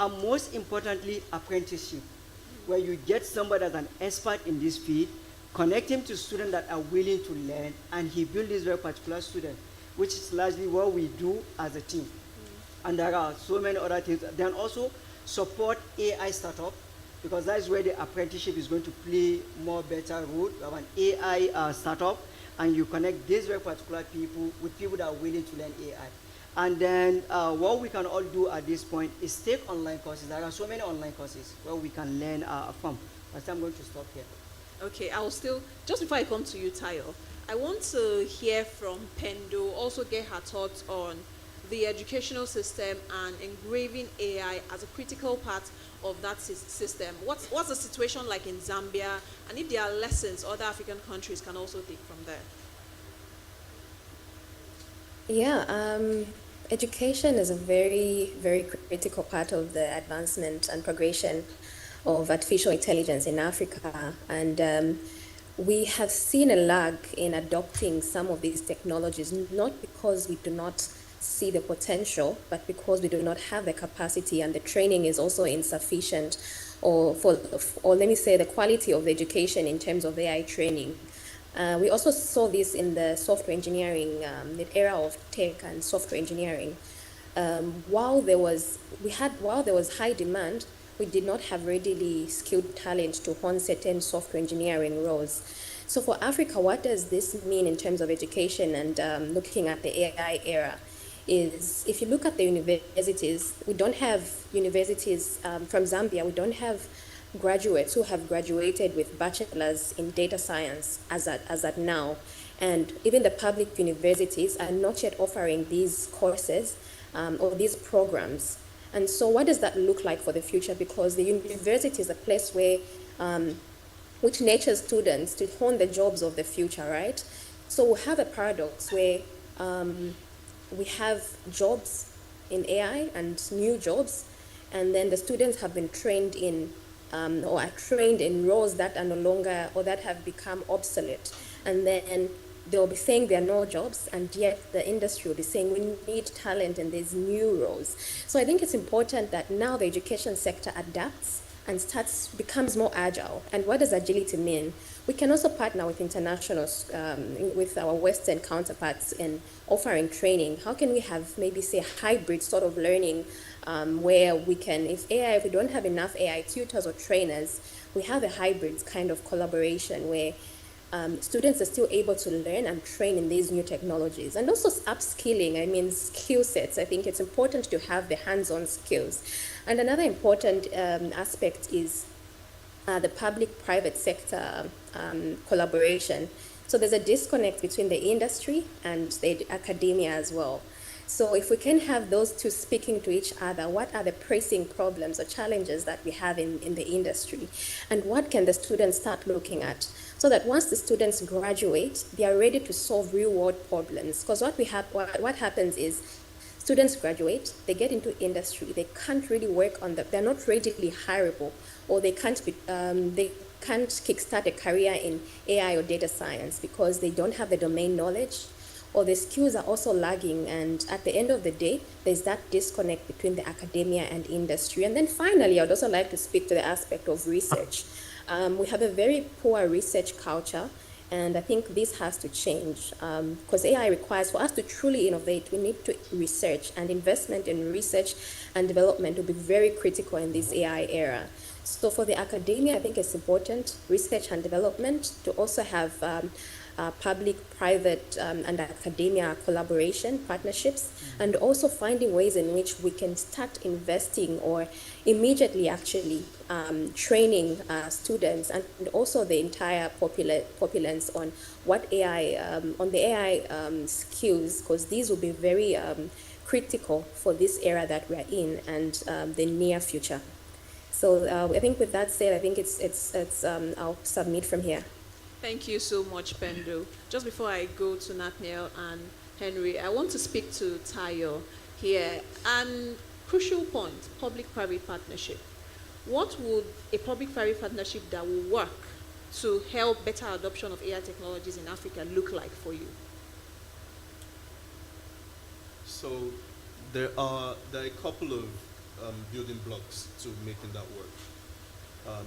And most importantly, apprenticeship, where you get somebody that's an expert in this field, connect him to students that are willing to learn, and he builds this very particular student, which is largely what we do as a team. And there are so many other things. Then also support AI startup, because that's where the apprenticeship is going to play more better role. You have an AI startup, and you connect these very particular people with people that are willing to learn AI. And then what we can all do at this point is take online courses. There are so many online courses where we can learn from. But I'm going to stop here. Okay, I'll still, just before I come to you, Tayo, I want to hear from Pendo, also get her thoughts on the educational system and engraving AI as a critical part of that system. What's the situation like in Zambia, and if there are lessons other African countries can also take from there? Yeah, education is a very, very critical part of the advancement and progression of artificial intelligence in Africa. And we have seen a lag in adopting some of these technologies, not because we do not see the potential, but because we do not have the capacity, and the training is also insufficient, or let me say the quality of the education in terms of AI training. We also saw this in the software engineering, the era of tech and software engineering. While there was high demand, we did not have readily skilled talent to hone certain software engineering roles. So for Africa, what does this mean in terms of education and looking at the AI era? Is if you look at the universities, we don't have universities from Zambia, we don't have graduates who have graduated with bachelors in data science as at now. And even the public universities are not yet offering these courses or these programs. And so what does that look like for the future? Because the university is a place where which nurtures students to hone the jobs of the future, right? So we have a paradox where we have jobs in AI and new jobs, and then the students have been trained in or are trained in roles that are no longer, or that have become obsolete. And then they'll be saying there are no jobs, and yet the industry will be saying we need talent in these new roles. So I think it's important that now the education sector adapts and becomes more agile. And what does agility mean? We can also partner with internationals, with our Western counterparts in offering training. How can we have maybe say hybrid sort of learning where we can, if we don't have enough AI tutors or trainers, we have a hybrid kind of collaboration where students are still able to learn and train in these new technologies. And also upskilling, I mean skill sets. I think it's important to have the hands-on skills. And another important aspect is the public-private sector collaboration. So there's a disconnect between the industry and the academia as well. So if we can have those two speaking to each other, what are the pressing problems or challenges that we have in the industry? And what can the students start looking at? So that once the students graduate, they are ready to solve real-world problems. Because what happens is students graduate, they get into industry, they can't really work on they're not readily hireable, or they can't kickstart a career in AI or data science because they don't have the domain knowledge, or the skills are also lagging. And at the end of the day, there's that disconnect between the academia and industry. And then finally, I'd also like to speak to the aspect of research. We have a very poor research culture, and I think this has to change because AI requires, for us to truly innovate, we need to research, and investment in research and development will be very critical in this AI era. So for the academia, I think it's important, research and development, to also have public-private and academia collaboration, partnerships, and also finding ways in which we can start investing or immediately actually training students and also the entire populace on what AI, on the AI skills, because these will be very critical for this era that we're in and the near future. So I think with that said, I think I'll submit from here. Thank you so much, Pendo. Just before I go to Nathaniel and Henry, I want to speak to Tayo here. And crucial point, public-private partnership. What would a public-private partnership that will work to help better adoption of AI technologies in Africa look like for you? So there are a couple of building blocks to making that work.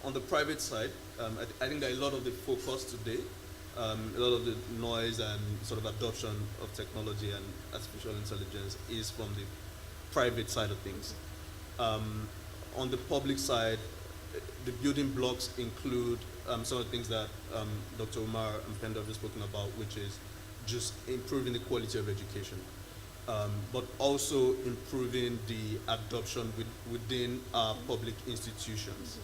On the private side, I think that a lot of the focus today, a lot of the noise and sort of adoption of technology and artificial intelligence is from the private side of things. On the public side, the building blocks include some of the things that Dr. Umar and Pendo have just spoken about, which is just improving the quality of education, but also improving the adoption within our public institutions.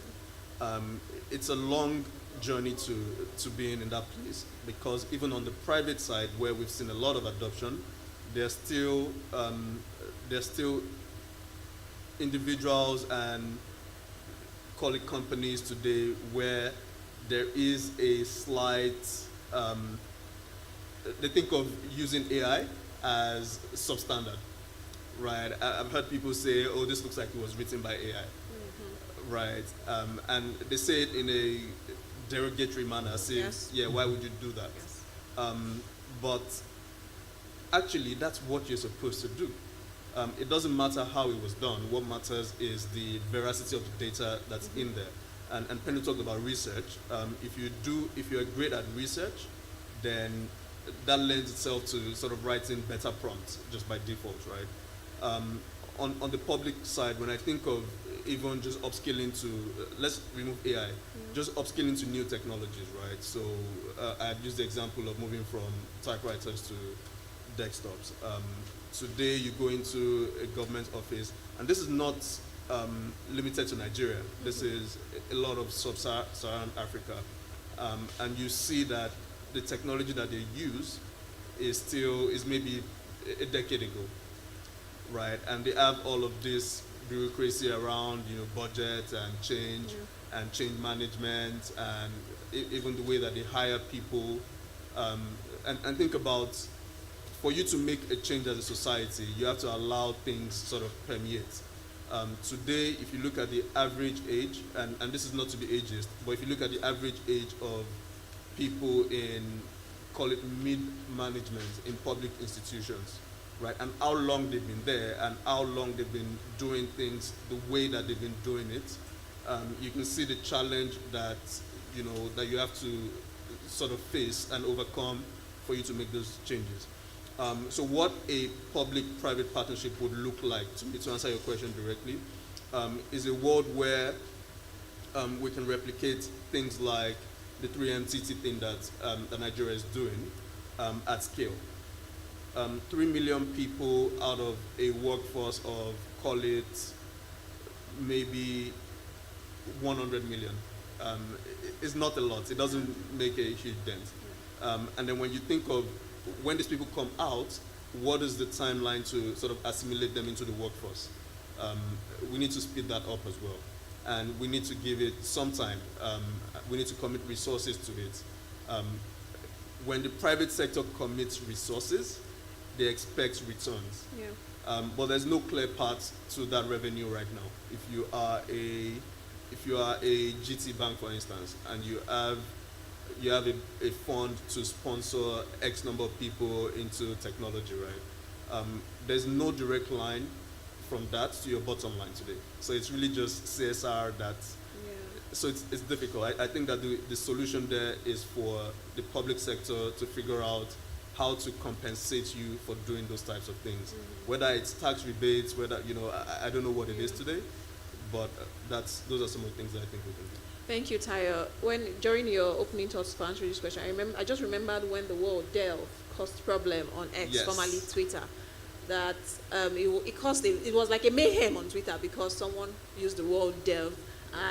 It's a long journey to being in that place, because even on the private side, where we've seen a lot of adoption, there's still individuals and call it companies today where there is a slight, they think of using AI as substandard, right? I've heard people say, oh, this looks like it was written by AI, right? And they say it in a derogatory manner, saying, Yes. yeah, why would you do that? Yes. But actually, that's what you're supposed to do. It doesn't matter how it was done. What matters is the veracity of the data that's in there. And Penny talked about research. If you're great at research, then that lends itself to sort of writing better prompts just by default, right? On the public side, when I think of even just upskilling to, let's remove AI, just upskilling to new technologies, right? So I've used the example of moving from typewriters to desktops. Today you go into a government office, and this is not limited to Nigeria. This is a lot of sub-Saharan Africa. And you see that the technology that they use is maybe a decade ago, right? And they have all of this bureaucracy around, budget and change management, and even the way that they hire people. And think about, for you to make a change as a society, you have to allow things sort of permeate. Today, if you look at the average age, and this is not to be ageist, but if you look at the average age of people in, call it mid-management in public institutions, right, and how long they've been there and how long they've been doing things the way that they've been doing it, you can see the challenge that, that you have to sort of face and overcome for you to make those changes. So what a public-private partnership would look like, to answer your question directly, is a world where we can replicate things like the 3MTT thing that Nigeria is doing at scale. 3 million people out of a workforce of, call it, maybe 100 million. It's not a lot. It doesn't make a huge dent. And then when you think of when these people come out, what is the timeline to sort of assimilate them into the workforce? We need to speed that up as well. And we need to give it some time. We need to commit resources to it. When the private sector commits resources, they expect returns. Yeah. But there's no clear path to that revenue right now. If you are a GT Bank, for instance, and you have a fund to sponsor X number of people into technology, right? There's no direct line from that to your bottom line today. So it's really just CSR so it's difficult. I think that the solution there is for the public sector to figure out how to compensate you for doing those types of things. Whether it's tax rebates, whether, I don't know what it is today, but those are some of the things that I think we can do. Thank you, Tayo. During your opening thoughts for answering this question, I just remembered when the word Delve caused problem on X, Yes. formerly Twitter, that it was like a mayhem on Twitter because someone used the word Delve,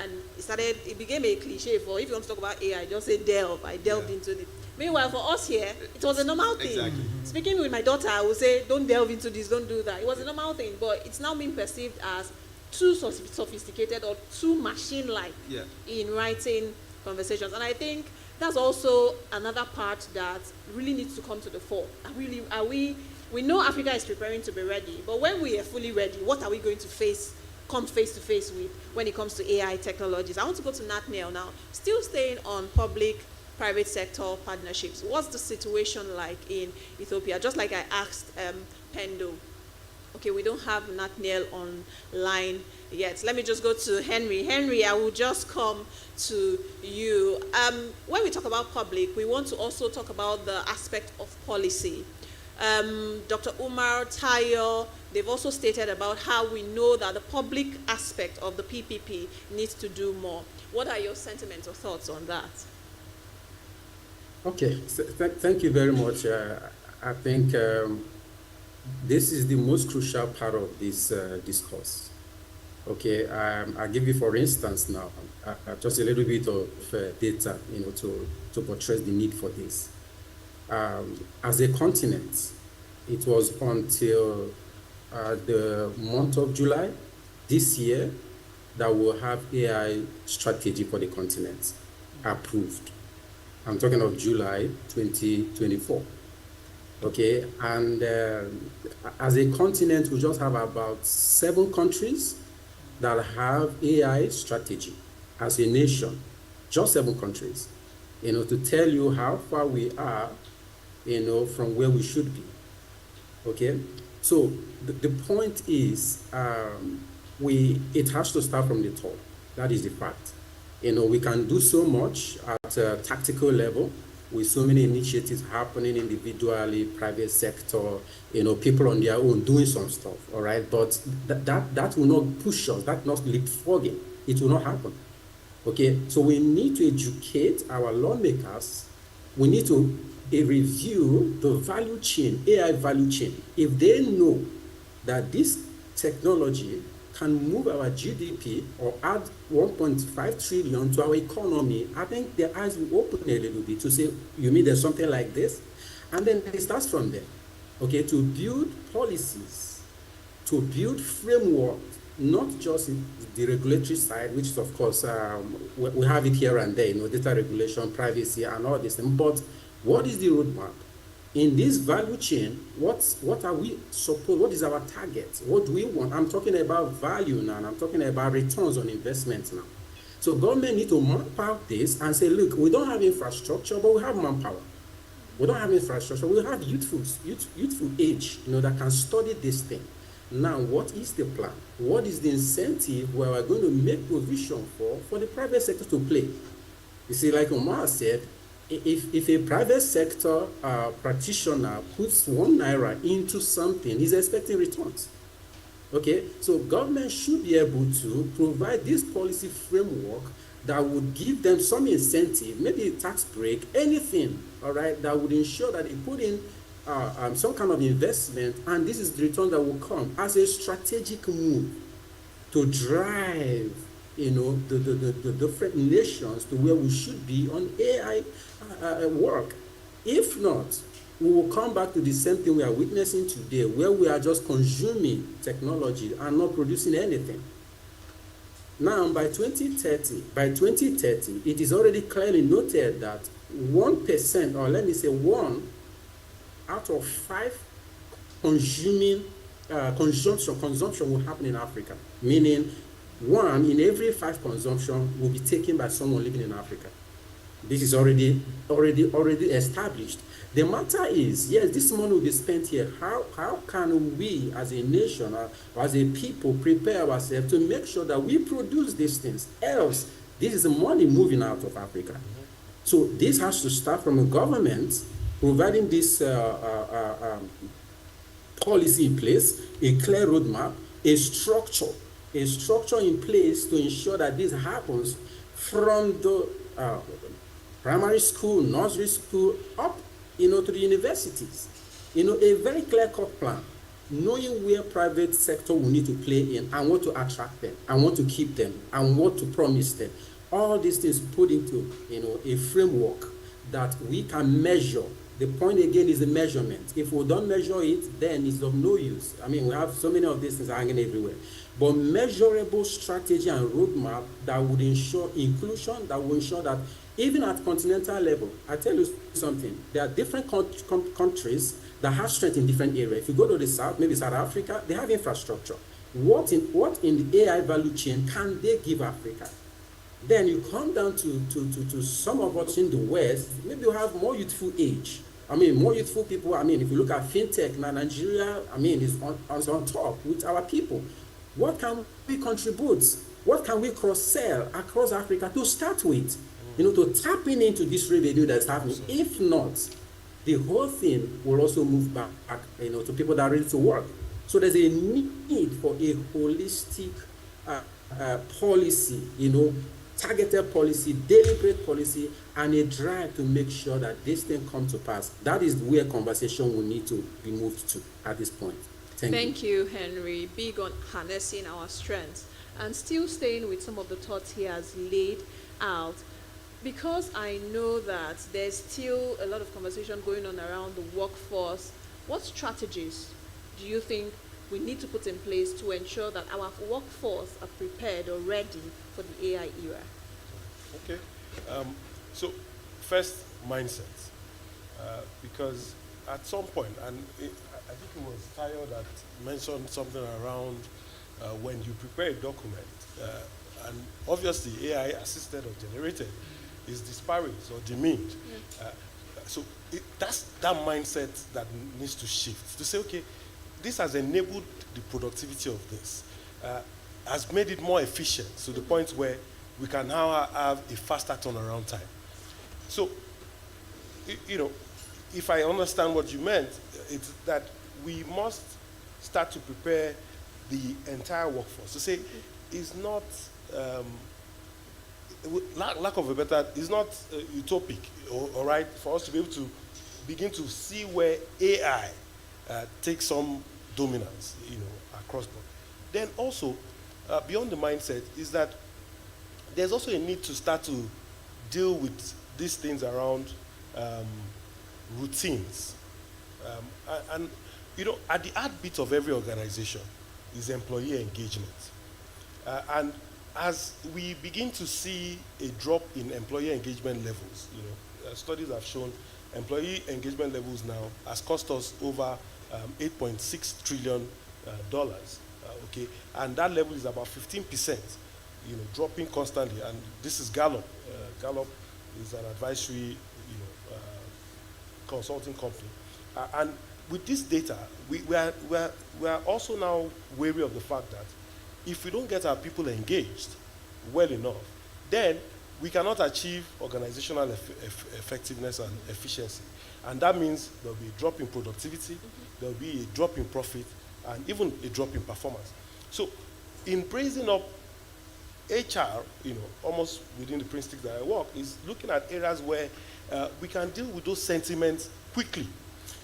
and it became a cliche for, if you want to talk about AI, just say Delve. I delved into it. Meanwhile, for us here, it was a normal thing. Exactly. Speaking with my daughter, I would say, don't delve into this, don't do that. It was a normal thing, but it's now being perceived as too sophisticated or too machine-like in writing conversations. And I think that's also another part that really needs to come to the fore. We know Africa is preparing to be ready, but when we are fully ready, what are we going to come face to face with when it comes to AI technologies? I want to go to Nathaniel now. Still staying on public-private sector partnerships. What's the situation like in Ethiopia? Just like I asked Pendo, Okay, we don't have Nathaniel online yet. Let me just go to Henry. Henry, I will just come to you. When we talk about public, we want to also talk about the aspect of policy. Dr. Umar, Tayo, they've also stated about how we know that the public aspect of the PPP needs to do more. What are your sentiments or thoughts on that? Okay, so thank you very much. I think this is the most crucial part of this discourse. Okay, I'll give you, for instance, now just a little bit of data, to portray the need for this. As a continent, it was until the month of July this year that we'll have AI strategy for the continent approved. I'm talking of July 2024. Okay, and as a continent, we just have about 7 countries that have AI strategy as a nation, just 7 countries, to tell you how far we are, from where we should be. Okay, so the point is, it has to start from the top. That is the fact. We can do so much at a tactical level with so many initiatives happening individually, private sector, people on their own doing some stuff, all right? But that will not push us, that not leapfrogging. It will not happen, okay? So we need to educate our lawmakers. We need to review the value chain, AI value chain. If they know that this technology can move our GDP or add 1.5 trillion to our economy, I think their eyes will open a little bit to say, you mean there's something like this? And then it starts from there, okay, to build policies, to build framework, not just in the regulatory side, which is, of course, we have it here and there, data regulation, privacy, and all this thing, but what is the roadmap? In this value chain, what are we supposed, what is our target? What do we want? I'm talking about value now, and I'm talking about returns on investment now. So government need to map out this and say, look, we don't have infrastructure, but we have manpower. We don't have infrastructure, we have youthful age, that can study this thing. Now, what is the plan? What is the incentive where we're going to make provision for the private sector to play? You see, like Omar said, if a private sector practitioner puts 1 naira into something, he's expecting returns. Okay, so government should be able to provide this policy framework that would give them some incentive, maybe a tax break, anything, all right, that would ensure that they put in some kind of investment, and this is the return that will come as a strategic move to drive the different nations to where we should be on AI work. If not, we will come back to the same thing we are witnessing today, where we are just consuming technology and not producing anything. Now, by 2030, it is already clearly noted that 1%, or let me say 1 out of 5 consumption will happen in Africa, meaning 1 in every 5 consumption will be taken by someone living in Africa. This is already established. The matter is, yes, this money will be spent here. How can we as a nation or as a people prepare ourselves to make sure that we produce these things? Else, this is the money moving out of Africa. So this has to start from a government providing this policy in place, a clear roadmap, a structure in place to ensure that this happens from the primary school, nursery school, up, to the universities. A very clear-cut plan, knowing where private sector will need to play in and what to attract them, and what to keep them, and what to promise them. All these things put into, a framework that we can measure. The point again is the measurement. If we don't measure it, then it's of no use. I mean, we have so many of these things hanging everywhere. But measurable strategy and roadmap that would ensure inclusion, that will ensure that even at continental level, I tell you something, there are different countries that have strength in different areas. If you go to the south, maybe South Africa, they have infrastructure. What in the AI value chain can they give Africa? Then you come down to some of us in the West, maybe you have more youthful age. I mean, more youthful people. I mean, if you look at fintech now, Nigeria, I mean, is on top with our people. What can we contribute? What can we cross-sell across Africa to start with? To tap into this revenue that's happening. If not, the whole thing will also move back, to people that are ready to work. So there's a need for a holistic policy, targeted policy, deliberate policy, and a drive to make sure that this thing comes to pass. That is where conversation will need to be moved to at this point. Thank you, Henry. Big on harnessing our strengths and still staying with some of the thoughts he has laid out. Because I know that there's still a lot of conversation going on around the workforce, what strategies do you think we need to put in place to ensure that our workforce are prepared or ready for the AI era? Okay. So first, mindset. Because at some point, and I think it was Tayo that mentioned something around when you prepare a document, and obviously AI assisted or generated is disparate or demeaned. So that's that mindset that needs to shift, to say, okay, this has enabled the productivity of this, has made it more efficient to the point where we can now have a faster turnaround time. So, if I understand what you meant, it's that we must start to prepare the entire workforce to say, it's not, lack of a better, it's not utopic, all right, for us to be able to begin to see where AI takes some dominance, across board. Then also, beyond the mindset, is that there's also a need to start to deal with these things around routines. And at the heartbeat of every organization is employee engagement. And as we begin to see a drop in employee engagement levels, studies have shown employee engagement levels now has cost us over $8.6 trillion, okay, and that level is about 15%, dropping constantly. And this is Gallup. Gallup is an advisory, consulting company, and with this data, we are also now wary of the fact that if we don't get our people engaged well enough, then we cannot achieve organizational effectiveness and efficiency. And that means there'll be a drop in productivity, there'll be a drop in profit, and even a drop in performance. So in raising up HR, almost within the principles that I work, is looking at areas where we can deal with those sentiments quickly.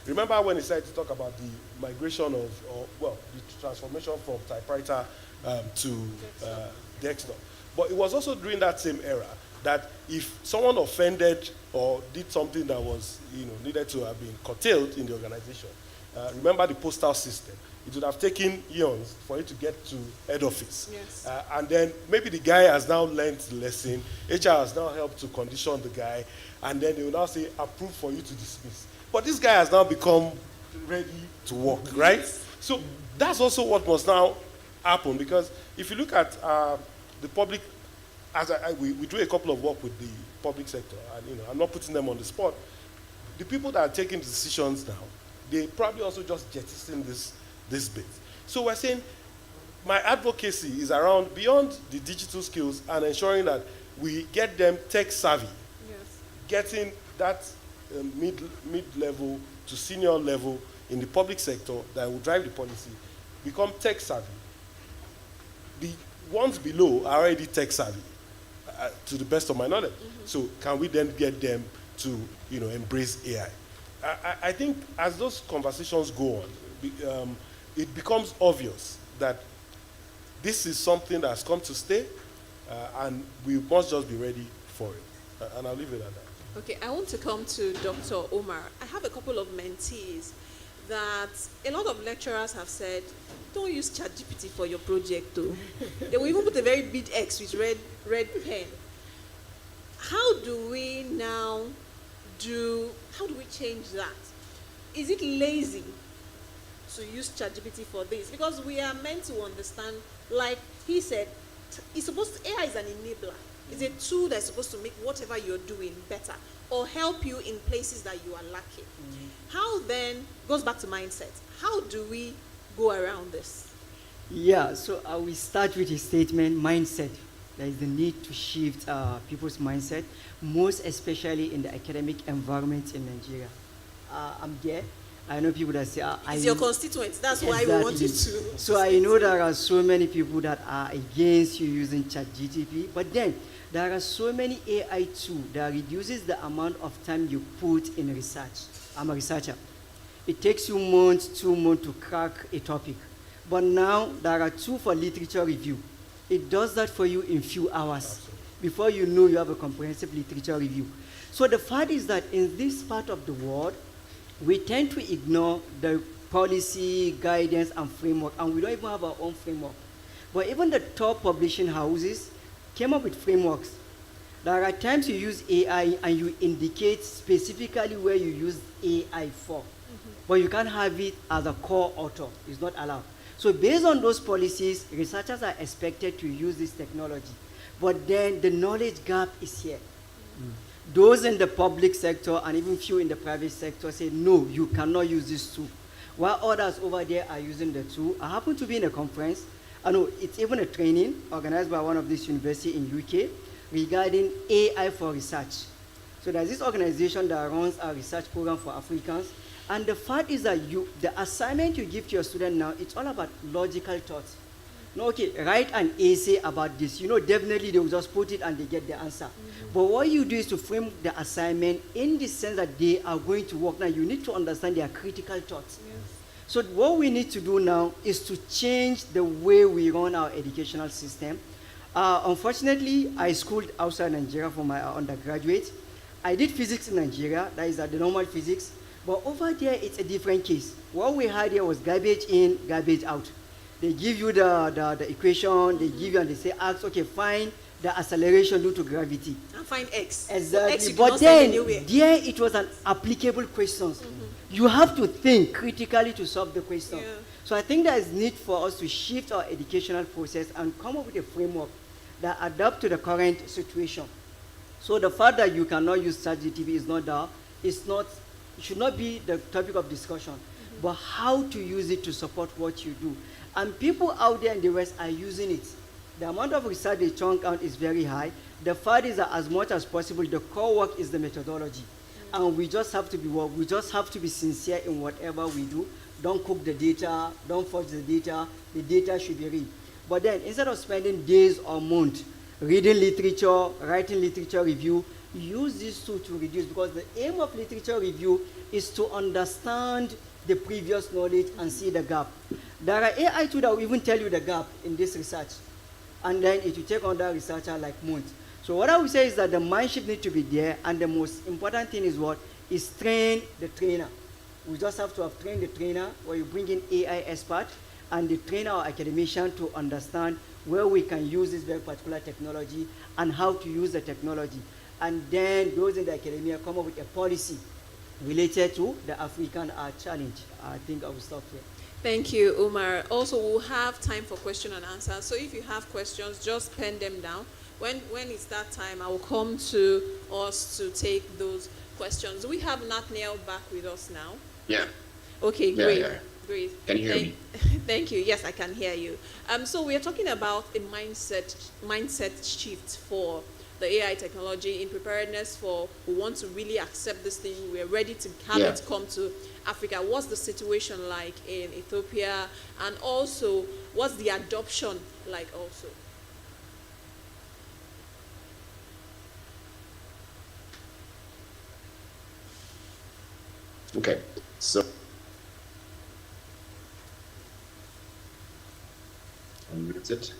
Remember when he started to talk about the migration the transformation from typewriter to desktop. But it was also during that same era that if someone offended or did something that was, needed to have been curtailed in the organization, remember the postal system. It would have taken eons for it to get to head office. Yes. And then maybe the guy has now learned the lesson. HR has now helped to condition the guy. And then they will now say, approved for you to dismiss. But this guy has now become ready to work, right? So that's also what must now happen. Because if you look at the public, we do a couple of work with the public sector. And I'm not putting them on the spot. The people that are taking decisions now, they probably also just jettison this bit. So we're saying my advocacy is around beyond the digital skills and ensuring that we get them tech savvy, getting that mid-level to senior level in the public sector that will drive the policy, become tech savvy. The ones below are already tech savvy, to the best of my knowledge. So can we then get them to embrace AI? I think as those conversations go on, it becomes obvious that this is something that has come to stay, and we must just be ready for it. And I'll leave it at that. Okay, I want to come to Dr. Omar. I have a couple of mentees that a lot of lecturers have said, don't use ChatGPT for your project, though. They will even put a very big X with red pen. How do we change that? Is it lazy to use ChatGPT for this? Because we are meant to understand, like he said, AI is an enabler. It's a tool that's supposed to make whatever you're doing better or help you in places that you are lacking. How then, goes back to mindset, how do we go around this? Yeah, so I will start with a statement, mindset. There is the need to shift people's mindset, most especially in the academic environment in Nigeria. I'm there. I know people that say, It's your constituents. That's why we want you to. So I know there are so many people that are against you using ChatGPT, but then there are so many AI tools that reduces the amount of time you put in research. I'm a researcher. It takes you months, 2 months to crack a topic. But now there are tools for literature review. It does that for you in few hours. Absolutely. Before you know, you have a comprehensive literature review. So the fact is that in this part of the world, we tend to ignore the policy, guidance, and framework, and we don't even have our own framework. But even the top publishing houses came up with frameworks. There are times you use AI and you indicate specifically where you use AI for, but you can't have it as a core author. It's not allowed. So based on those policies, researchers are expected to use this technology. But then the knowledge gap is here. Those in the public sector and even few in the private sector say, no, you cannot use this tool. While others over there are using the tool. I happen to be in a conference. I know it's even a training organized by one of these universities in UK regarding AI for research. So there's this organization that runs a research program for Africans. And the fact is that the assignment you give to your student now, it's all about logical thoughts. No, okay, write an essay about this. You know, definitely they will just put it and they get the answer. But what you do is to frame the assignment in the sense that they are going to work. Now, you need to understand their critical thoughts. So what we need to do now is to change the way we run our educational system. Unfortunately, I schooled outside Nigeria for my undergraduate. I did physics in Nigeria, that is the normal physics. But over there, it's a different case. What we had here was garbage in, garbage out. They give you the equation, they give you and they say, ask, okay, find the acceleration due to gravity. And find X. Exactly. X you But cannot send then, anywhere. there it was an applicable questions. You have to think critically to solve the question. Yeah. So I think there is need for us to shift our educational process and come up with a framework that adapt to the current situation. So the fact that you cannot use ChatGPT is not there. It's not. It should not be the topic of discussion, but how to use it to support what you do. And people out there in the West are using it. The amount of research they chunk out is very high. The fact is that as much as possible, the core work is the methodology. And we just have to be we just have to be sincere in whatever we do. Don't cook the data, don't forge the data should be read. But then instead of spending days or months reading literature, writing literature review, use this tool to reduce, because the aim of literature review is to understand the previous knowledge and see the gap. There are AI tools that will even tell you the gap in this research. And then it will take on that researcher like months. So what I would say is that the mindship needs to be there, and the most important thing is what? Is train the trainer. We just have to have trained the trainer, where you bring in AI expert, and they train our academician to understand where we can use this very particular technology and how to use the technology. And then those in the academia come up with a policy related to the African challenge. I think I will stop here. Thank you, Umar. Also, we'll have time for question and answer. So if you have questions, just pen them down. When it's that time, I will come to us to take those questions. Do we have Nathaniel back with us now? Yeah. Okay, Yeah, great. yeah. Great. Can you hear me? Thank you. Yes, I can hear you. So we are talking about a mindset shift for the AI technology in preparedness for we want to really accept this thing. We're ready to have Yeah. it come to Africa. What's the situation like in Ethiopia? And also, what's the adoption like also? Okay. So unmuted.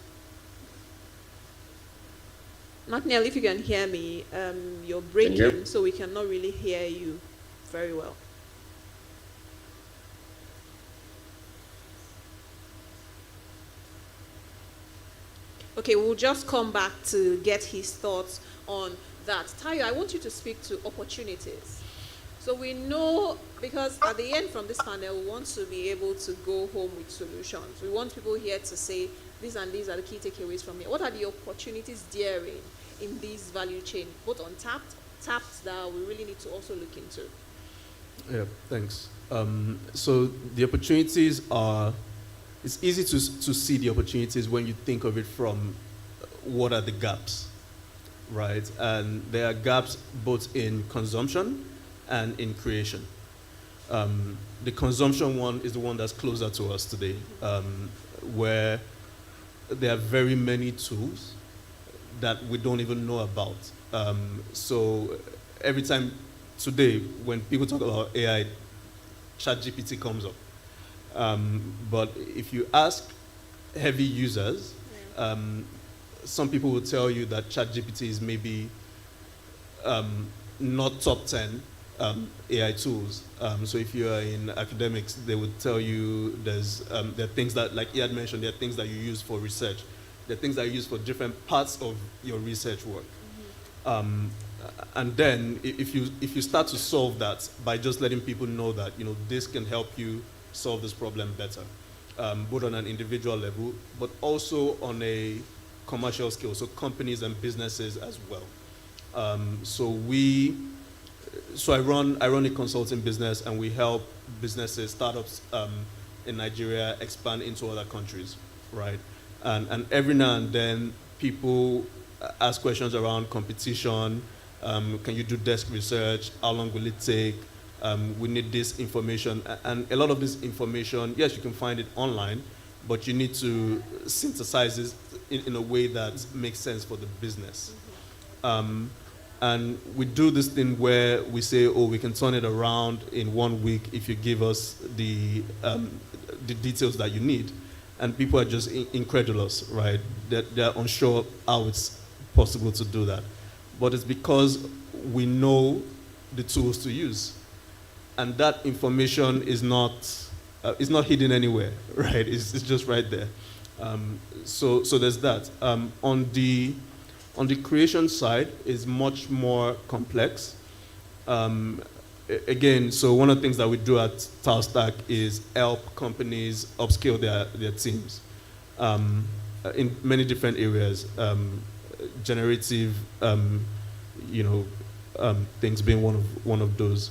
Nathaniel, if you can hear me, you're Can breaking, you hear? so we cannot really hear you very well. Okay, we'll just come back to get his thoughts on that. Tayo, I want you to speak to opportunities. So we know, because at the end from this panel, we want to be able to go home with solutions. We want people here to say, these and these are the key takeaways from here. What are the opportunities daring in this value chain, both untapped, tapped, that we really need to also look into? Yeah, thanks. So the opportunities are, it's easy to see the opportunities when you think of it from what are the gaps, right? And there are gaps both in consumption and in creation. The consumption one is the one that's closer to us today, where there are very many tools that we don't even know about. So every time today, when people talk about AI, ChatGPT comes up. But if you ask heavy users, some people will tell you that ChatGPT is maybe not top 10 AI tools. So if you are in academics, they would tell you there are things that, like Iyad mentioned, there are things that you use for research. There are things that you use for different parts of your research work. And then if you start to solve that by just letting people know that, this can help you solve this problem better, both on an individual level, but also on a commercial scale, so companies and businesses as well. So I run a consulting business, and we help businesses, startups in Nigeria expand into other countries, right? And every now and then, people ask questions around competition. Can you do desk research? How long will it take? We need this information. And a lot of this information, yes, you can find it online, but you need to synthesize it in a way that makes sense for the business. And we do this thing where we say, we can turn it around in 1 week if you give us the details that you need. And people are just incredulous, right? They're unsure how it's possible to do that. But it's because we know the tools to use. And that information is not hidden anywhere, right? It's just right there. So there's that. On the creation side, is much more complex. Again, so one of the things that we do at TileStack is help companies upscale their teams in many different areas. Generative, things being one of those.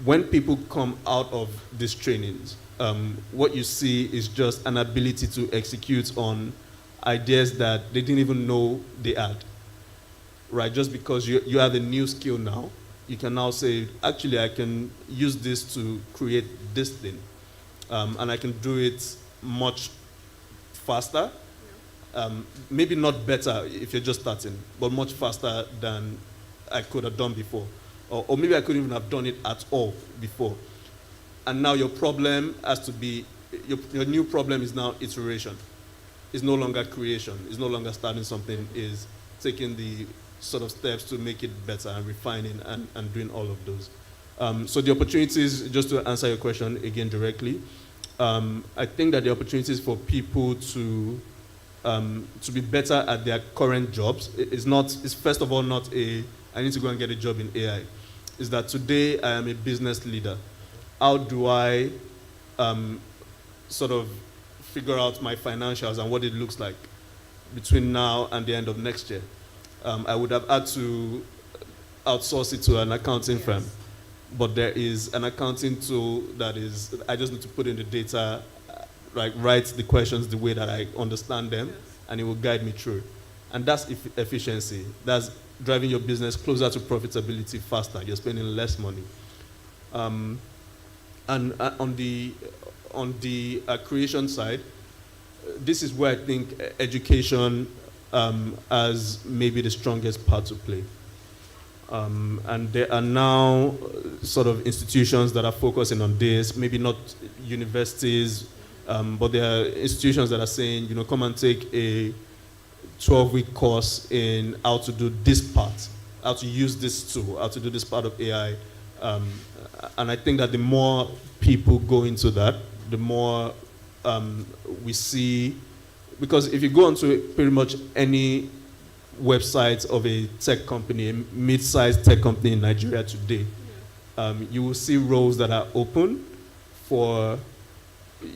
When people come out of these trainings, what you see is just an ability to execute on ideas that they didn't even know they had, right? Just because you have a new skill now, you can now say, actually, I can use this to create this thing, and I can do it much faster. Maybe not better if you're just starting, but much faster than I could have done before. Or maybe I couldn't even have done it at all before. And now your problem has to be, your new problem is now iteration. It's no longer creation. It's no longer starting something. Is taking the sort of steps to make it better and refining and doing all of those. So the opportunities, just to answer your question again directly, I think that the opportunities for people to be better at their current jobs is first of all not I need to go and get a job in AI. Is that today I am a business leader. How do I sort of figure out my financials and what it looks like between now and the end of next year? I would have had to outsource it to an accounting firm, but there is an accounting tool that is, I just need to put in the data, write the questions the way that I understand them, and it will guide me through. And that's efficiency. That's driving your business closer to profitability faster. You're spending less money. And on the creation side, this is where I think education has maybe the strongest part to play. And there are now sort of institutions that are focusing on this, maybe not universities, but there are institutions that are saying, come and take a 12-week course in how to do this part, how to use this tool, how to do this part of AI. And I think that the more people go into that, the more we see, because if you go onto pretty much any website of a tech company, a mid-sized tech company in Nigeria today, you will see roles that are open for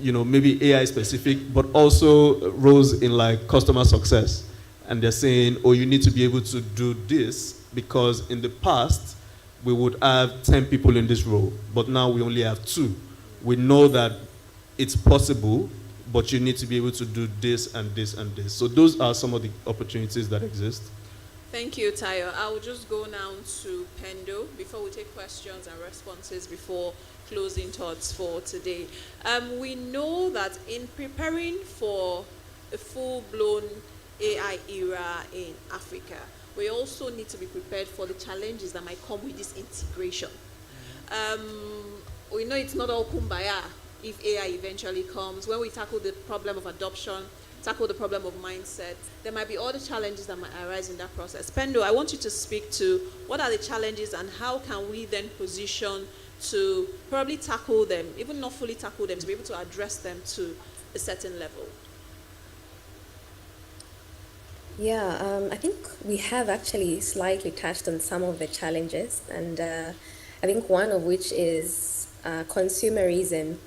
maybe AI specific, but also roles in like customer success. And they're saying, oh, you need to be able to do this because in the past, we would have 10 people in this role, but now we only have 2. We know that it's possible, but you need to be able to do this and this and this. So those are some of the opportunities that exist. Thank you, Tayo. I will just go now to Pendo before we take questions and responses before closing thoughts for today. We know that in preparing for a full-blown AI era in Africa, we also need to be prepared for the challenges that might come with this integration. We know it's not all kumbaya if AI eventually comes. When we tackle the problem of adoption, tackle the problem of mindset, there might be other challenges that might arise in that process. Pendo, I want you to speak to what are the challenges and how can we then position to probably tackle them, even not fully tackle them, to be able to address them to a certain level. Yeah, I think we have actually slightly touched on some of the challenges, and I think one of which is consumerism.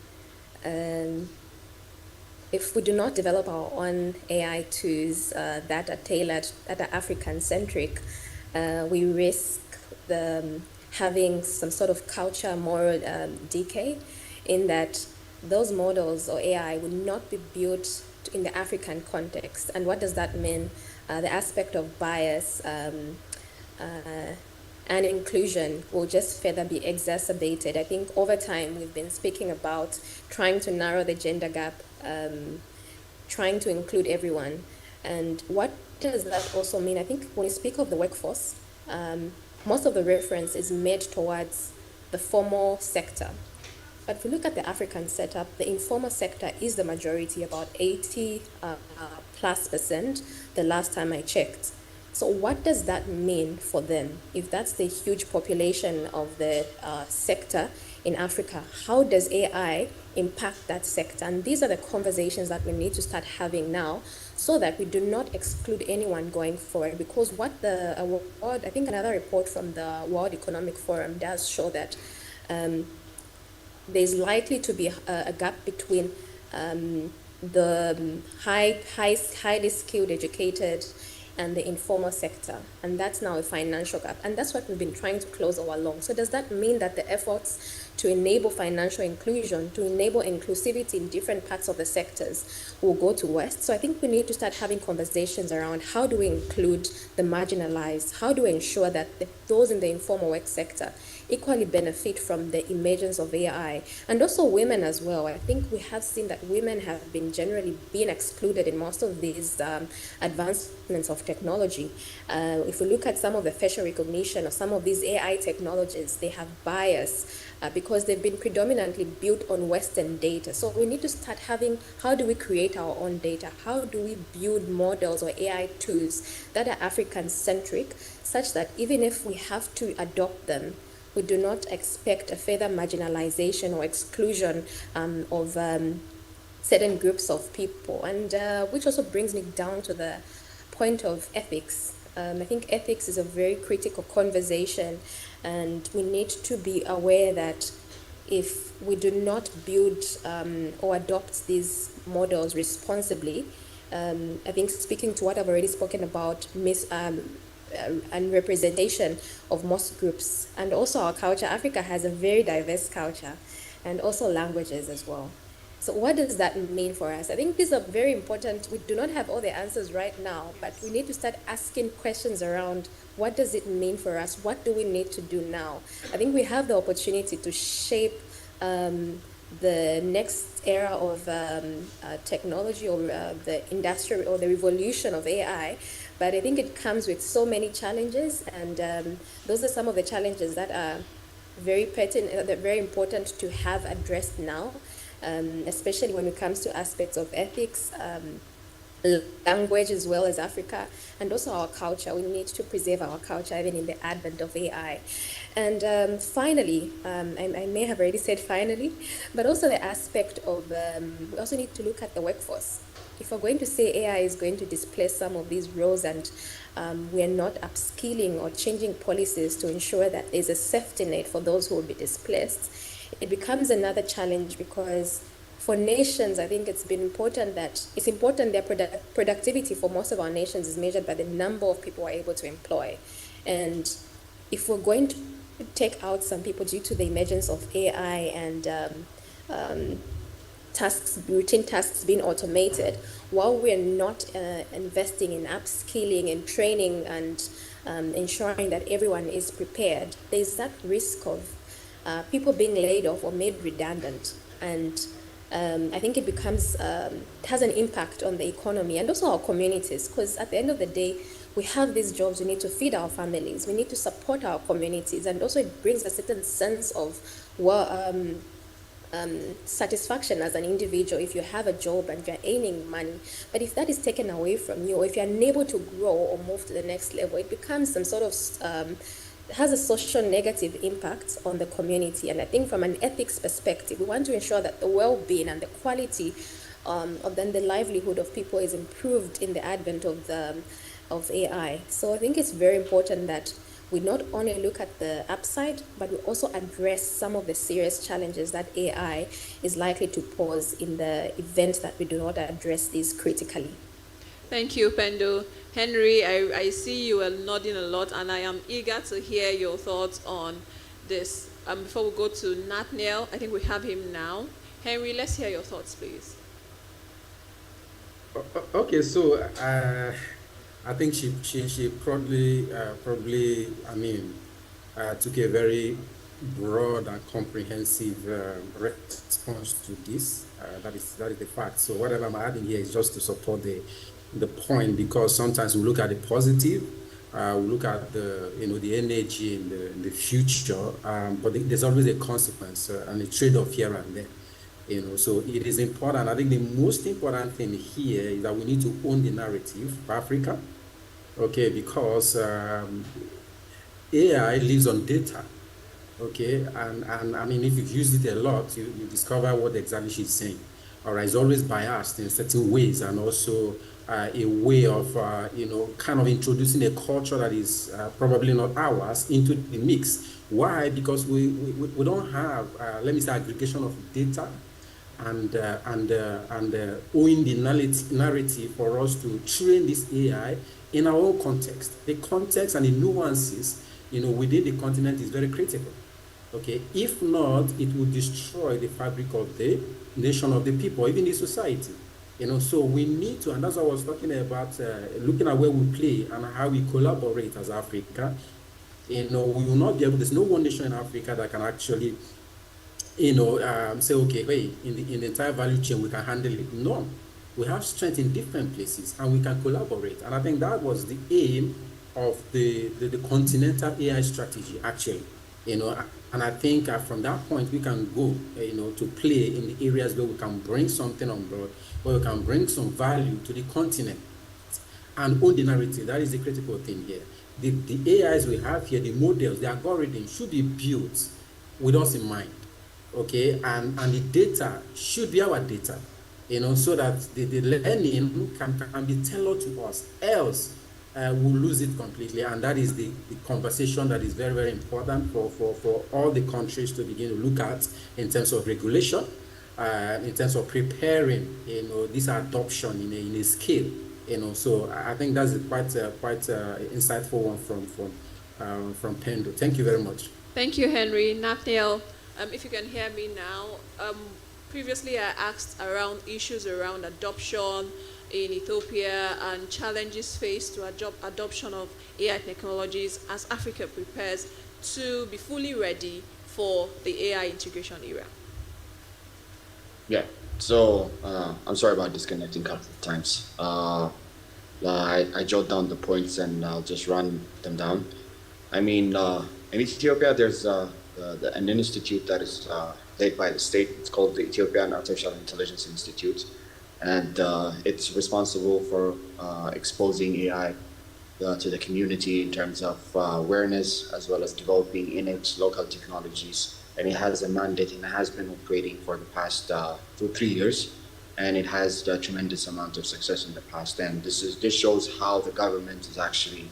If we do not develop our own AI tools that are tailored, that are African-centric, we risk having some sort of culture moral decay, in that those models or AI will not be built in the African context. And what does that mean? The aspect of bias and inclusion will just further be exacerbated. I think over time we've been speaking about trying to narrow the gender gap, trying to include everyone. And what does that also mean? I think when we speak of the workforce, most of the reference is made towards the formal sector. But if we look at the African setup, the informal sector is the majority, about 80% plus the last time I checked. So what does that mean for them? If that's the huge population of the sector in Africa, how does AI impact that sector? And these are the conversations that we need to start having now, so that we do not exclude anyone going forward. Because what the world, I think another report from the World Economic Forum does show that there's likely to be a gap between the highly skilled, educated, and the informal sector, and that's now a financial gap, and that's what we've been trying to close all along. So does that mean that the efforts to enable financial inclusion, to enable inclusivity in different parts of the sectors will go to waste? So I think we need to start having conversations around how do we include the marginalized, how do we ensure that those in the informal work sector equally benefit from the emergence of AI, and also women as well. I think we have seen that women have been generally being excluded in most of these advancements of technology. If we look at some of the facial recognition or some of these AI technologies, they have bias because they've been predominantly built on Western data. So we need to start having, how do we create our own data? How do we build models or AI tools that are African-centric, such that even if we have to adopt them, we do not expect a further marginalization or exclusion of certain groups of people. And which also brings me down to the point of ethics. I think ethics is a very critical conversation, and we need to be aware that if we do not build or adopt these models responsibly, I think speaking to what I've already spoken about, and representation of most groups, and also our culture. Africa has a very diverse culture, and also languages as well. So what does that mean for us? I think these are very important. We do not have all the answers right now, but we need to start asking questions around what does it mean for us? What do we need to do now? I think we have the opportunity to shape the next era of technology, or the industry, or the revolution of AI. But I think it comes with so many challenges, and those are some of the challenges that are very pertinent, that are very important to have addressed now, especially when it comes to aspects of ethics, language, as well as Africa, and also our culture. We need to preserve our culture even in the advent of AI. And finally, I may have already said finally, but also the aspect of, we also need to look at the workforce. If we're going to say AI is going to displace some of these roles, and we are not upskilling or changing policies to ensure that there's a safety net for those who will be displaced, it becomes another challenge, because for nations, I think it's important their productivity for most of our nations is measured by the number of people we're able to employ. And if we're going to take out some people due to the emergence of AI and routine tasks being automated, while we're not investing in upskilling and training and ensuring that everyone is prepared, there's that risk of people being laid off or made redundant. And I think it has an impact on the economy and also our communities, because at the end of the day, we have these jobs, we need to feed our families, we need to support our communities, and also it brings a certain sense of satisfaction as an individual if you have a job and you're earning money. But if that is taken away from you, or if you're unable to grow or move to the next level, it becomes some sort of has a social negative impact on the community. And I think from an ethics perspective, we want to ensure that the well-being and the quality of then the livelihood of people is improved in the advent of AI. So I think it's very important that we not only look at the upside, but we also address some of the serious challenges that AI is likely to pose in the event that we do not address these critically. Thank you, Pendo. Henry, I see you are nodding a lot, and I am eager to hear your thoughts on this. Before we go to Nathaniel, I think we have him now. Henry, let's hear your thoughts, please. Okay, so I think she probably took a very broad and comprehensive response to this. That is the fact. So whatever I'm adding here is just to support the point, because sometimes we look at the positive, we look at the energy in the future, but there's always a consequence and a trade-off here and there. So it is important. I think the most important thing here is that we need to own the narrative for Africa, okay, because AI lives on data, okay, and I mean, if you've used it a lot, you discover what exactly she's saying. All right, it's always biased in certain ways, and also a way of, kind of introducing a culture that is probably not ours into the mix. Why? Because we don't have, let me say, aggregation of data and owning the narrative for us to train this AI in our own context. The context and the nuances, within the continent is very critical. Okay, if not, it will destroy the fabric of the nation, of the people, even the society. So we need to, and that's what I was talking about, looking at where we play and how we collaborate as Africa. We will not be able, there's no one nation in Africa that can actually, say, okay, wait, in the entire value chain, we can handle it. No, we have strength in different places and we can collaborate. And I think that was the aim of the continental AI strategy, actually. And I think from that point, we can go, to play in the areas where we can bring something on board, where we can bring some value to the continent and own the narrative. That is the critical thing here. The AIs we have here, the models, the algorithms should be built with us in mind, okay? And the data should be our data, so that the learning can be tailored to us. Else, we'll lose it completely. And that is the conversation that is very, very important for all the countries to begin to look at in terms of regulation, in terms of preparing, this adoption in a scale. So I think that's quite insightful one from Pendo. Thank you very much. Thank you, Henry. Nathaniel, if you can hear me now, previously I asked around issues around adoption in Ethiopia and challenges faced to adoption of AI technologies as Africa prepares to be fully ready for the AI integration era. Yeah. So I'm sorry about disconnecting a couple of times. I jot down the points and I'll just run them down. I mean, in Ethiopia, there's an institute that is led by the state. It's called the Ethiopian Artificial Intelligence Institute. And it's responsible for exposing AI to the community in terms of awareness, as well as developing innate local technologies. And it has a mandate and it has been operating for the past 3 years. And it has a tremendous amount of success in the past. And this shows how the government is actually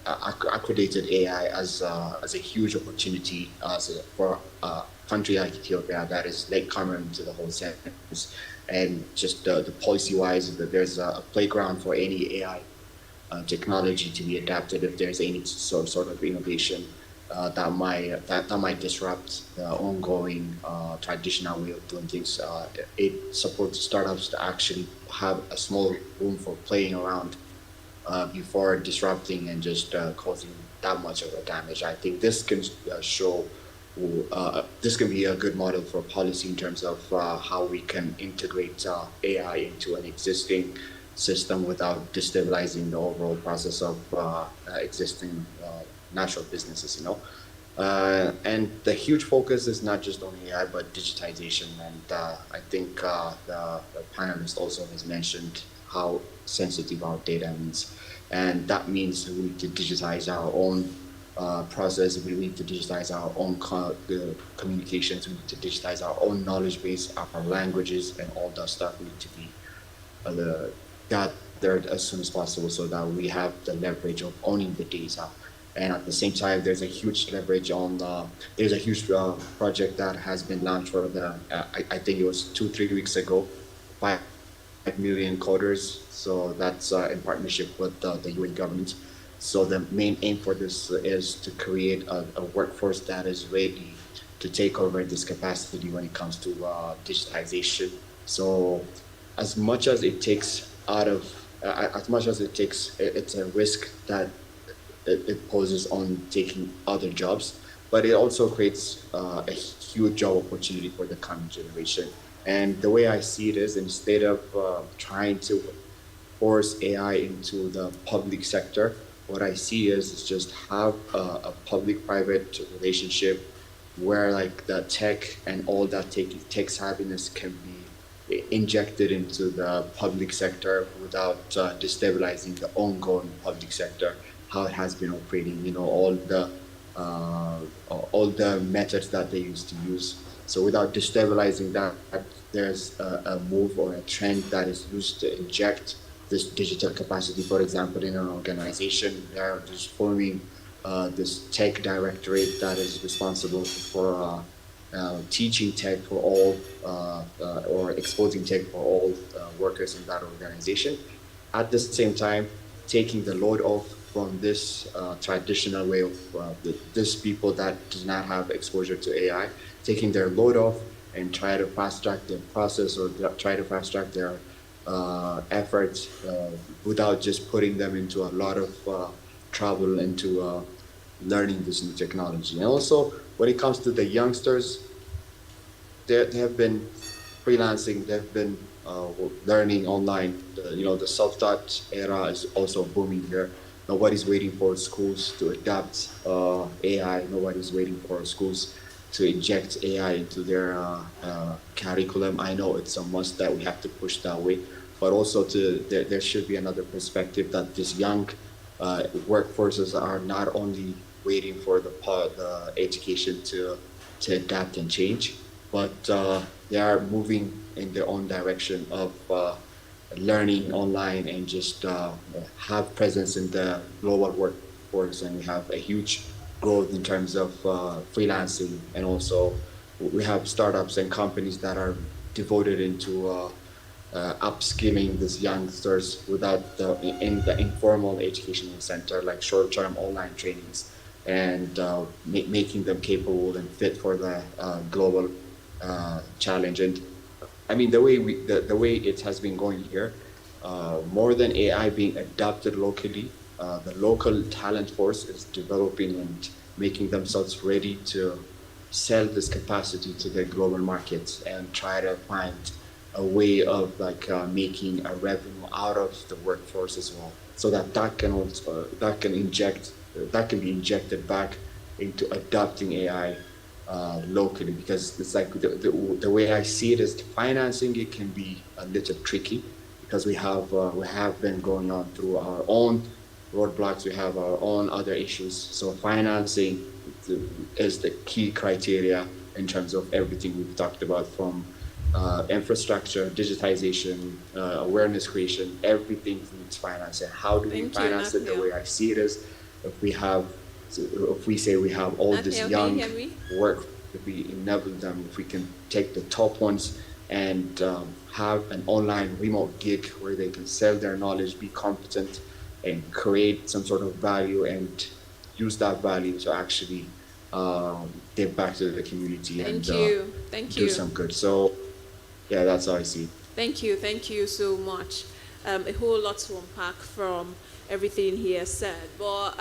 accredited AI as a huge opportunity for country like Ethiopia that is late comer into the whole sense, and just the policy-wise, that there's a playground for any AI technology to be adapted if there's any sort of innovation that might disrupt the ongoing traditional way of doing things. It supports startups to actually have a small room for playing around before disrupting and just causing that much of a damage. I think this can this can be a good model for policy in terms of how we can integrate AI into an existing system without destabilizing the overall process of existing natural businesses, and the huge focus is not just on AI, but digitization. And I think the panelist also has mentioned how sensitive our data is. And that means we need to digitize our own process, we need to digitize our own communications, we need to digitize our own knowledge base, our languages, and all that stuff need to be gathered as soon as possible so that we have the leverage of owning the data. And at the same time, there's a huge leverage on there's a huge project that has been launched for I think it was 2-3 weeks ago, 5 million coders. So that's in partnership with the UAE government. So the main aim for this is to create a workforce that is ready to take over this capacity when it comes to digitization. So as much as it takes it's a risk that it poses on taking other jobs, but it also creates a huge job opportunity for the coming generation. And the way I see it is, instead of trying to force AI into the public sector, what I see is just have a public-private relationship where like the tech and all that tech savviness can be injected into the public sector without destabilizing the ongoing public sector, how it has been operating, all the methods that they used to use. So without destabilizing that, there's a move or a trend that is used to inject this digital capacity. For example, in an organization, they're just forming this tech directorate that is responsible for teaching tech for all or exposing tech for all workers in that organization. At the same time, taking the load off from this traditional way of these people that do not have exposure to AI, taking their load off and try to fast track their process or try to fast track their efforts without just putting them into a lot of trouble into learning this new technology. And also, when it comes to the youngsters, they have been freelancing, they've been learning online. The self-taught era is also booming here. Nobody's waiting for schools to adapt AI. Nobody's waiting for schools to inject AI into their curriculum. I know it's a must that we have to push that way, but also there should be another perspective that these young workforces are not only waiting for the education to adapt and change, but they are moving in their own direction of learning online and just have presence in the global workforce. And we have a huge growth in terms of freelancing, and also we have startups and companies that are devoted into upskilling these youngsters in the informal educational center, like short-term online trainings, and making them capable and fit for the global challenge. And I mean, the way it has been going here, more than AI being adopted locally, the local talent force is developing and making themselves ready to sell this capacity to the global markets and try to find a way of making a revenue out of the workforce as well, so that can be injected back into adopting AI locally. Because it's like the way I see it is, financing it can be a little tricky, because we have been going on through our own roadblocks, we have our own other issues. So financing is the key criteria in terms of everything we've talked about, from infrastructure, digitization, awareness creation. Everything needs finance. And how do we finance it? The way I see it is, if we say we have all this young work we enable them, if we can take the top ones and have an online remote gig where they can sell their knowledge, be competent, and create some sort of value and use that value to actually give back to the community and do some good. So, yeah, that's how I see it. Thank you so much. A whole lot to unpack from everything he has said. But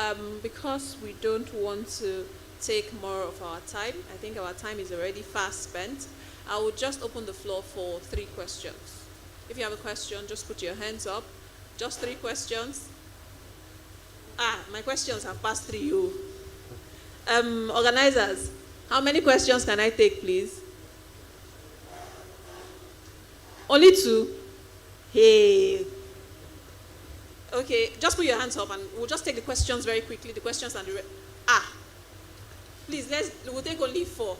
because we don't want to take more of our time, I think our time is already fast spent, I will just open the floor for 3 questions. If you have a question, just put your hands up. Just 3 questions. My questions have passed through you. Organizers, how many questions can I take, please? Only 2? Hey. Okay, just put your hands up and we'll just take the questions very quickly. The questions and the... Please, we'll take only 4.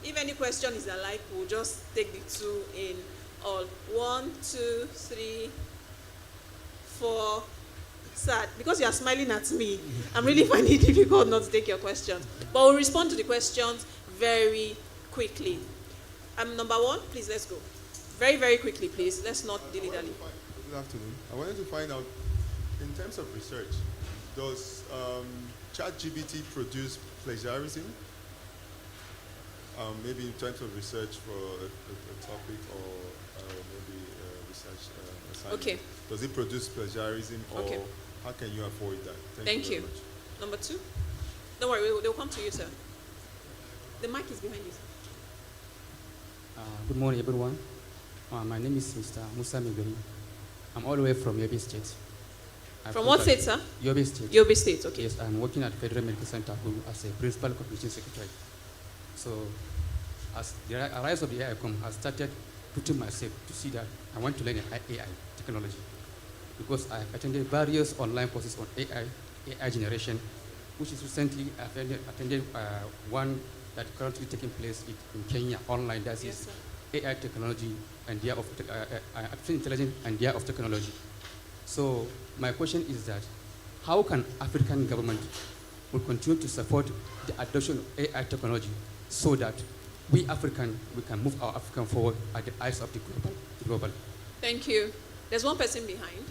If any question is alike, we'll just take the 2 in all. 1, 2, 3, 4. Sad, because you are smiling at me, I'm really finding it difficult not to take your questions. But we'll respond to the questions very quickly. Number 1, please, let's go. Very, very quickly, please. Let's not dilly-dally. Good afternoon. I wanted to find out, in terms of research, does ChatGPT produce plagiarism? Maybe in terms of research for a topic or maybe research assignment. Okay. Does it produce plagiarism or Okay. how can you avoid that? Thank you. Very much. Number 2. Don't worry, they'll come to you, sir. The mic is behind you. Good morning, everyone. My name is Mr. Musa Migori. I'm all the way from Yobe State. From what state, sir? Yobe State. Yobe State, okay. Yes, I'm working at Federal Medical Center as a principal coordination secretary. So, as the rise of the AI come, I started putting myself to see that I want to learn AI technology because I've attended various online courses on AI generation, which is recently I've attended one that currently taking place in Kenya online. That is AI technology and the of artificial intelligence and the of technology. So my question is that how can African government will continue to support the adoption of AI technology so that we can move our African forward at the eyes of the global. Thank you. There's one person behind.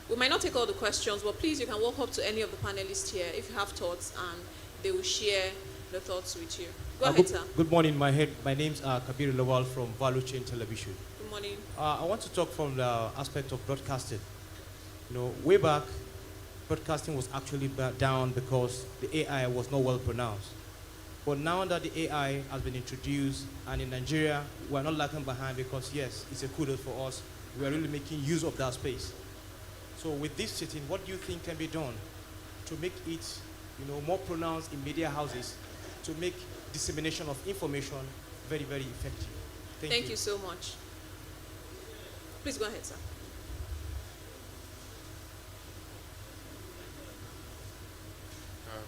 We might not take all the questions, but please, you can walk up to any of the panelists here if you have thoughts, and they will share the thoughts with you. Go ahead, sir. Good morning. My name's Kabir Lawal from Value Chain Television. Good morning. I want to talk from the aspect of broadcasting. Way back, broadcasting was actually down because the AI was not well pronounced. But now that the AI has been introduced, and in Nigeria, we're not lagging behind because, yes, it's a kudos for us. We are really making use of that space. So with this sitting, what do you think can be done to make it, more pronounced in media houses, to make dissemination of information very, very effective? Thank you so much. Please go ahead, sir.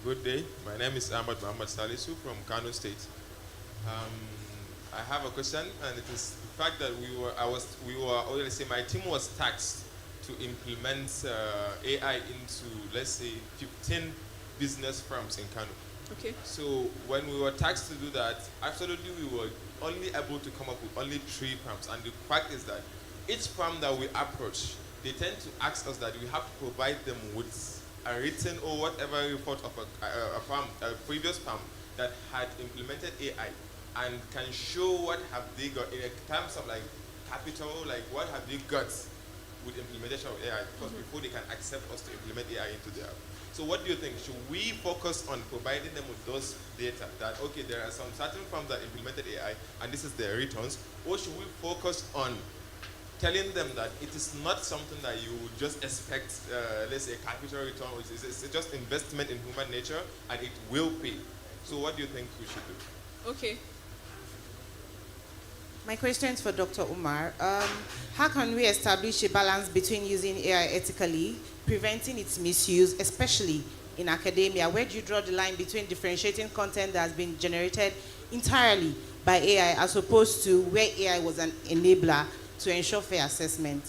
Good day. My name is Ahmad Muhammad Salisu from Kano State. I have a question, and it is the fact that my team was tasked to implement AI into, let's say, 15 business firms in Kano. Okay. So when we were tasked to do that, absolutely we were only able to come up with only 3 firms. And the fact is that each firm that we approach, they tend to ask us that we have to provide them with a written or whatever report of a previous firm that had implemented AI and can show what have they got in terms of like capital, like what have they got with implementation of AI, because before they can accept us to implement AI into their. So what do you think? Should we focus on providing them with those data that, okay, there are some certain firms that implemented AI and this is their returns, or should we focus on telling them that it is not something that you would just expect, let's say, capital return, it's just investment in human nature and it will pay. So what do you think we should do? Okay. My question is for Dr. Umar. How can we establish a balance between using AI ethically, preventing its misuse, especially in academia? Where do you draw the line between differentiating content that has been generated entirely by AI as opposed to where AI was an enabler to ensure fair assessment?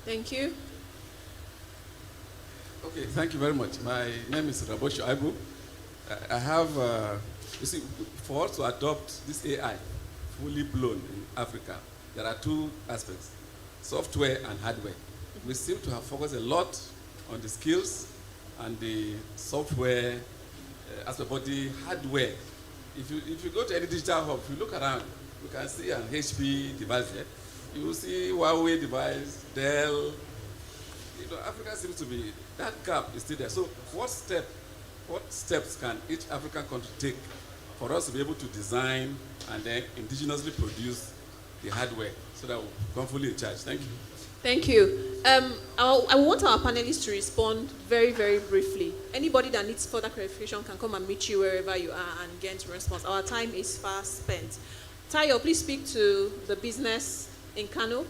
Thank you. Okay, thank you very much. My name is Rabo Shuaibu. I have, you see, for us to adopt this AI fully blown in Africa, there are two aspects, software and hardware. We seem to have focused a lot on the skills and the software aspect, but the hardware, if you go to any digital hub, if you look around, you can see an HP device there. You will see Huawei device, Dell. You know, Africa seems to be, that gap is still there. So what steps can each African country take for us to be able to design and then indigenously produce the hardware so that we can fully in charge? Thank you. Thank you. I want our panelists to respond very, very briefly. Anybody that needs further clarification can come and meet you wherever you are and get a response. Our time is fast spent. Tayo, please speak to the business in Kano.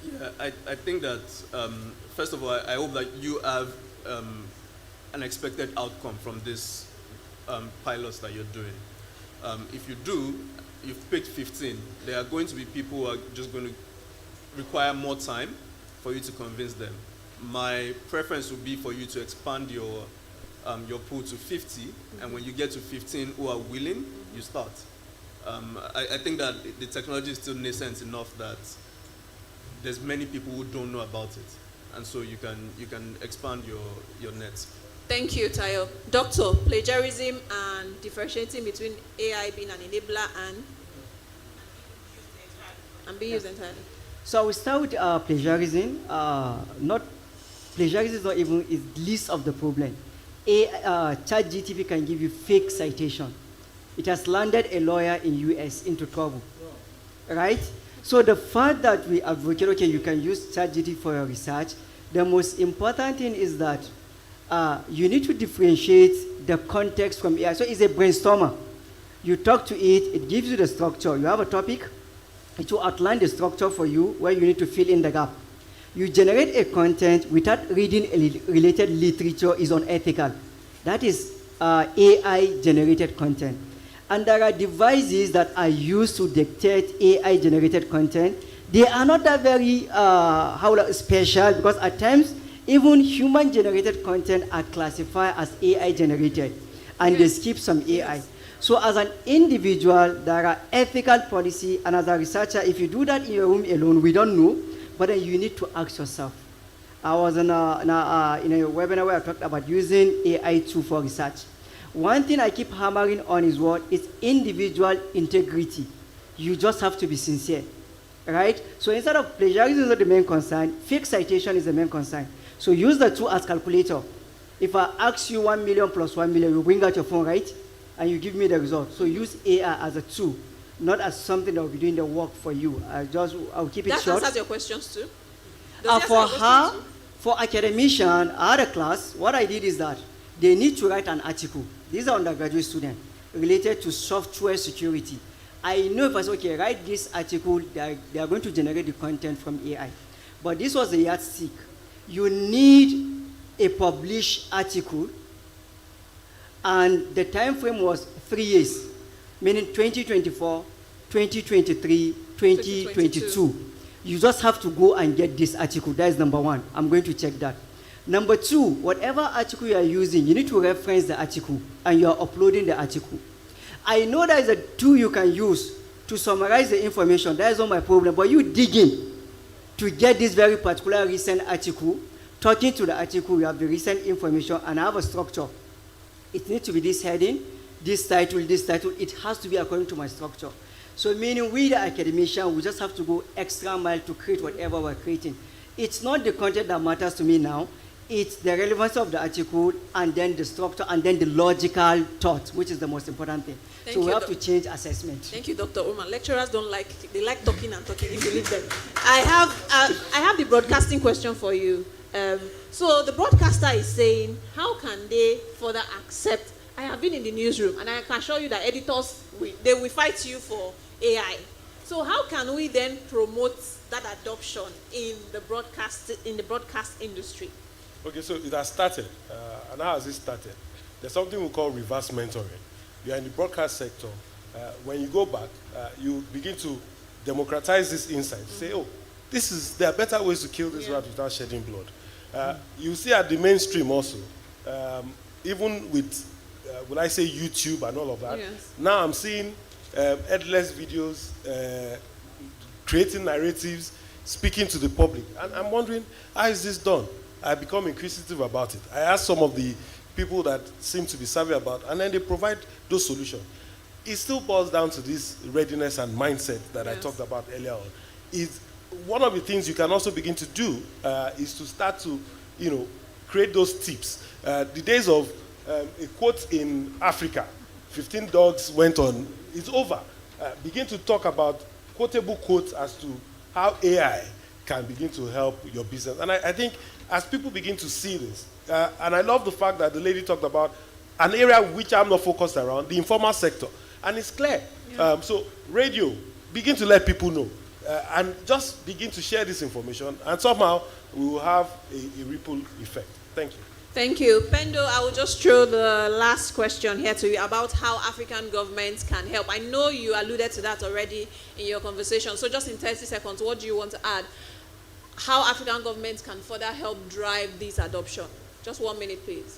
Yeah, I think that, first of all, I hope that you have an expected outcome from this pilots that you're doing. If you do, you've picked 15. There are going to be people who are just going to require more time for you to convince them. My preference would be for you to expand your pool to 50, and when you get to 15 who are willing, you start. I think that the technology is still nascent enough that there's many people who don't know about it, and so you can expand your net. Thank you, Tayo. Doctor, plagiarism and differentiating between AI being an enabler and being used entirely. So we start with plagiarism. Plagiarism is not even is least of the problem. ChatGPT can give you fake citation. It has landed a lawyer in US into trouble, right? So the fact that we advocate, okay, you can use ChatGPT for your research, the most important thing is that you need to differentiate the context from AI. So it's a brainstormer. You talk to it, it gives you the structure. You have a topic, it will outline the structure for you where you need to fill in the gap. You generate a content without reading a related literature is unethical. That is AI-generated content. And there are devices that are used to dictate AI-generated content. They are not that very special, because at times, even human-generated content are classified as AI-generated, and they skip some AI. So as an individual, there are ethical policy, and as a researcher, if you do that in your room alone, we don't know, but then you need to ask yourself. I was in a webinar where I talked about using AI tool for research. One thing I keep hammering on is what? It's individual integrity. You just have to be sincere, right? So instead of plagiarism is not the main concern, fake citation is the main concern. So use the tool as calculator. If I ask you 1 million plus 1 million, you bring out your phone, right? And you give me the result. So use AI as a tool, not as something that will be doing the work for you. I'll keep it short. That answers your questions too? For academician, I had a class. What I did is that they need to write an article. These are undergraduate students related to software security. I know if I say, okay, write this article, they are going to generate the content from AI. But this was a yardstick. You need a published article, and the time frame was 3 years, meaning 2024, 2023, 2022. You just have to go and get this article. That is number one. I'm going to check that. Number two, whatever article you are using, you need to reference the article, and you are uploading the article. I know there is a tool you can use to summarize the information. That is not my problem. But you dig in to get this very particular recent article, talking to the article, you have the recent information, and have a structure. It needs to be this heading, this title, this title. It has to be according to my structure. So meaning we, the academician, we just have to go extra mile to create whatever we're creating. It's not the content that matters to me now. It's the relevance of the article, and then the structure, and then the logical thought, which is the most important thing. So we have to change assessment. Thank you, Dr. Umar. Lecturers don't like, they like talking and talking, if you leave them. I have the broadcasting question for you. So the broadcaster is saying, how can they further accept? I have been in the newsroom, and I can assure you that editors, they will fight you for AI. So how can we then promote that adoption in the broadcast industry? Okay, so it has started. And how has it started? There's something we call reverse mentoring. You are in the broadcast sector. When you go back, you begin to democratize this insight. Say, oh, there are better ways to kill this rat without shedding blood. You see at the mainstream also, even with will I say YouTube and all of that. Yes. Now I'm seeing headless videos, creating narratives, speaking to the public. And I'm wondering, how is this done? I become inquisitive about it. I ask some of the people that seem to be savvy about, and then they provide those solutions. It still boils down to this readiness and mindset that I talked about earlier on. Is one of the things you can also begin to do is to start to, create those tips. The days of a quote in Africa, 15 dogs went on, it's over. Begin to talk about quotable quotes as to how AI can begin to help your business. And I think as people begin to see this, and I love the fact that the lady talked about an area which I'm not focused around, the informal sector. And it's clear. Yeah. So radio, begin to let people know. And just begin to share this information. And somehow we will have a ripple effect. Thank you. Thank you. Pendo, I will just throw the last question here to you about how African governments can help. I know you alluded to that already in your conversation. So just in 30 seconds, what do you want to add? How African governments can further help drive this adoption? Just 1 minute, please.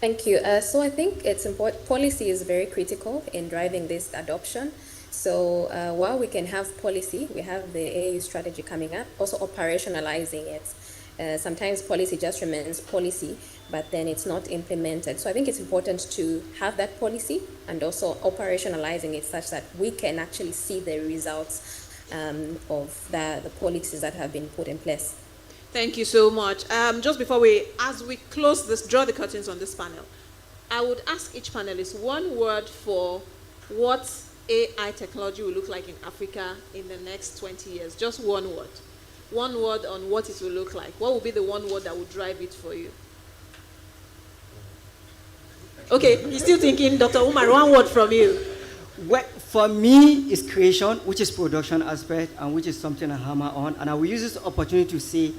Thank you. So I think it's important. Policy is very critical in driving this adoption. So while we can have policy, we have the AU strategy coming up, also operationalizing it. Sometimes policy just remains policy, but then it's not implemented. So I think it's important to have that policy and also operationalizing it such that we can actually see the results of the policies that have been put in place. Thank you so much. Just before as we close this, draw the curtains on this panel, I would ask each panelist one word for what AI technology will look like in Africa in the next 20 years. Just one word. One word on what it will look like. What will be the one word that will drive it for you? Okay, you're still thinking, Dr. Umar, one word from you. Well, for me, it's creation, which is production aspect, and which is something I hammer on. And I will use this opportunity to say,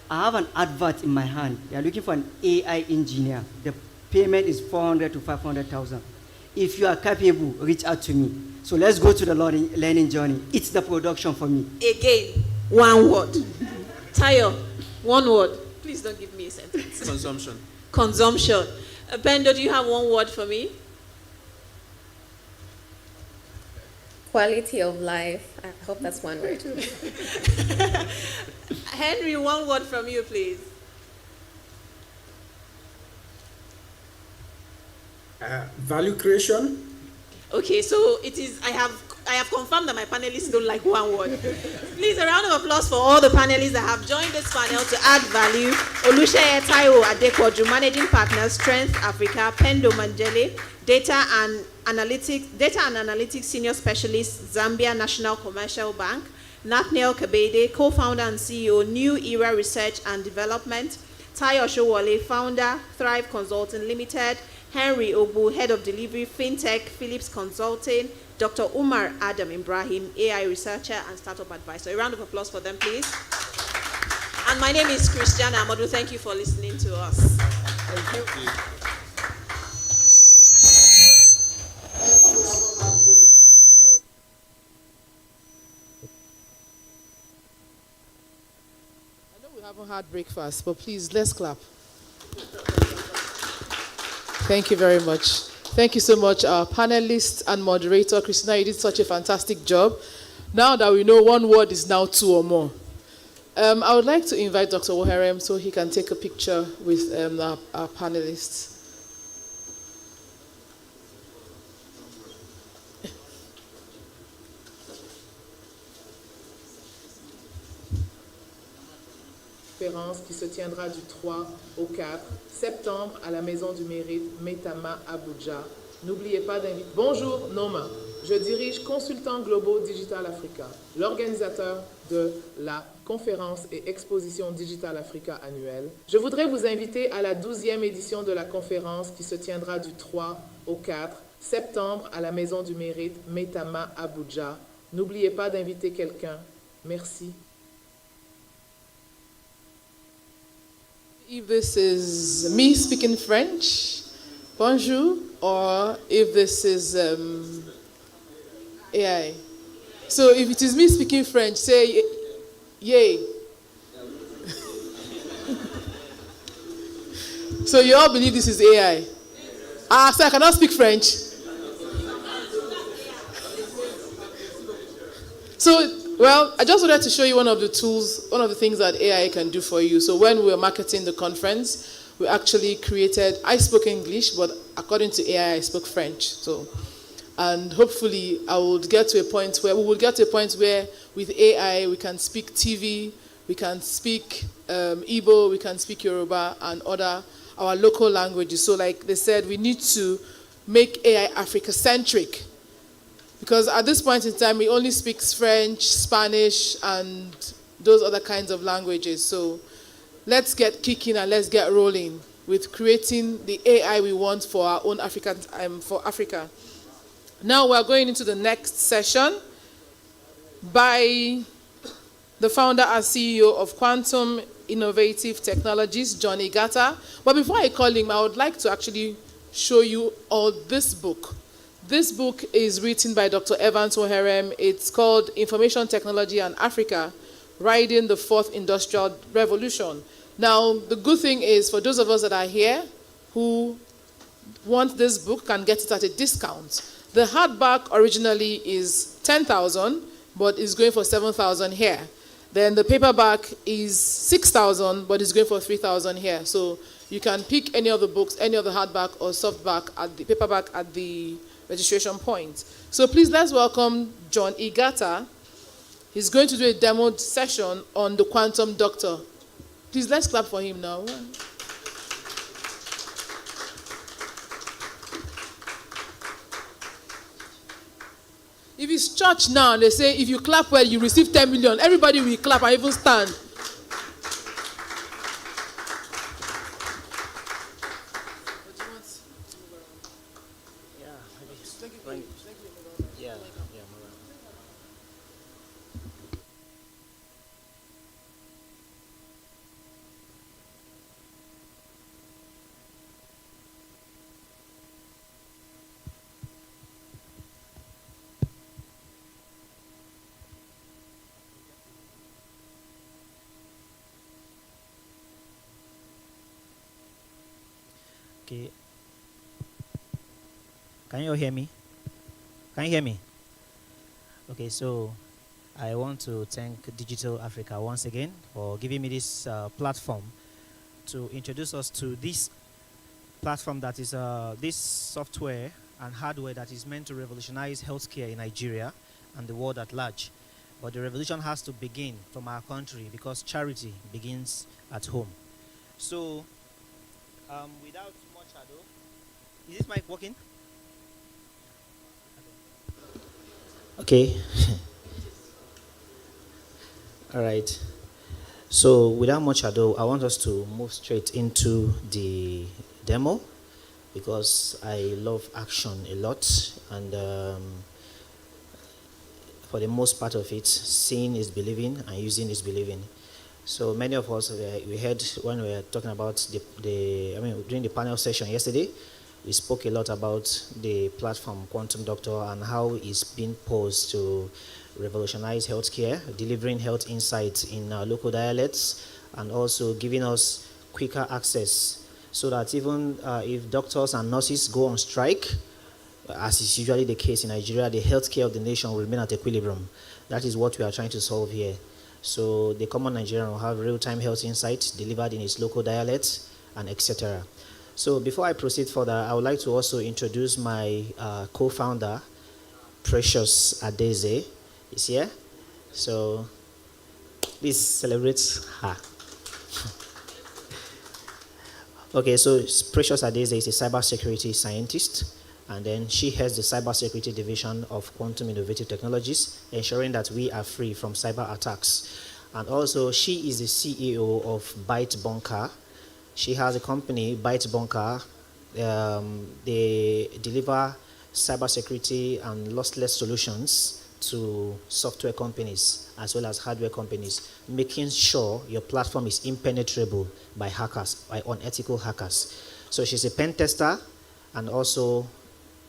I have an advert in my hand. They are looking for an AI engineer. The payment is 400 to 500,000. If you are capable, reach out to me. So let's go to the learning journey. It's the production for me. Again, one word. Tayo, one word. Please don't give me a sentence. Consumption. Consumption. Pendo, do you have one word for me? Quality of life. I hope that's one word. Henry, one word from you, please. Value creation. Okay, so it is. I have confirmed that my panelists don't like one word. Please, a round of applause for all the panelists that have joined this panel to add value. Oluseyi Taiwo Adepoju, Managing Partner, Strength Africa. Pendo Manjele, Data and Analytics Senior Specialist, Zambia National Commercial Bank. Nathaniel Kabede, Co-Founder and CEO, New Era Research and Development. Tayo Showale, Founder, Thrive Consulting Limited. Henry Ogbu, Head of Delivery, FinTech, Philips Consulting. Dr. Umar Adam Ibrahim, AI Researcher and Startup Advisor. A round of applause for them, please. And my name is Christiana Amadou. Thank you for listening to us. Thank you. I know we haven't had breakfast, but please, let's clap. Thank you very much. Thank you so much, our panelist and moderator. Christina, you did such a fantastic job. Now that we know one word is now two or more, I would like to invite Dr. Woherem so he can take a picture with our panelists. Conférence qui se tiendra du 3 au 4 septembre à la Maison du Mérite, Metama, Abuja. N'oubliez pas d'inviter. Bonjour, Noma. Je dirige Consultants Globaux Digital Africa, l'organisateur de la conférence et exposition Digital Africa annuelle. Je voudrais vous inviter à la 12e édition de la conférence qui se tiendra du 3 au 4 septembre à la Maison du Mérite, Metama, Abuja. N'oubliez pas d'inviter quelqu'un. Merci. If this is me speaking French, bonjour, or if this is AI. So if it is me speaking French, say yay. So you all believe this is AI? Sir, I cannot speak French. So, well, I just wanted to show you one of the tools, one of the things that AI can do for you. So when we were marketing the conference, we actually created, I spoke English, but according to AI, I spoke French. So, and hopefully we will get to a point where with AI, we can speak TV, we can speak Igbo, we can speak Yoruba, and our local languages. So like they said, we need to make AI Africa-centric. Because at this point in time, we only speak French, Spanish, and those other kinds of languages. So let's get kicking and let's get rolling with creating the AI we want for our own for Africa. Now we're going into the next session by the founder and CEO of Quantum Innovative Technologies, John Igata. But before I call him, I would like to actually show you all this book. This book is written by Dr. Evans Oherem. It's called Information Technology and Africa, Riding the Fourth Industrial Revolution. Now, the good thing is, for those of us that are here who want this book, can get it at a discount. The hardback originally is 10,000, but is going for 7,000 here. Then the paperback is 6,000, but it's going for 3,000 here. So you can pick any of the books, any of the hardback or softback at the paperback at the registration point. So please let's welcome John Igata. He's going to do a demo session on the Quantum Doctor. Please let's clap for him now. If it's church now, they say if you clap well, you receive 10 million. Everybody will clap and even stand. Okay. Can you all hear me? Can you hear me? Okay, so I want to thank Digital Africa once again for giving me this platform to introduce us to this platform that is this software and hardware that is meant to revolutionize healthcare in Nigeria and the world at large. But the revolution has to begin from our country because charity begins at home. So, without much ado, is this mic working? Okay. All right. So, without much ado, I want us to move straight into the demo because I love action a lot, and for the most part of it, seeing is believing and using is believing. So many of us, we heard when we were talking about during the panel session yesterday, we spoke a lot about the platform Quantum Doctor and how it's been posed to revolutionize healthcare, delivering health insights in local dialects, and also giving us quicker access so that even if doctors and nurses go on strike, as is usually the case in Nigeria, the healthcare of the nation will remain at equilibrium. That is what we are trying to solve here. So the common Nigerian will have real-time health insights delivered in its local dialect and etc. So before I proceed further, I would like to also introduce my co-founder, Precious Adeze, is here. So please celebrate her. Okay, so Precious Adeze is a cybersecurity scientist, and then she heads the cybersecurity division of Quantum Innovative Technologies, ensuring that we are free from cyber attacks. And also, she is the CEO of Byte Bunker. She has a company, Byte Bunker. They deliver cybersecurity and lossless solutions to software companies as well as hardware companies, making sure your platform is impenetrable by hackers, by unethical hackers. So she's a pen tester and also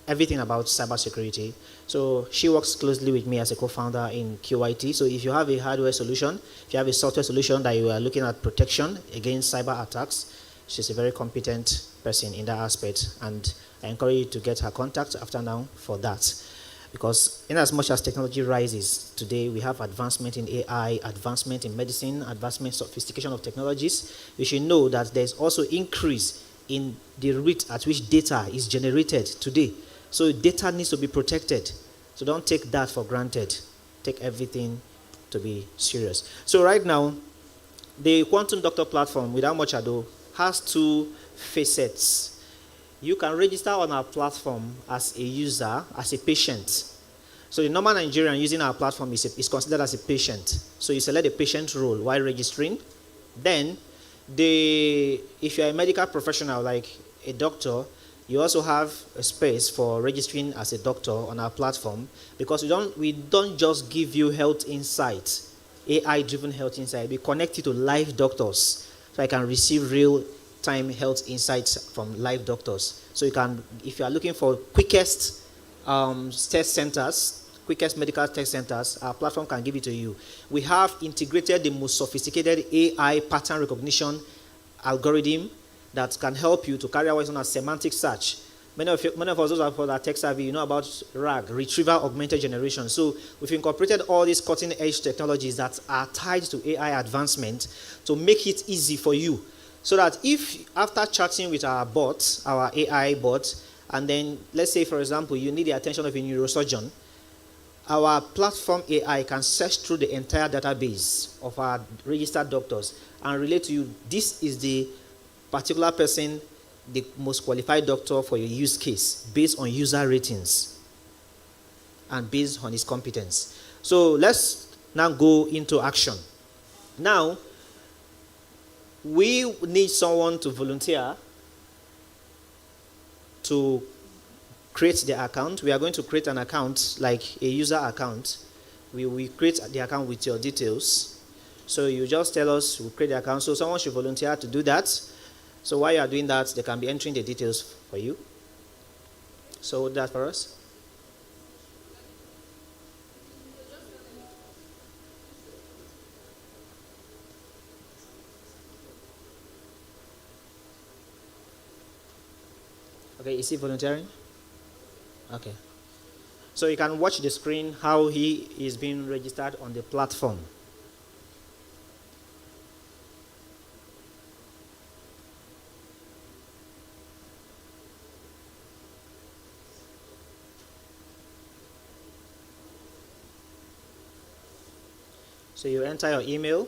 everything about cybersecurity. So she works closely with me as a co-founder in QIT. So if you have a hardware solution, if you have a software solution that you are looking at protection against cyber attacks, she's a very competent person in that aspect. And I encourage you to get her contact after now for that. Because in as much as technology rises today, we have advancement in AI, advancement in medicine, advancement, sophistication of technologies. You should know that there's also increase in the rate at which data is generated today. So data needs to be protected. So don't take that for granted. Take everything to be serious. So right now, the Quantum Doctor platform, without much ado, has two facets. You can register on our platform as a user, as a patient. So the normal Nigerian using our platform is considered as a patient. So you select the patient role while registering. Then, if you're a medical professional like a doctor, you also have a space for registering as a doctor on our platform, because we don't just give you health insights, AI-driven health insight. We connect you to live doctors, so I can receive real-time health insights from live doctors. So you can, if you are looking for quickest test centers, quickest medical test centers, our platform can give it to you. We have integrated the most sophisticated AI pattern recognition algorithm that can help you to carry out what is known as semantic search. Many of us, those are tech savvy, you know about RAG, Retrieval Augmented Generation. So we've incorporated all these cutting-edge technologies that are tied to AI advancement to make it easy for you. So that if, after chatting with our bot, our AI bot, and then let's say, for example, you need the attention of a neurosurgeon, our platform AI can search through the entire database of our registered doctors and relate to you, this is the particular person, the most qualified doctor for your use case, based on user ratings and based on his competence. So let's now go into action. Now, we need someone to volunteer to create the account. We are going to create an account, like a user account. We create the account with your details. So you just tell us, we'll create the account. So someone should volunteer to do that. So while you are doing that, they can be entering the details for you. So that for us. Okay, is he volunteering? Okay. So you can watch the screen how he is being registered on the platform. So you enter your email.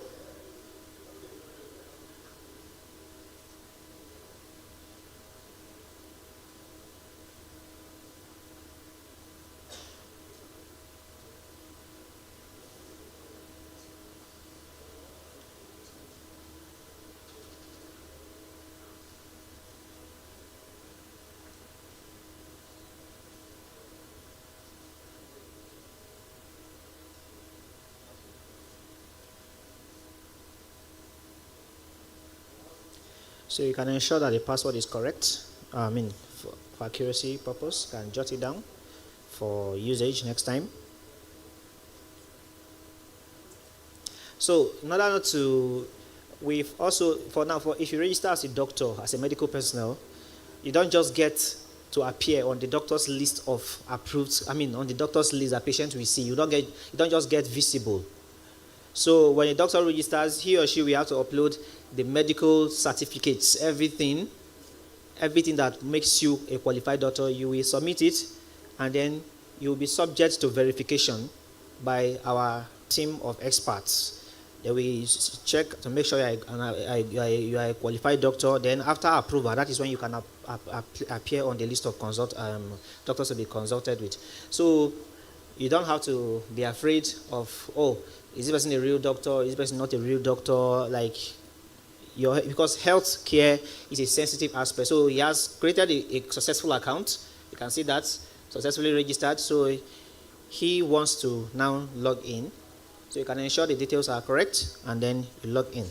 So you can ensure that the password is correct. For accuracy purpose, can jot it down for usage next time. So in order not to, we've also, if you register as a doctor, as a medical personnel, you don't just get to appear on the doctor's list of approved, on the doctor's list that patients will see. You don't just get visible. So when a doctor registers, he or she will have to upload the medical certificates, everything that makes you a qualified doctor. You will submit it, and then you will be subject to verification by our team of experts. They will check to make sure you are a qualified doctor. Then after approval, that is when you can appear on the list of doctors to be consulted with. So you don't have to be afraid of, is this person a real doctor? Is this person not a real doctor? Because health care is a sensitive aspect. So he has created a successful account. You can see that, successfully registered. So he wants to now log in. So you can ensure the details are correct, and then you log in.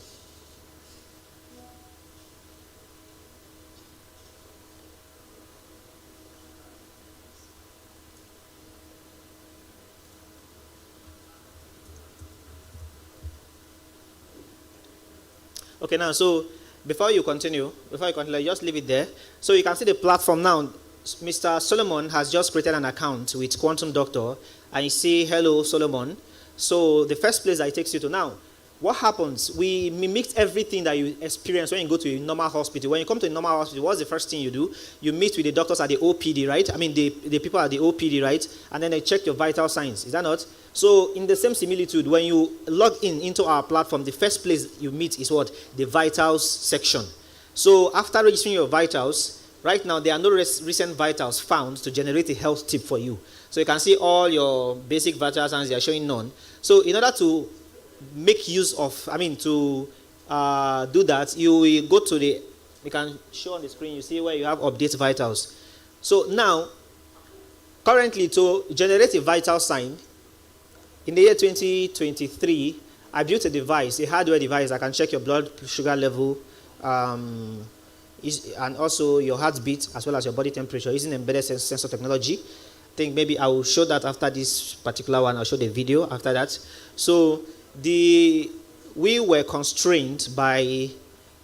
Okay, now, so before you continue, just leave it there. So you can see the platform now. Mr. Solomon has just created an account with Quantum Doctor, and you see, hello, Solomon. So the first place that it takes you to now, what happens? We mimic everything that you experience when you go to a normal hospital. When you come to a normal hospital, what's the first thing you do? You meet with the doctors at the OPD, right? I mean, the people at the OPD, right? And then they check your vital signs. Is that not? So in the same similitude, when you log into our platform, the first place you meet is what? The vitals section. So after registering your vitals, right now there are no recent vitals found to generate a health tip for you. So you can see all your basic vital signs, they are showing none. So in order to make use of, to do that, you will go to the, you can show on the screen, you see where you have update vitals. So now, currently to generate a vital sign, in the year 2023, I built a device, a hardware device that can check your blood sugar level, and also your heartbeat, as well as your body temperature, using embedded sensor technology. I think maybe I will show that after this particular one. I'll show the video after that. So we were constrained by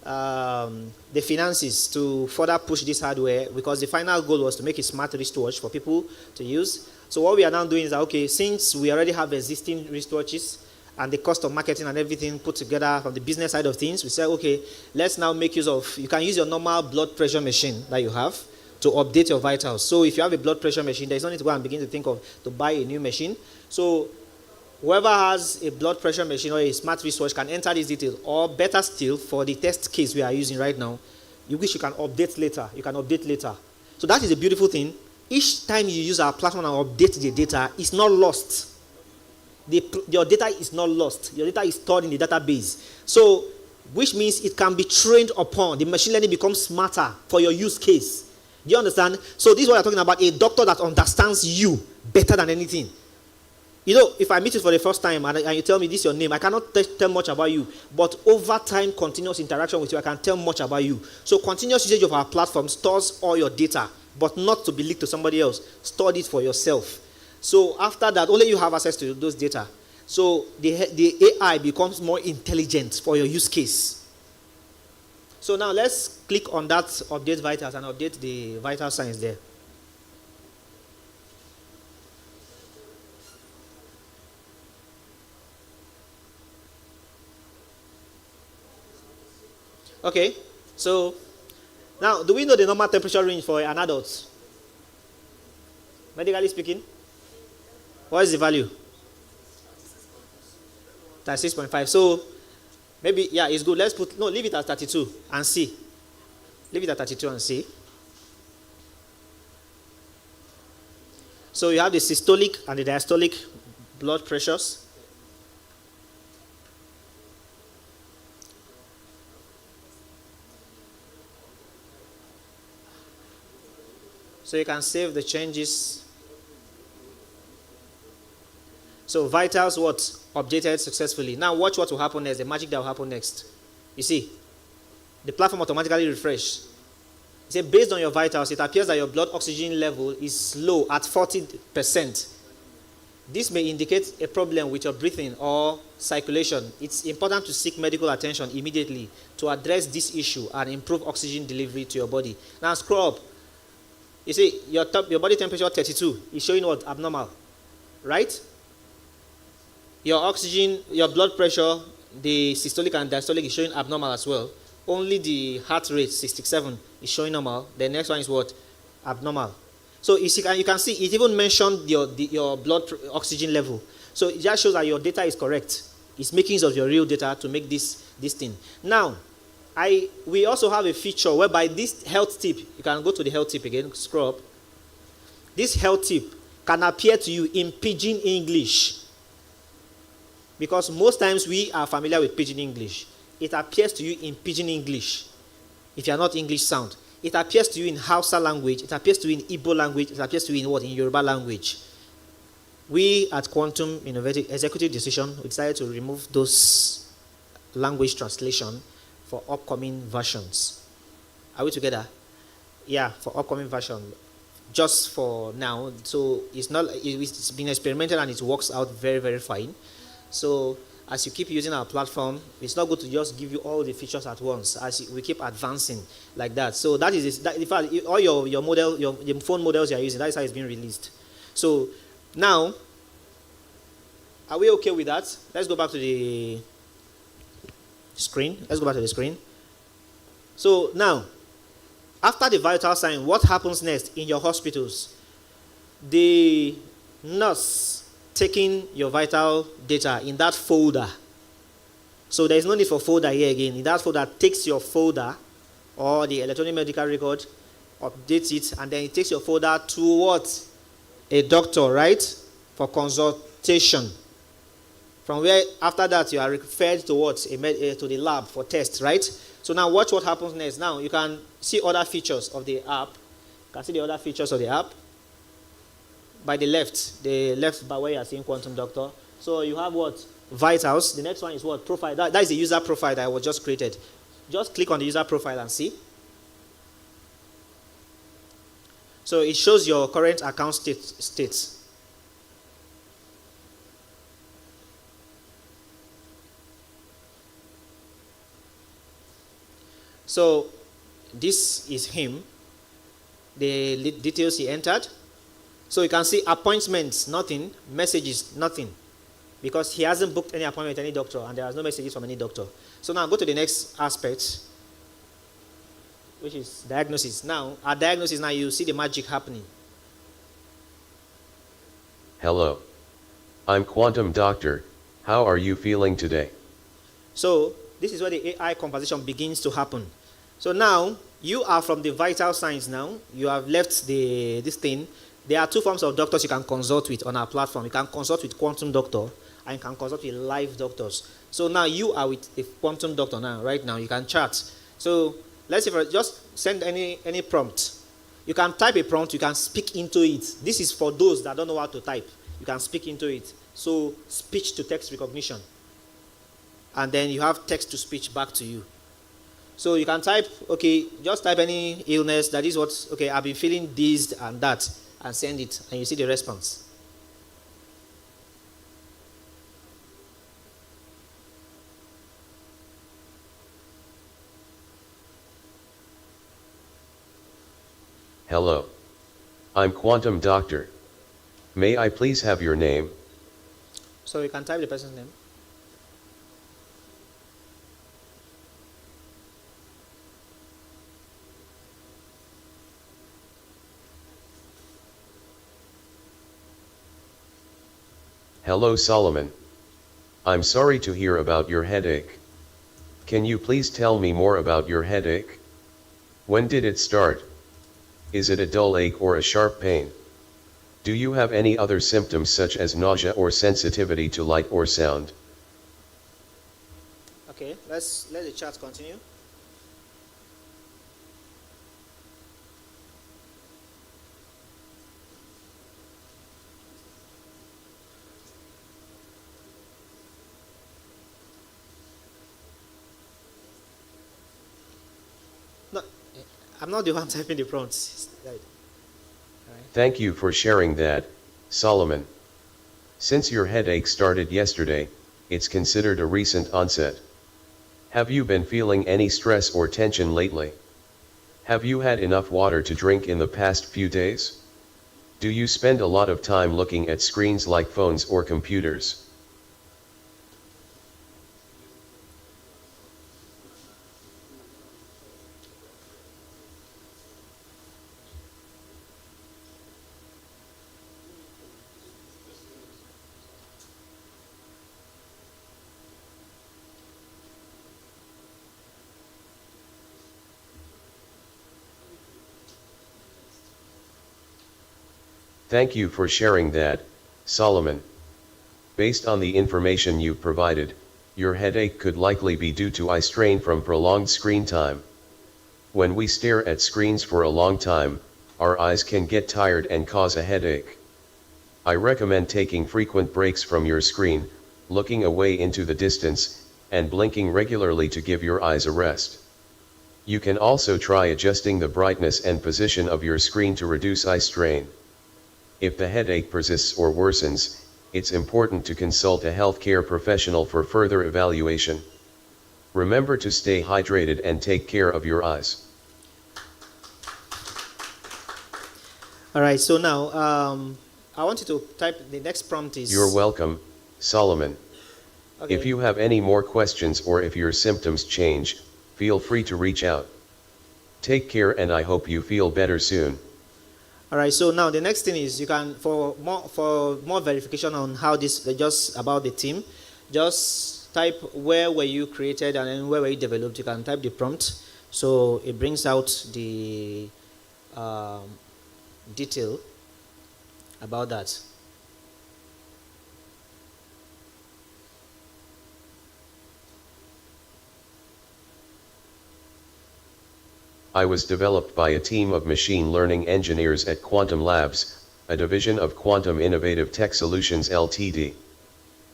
the finances to further push this hardware, because the final goal was to make a smart wristwatch for people to use. So what we are now doing is that, okay, since we already have existing wristwatches and the cost of marketing and everything put together from the business side of things, we said, okay, let's now make use of, you can use your normal blood pressure machine that you have to update your vitals. So if you have a blood pressure machine, there's no need to go and begin to think of to buy a new machine. So whoever has a blood pressure machine or a smart wristwatch can enter these details, or better still, for the test case we are using right now, you wish you can update later. You can update later. So that is a beautiful thing. Each time you use our platform and update the data, it's not lost. Your data is not lost. Your data is stored in the database. So, which means it can be trained upon. The machine learning becomes smarter for your use case. Do you understand? So this is what I'm talking about, a doctor that understands you better than anything. You know, if I meet you for the first time and you tell me this is your name, I cannot tell much about you. But over time, continuous interaction with you, I can tell much about you. So continuous usage of our platform stores all your data, but not to be leaked to somebody else. Store it for yourself. So after that, only you have access to those data. So the AI becomes more intelligent for your use case. So now let's click on that update vitals and update the vital signs there. Okay, so now do we know the normal temperature range for an adult? Medically speaking? What is the value? 36.5. So maybe, yeah, it's good. Leave it at 32 and see. Leave it at 32 and see. So you have the systolic and the diastolic blood pressures. So you can save the changes. So vitals, what? Updated successfully. Now watch what will happen next, the magic that will happen next. You see, the platform automatically refresh. It says based on your vitals, it appears that your blood oxygen level is low at 40%. This may indicate a problem with your breathing or circulation. It's important to seek medical attention immediately to address this issue and improve oxygen delivery to your body. Now scroll up. You see, your body temperature 32 is showing what? Abnormal. Right? Your oxygen, your blood pressure, the systolic and diastolic is showing abnormal as well. Only the heart rate, 67, is showing normal. The next one is what? Abnormal. So you can see it even mentioned your blood oxygen level. So it just shows that your data is correct. It's making use of your real data to make this thing. Now, we also have a feature whereby this health tip, you can go to the health tip again, scroll up. This health tip can appear to you in Pidgin English. Because most times we are familiar with Pidgin English. It appears to you in Pidgin English. If you are not English sound. It appears to you in Hausa language. It appears to you in Igbo language. It appears to you in what? In Yoruba language. We at Quantum Innovative Executive Decision, we decided to remove those language translation for upcoming versions. Are we together? Yeah, for upcoming version. Just for now. So it's been experimented and it works out very, very fine. So as you keep using our platform, it's not good to just give you all the features at once as we keep advancing like that. So that is, in fact, all your model, your phone models you are using, that is how it's being released. So now, are we okay with that? Let's go back to the screen. Let's go back to the screen. So now, after the vital sign, what happens next in your hospitals? The nurse taking your vital data in that folder. So there is no need for folder here again. In that folder, takes your folder or the electronic medical record, updates it, and then it takes your folder to what? A doctor, right? For consultation. From where, after that, you are referred to what? To the lab for tests, right? So now watch what happens next. Now you can see other features of the app. You can see the other features of the app. By the left by where you are seeing Quantum Doctor. So you have what? Vitals. The next one is what? Profile. That is the user profile that was just created. Just click on the user profile and see. So it shows your current account states. So this is him, the details he entered. So you can see appointments, nothing, messages, nothing, because he hasn't booked any appointment with any doctor and there are no messages from any doctor. So now go to the next aspect, which is diagnosis. Now, our diagnosis, now you see the magic happening. Hello. I'm Quantum Doctor. How are you feeling today? So this is where the AI conversation begins to happen. So now you are from the vital signs now. You have left this thing. There are two forms of doctors you can consult with on our platform. You can consult with Quantum Doctor and you can consult with live doctors. So now you are with a Quantum Doctor now, right now. You can chat. So let's say just send any prompt. You can type a prompt, you can speak into it. This is for those that don't know how to type. You can speak into it. So speech to text recognition. And then you have text to speech back to you. So you can type, okay, just type any illness, that is what, okay, I've been feeling this and that, and send it, and you see the response. Hello. I'm Quantum Doctor. May I please have your name? So you can type the person's name. Hello Solomon. I'm sorry to hear about your headache. Can you please tell me more about your headache? When did it start? Is it a dull ache or a sharp pain? Do you have any other symptoms such as nausea or sensitivity to light or sound? Okay, let the chat continue. No, I'm not the one typing the prompts. Right. Thank you for sharing that, Solomon. Since your headache started yesterday, it's considered a recent onset. Have you been feeling any stress or tension lately? Have you had enough water to drink in the past few days? Do you spend a lot of time looking at screens like phones or computers? Thank you for sharing that, Solomon. Based on the information you provided, your headache could likely be due to eye strain from prolonged screen time. When we stare at screens for a long time, our eyes can get tired and cause a headache. I recommend taking frequent breaks from your screen, looking away into the distance, and blinking regularly to give your eyes a rest. You can also try adjusting the brightness and position of your screen to reduce eye strain. If the headache persists or worsens, it's important to consult a healthcare professional for further evaluation. Remember to stay hydrated and take care of your eyes. All right, so now I want you to type, the next prompt is... You're welcome, Solomon. Okay. If you have any more questions or if your symptoms change, feel free to reach out. Take care and I hope you feel better soon. All right, so now the next thing is you can, for more verification on how this, just about the team, just type where were you created and then where were you developed. You can type the prompt, so it brings out the detail about that. I was developed by a team of machine learning engineers at Quantum Labs, a division of Quantum Innovative Tech Solutions Ltd.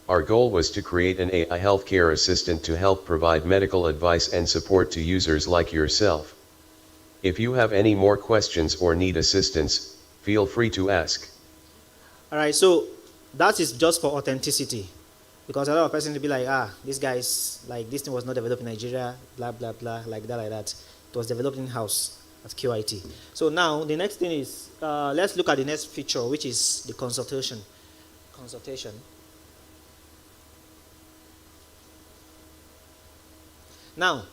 Our goal was to create an AI healthcare assistant to help provide medical advice and support to users like yourself. If you have any more questions or need assistance, feel free to ask. All right, so that is just for authenticity, because a lot of persons will be like, this guy's like, this thing was not developed in Nigeria, blah blah blah, like that. It was developed in-house at QIT. So now the next thing is, let's look at the next feature, which is the consultation. Now,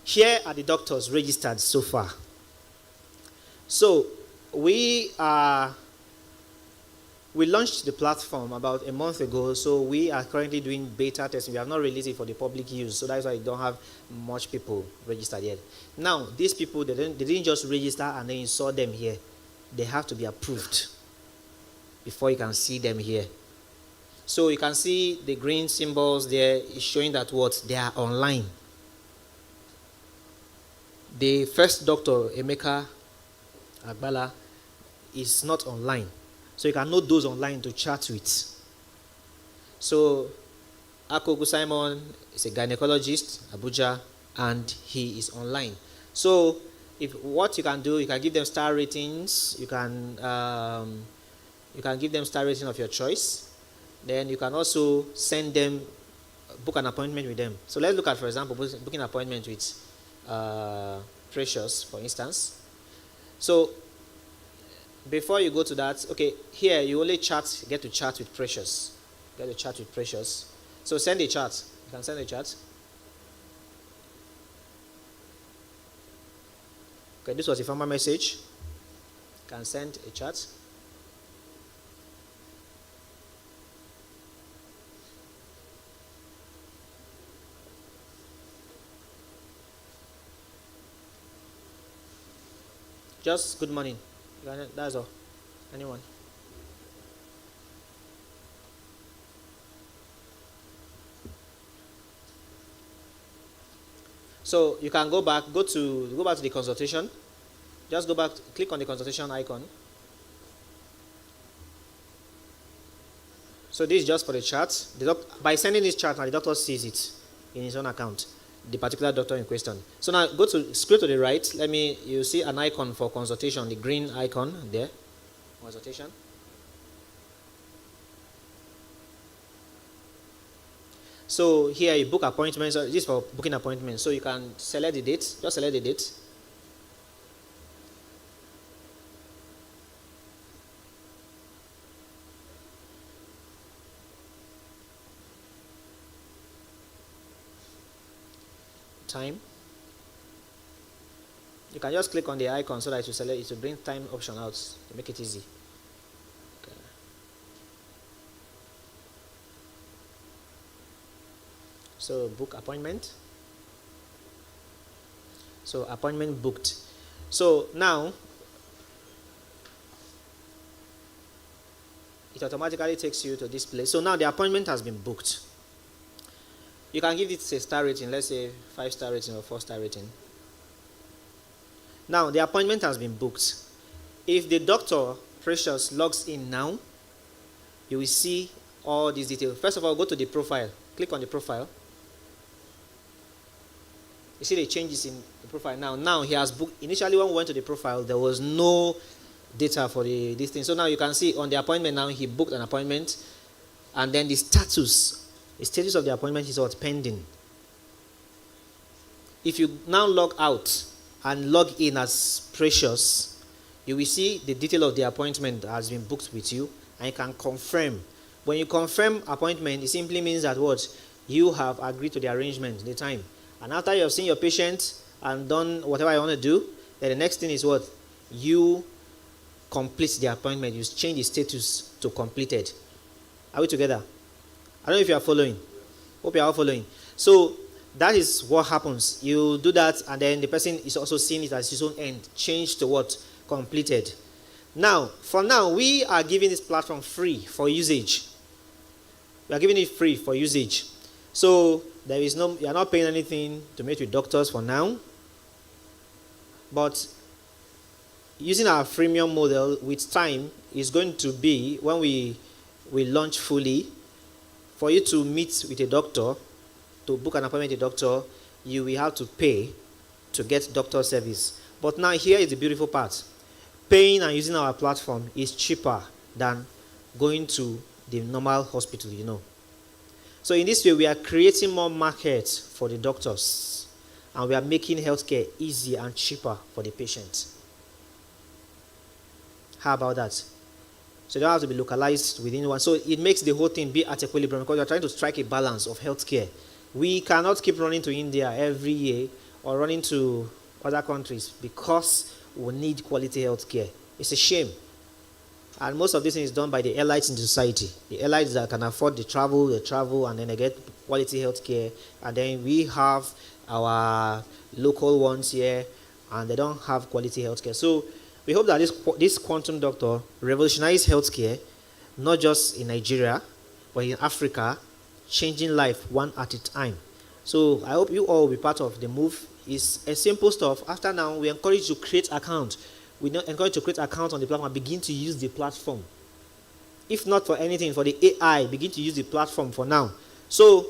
here are the doctors registered so far. So we launched the platform about a month ago, so we are currently doing beta testing. We have not released it for the public use, so that's why we don't have much people registered yet. Now, these people, they didn't just register and then you saw them here. They have to be approved before you can see them here. So you can see the green symbols there is showing that they are online. The first doctor, Emeka Agbala, is not online. So you can note those online to chat with. So Akogu Simon is a gynecologist, Abuja, and he is online. So what you can do, you can give them star ratings. You can give them star rating of your choice. Then you can also send them, book an appointment with them. So let's look at, for example, booking an appointment with Precious, for instance. So before you go to that, okay, here you only get to chat with Precious. So send a chat. You can send a chat. Okay, this was a formal message. You can send a chat. Just good morning. That's all. Anyone? So you can go back to the consultation. Just go back, click on the consultation icon. So this is just for the chart. By sending this chart, now the doctor sees it in his own account, the particular doctor in question. So now scroll to the right. You see an icon for consultation, the green icon there, consultation. So here you book appointments. So this is for booking appointments. So you can select the date. Just select the date. Time. You can just click on the icon so that it will bring time option out to make it easy. Okay. So book appointment. So appointment booked. So now it automatically takes you to this place. So now the appointment has been booked. You can give it a star rating, let's say 5-star rating or 4-star rating. Now the appointment has been booked. If the doctor, Precious, logs in now, you will see all these details. First of all, go to the profile. Click on the profile. You see the changes in the profile now. Now he has booked. Initially when we went to the profile, there was no data for this thing. So now you can see on the appointment now, he booked an appointment And then the status of the appointment is what? Pending. If you now log out and log in as Precious, you will see the detail of the appointment that has been booked with you, and you can confirm. When you confirm appointment, it simply means that what? You have agreed to the arrangement, the time. And after you have seen your patient and done whatever you want to do, then the next thing is what? You complete the appointment. You change the status to completed. Are we together? I don't know if you are following. Hope you are all following. So that is what happens. You do that, and then the person is also seeing it as his own end. Change to what? Completed. Now, for now, we are giving this platform free for usage. We are giving it free for usage. So there is no, you are not paying anything to meet with doctors for now. But using our freemium model with time is going to be, when we launch fully, for you to meet with a doctor, to book an appointment with a doctor, you will have to pay to get doctor service. But now here is the beautiful part. Paying and using our platform is cheaper than going to the normal hospital, you know. So in this way, we are creating more markets for the doctors, and we are making healthcare easier and cheaper for the patient. How about that? So you don't have to be localized within one. So it makes the whole thing be at equilibrium, because you're trying to strike a balance of healthcare. We cannot keep running to India every year or running to other countries because we need quality healthcare. It's a shame. And most of this is done by the elites in the society. The elites that can afford the travel, and then they get quality healthcare. And then we have our local ones here, and they don't have quality healthcare. So we hope that this quantum doctor revolutionizes healthcare, not just in Nigeria, but in Africa, changing life one at a time. So I hope you all will be part of the move. It's a simple stuff. After now, we encourage you to create account. We encourage you to create account on the platform and begin to use the platform. If not for anything, for the AI, begin to use the platform for now. So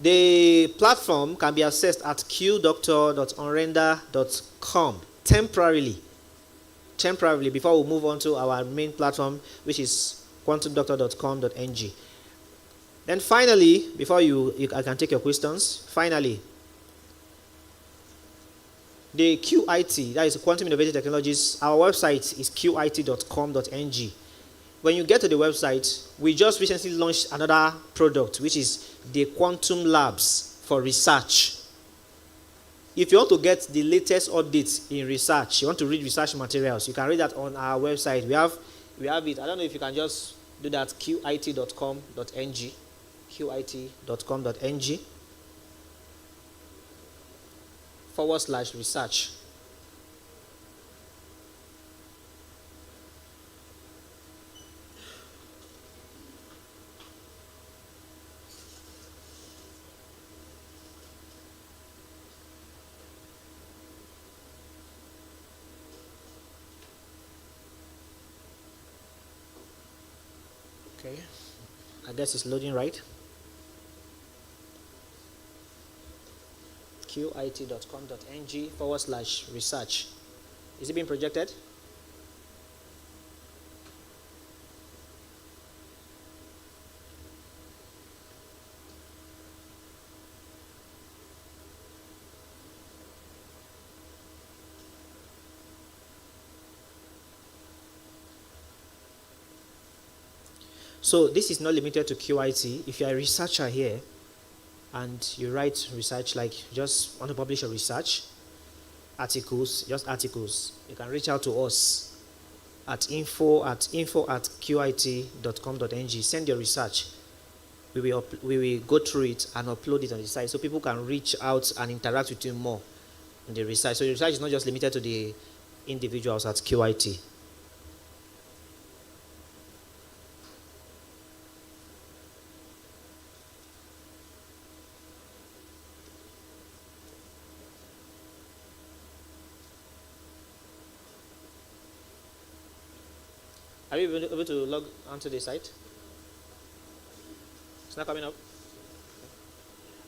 the platform can be accessed at qdoctor.onrenda.com temporarily, before we move on to our main platform, which is quantumdoctor.com.ng. Then finally, before I can take your questions, finally, the QIT, that is Quantum Innovative Technologies, our website is qit.com.ng. When you get to the website, we just recently launched another product, which is the Quantum Labs for research. If you want to get the latest updates in research, you want to read research materials, you can read that on our website. We have it. I don't know if you can just do that, qit.com.ng, qit.com.ng /research. Okay, I guess it's loading, right? qit.com.ng /research. Is it being projected? So this is not limited to QIT. If you're a researcher here, and you write research, like just want to publish a research articles, just articles, you can reach out to us at info@qit.com.ng. Send your research. We will go through it and upload it on the site, so people can reach out and interact with you more in the research. So the research is not just limited to the individuals at QIT. Are you able to log onto the site? It's not coming up?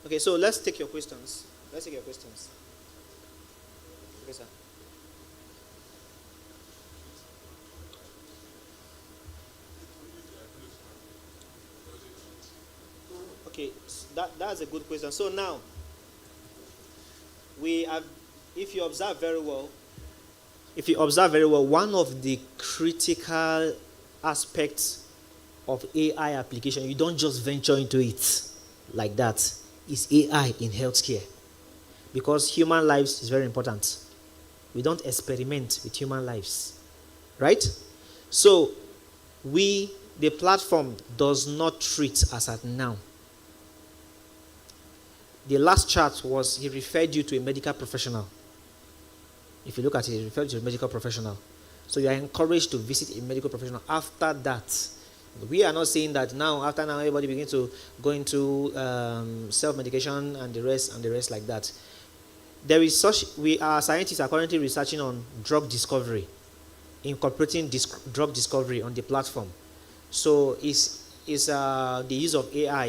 Okay, so let's take your questions. Okay, sir. Okay, that's a good question. So now, if you observe very well, one of the critical aspects of AI application, you don't just venture into it like that, is AI in healthcare. Because human lives is very important. We don't experiment with human lives. Right? So, the platform does not treat as at now. The last chart was, he referred you to a medical professional. If you look at it, he referred to a medical professional. So you are encouraged to visit a medical professional after that. We are not saying that now, after now, everybody begins to go into self-medication and the rest like that. There is our scientists are currently researching on drug discovery, incorporating drug discovery on the platform. So is the use of AI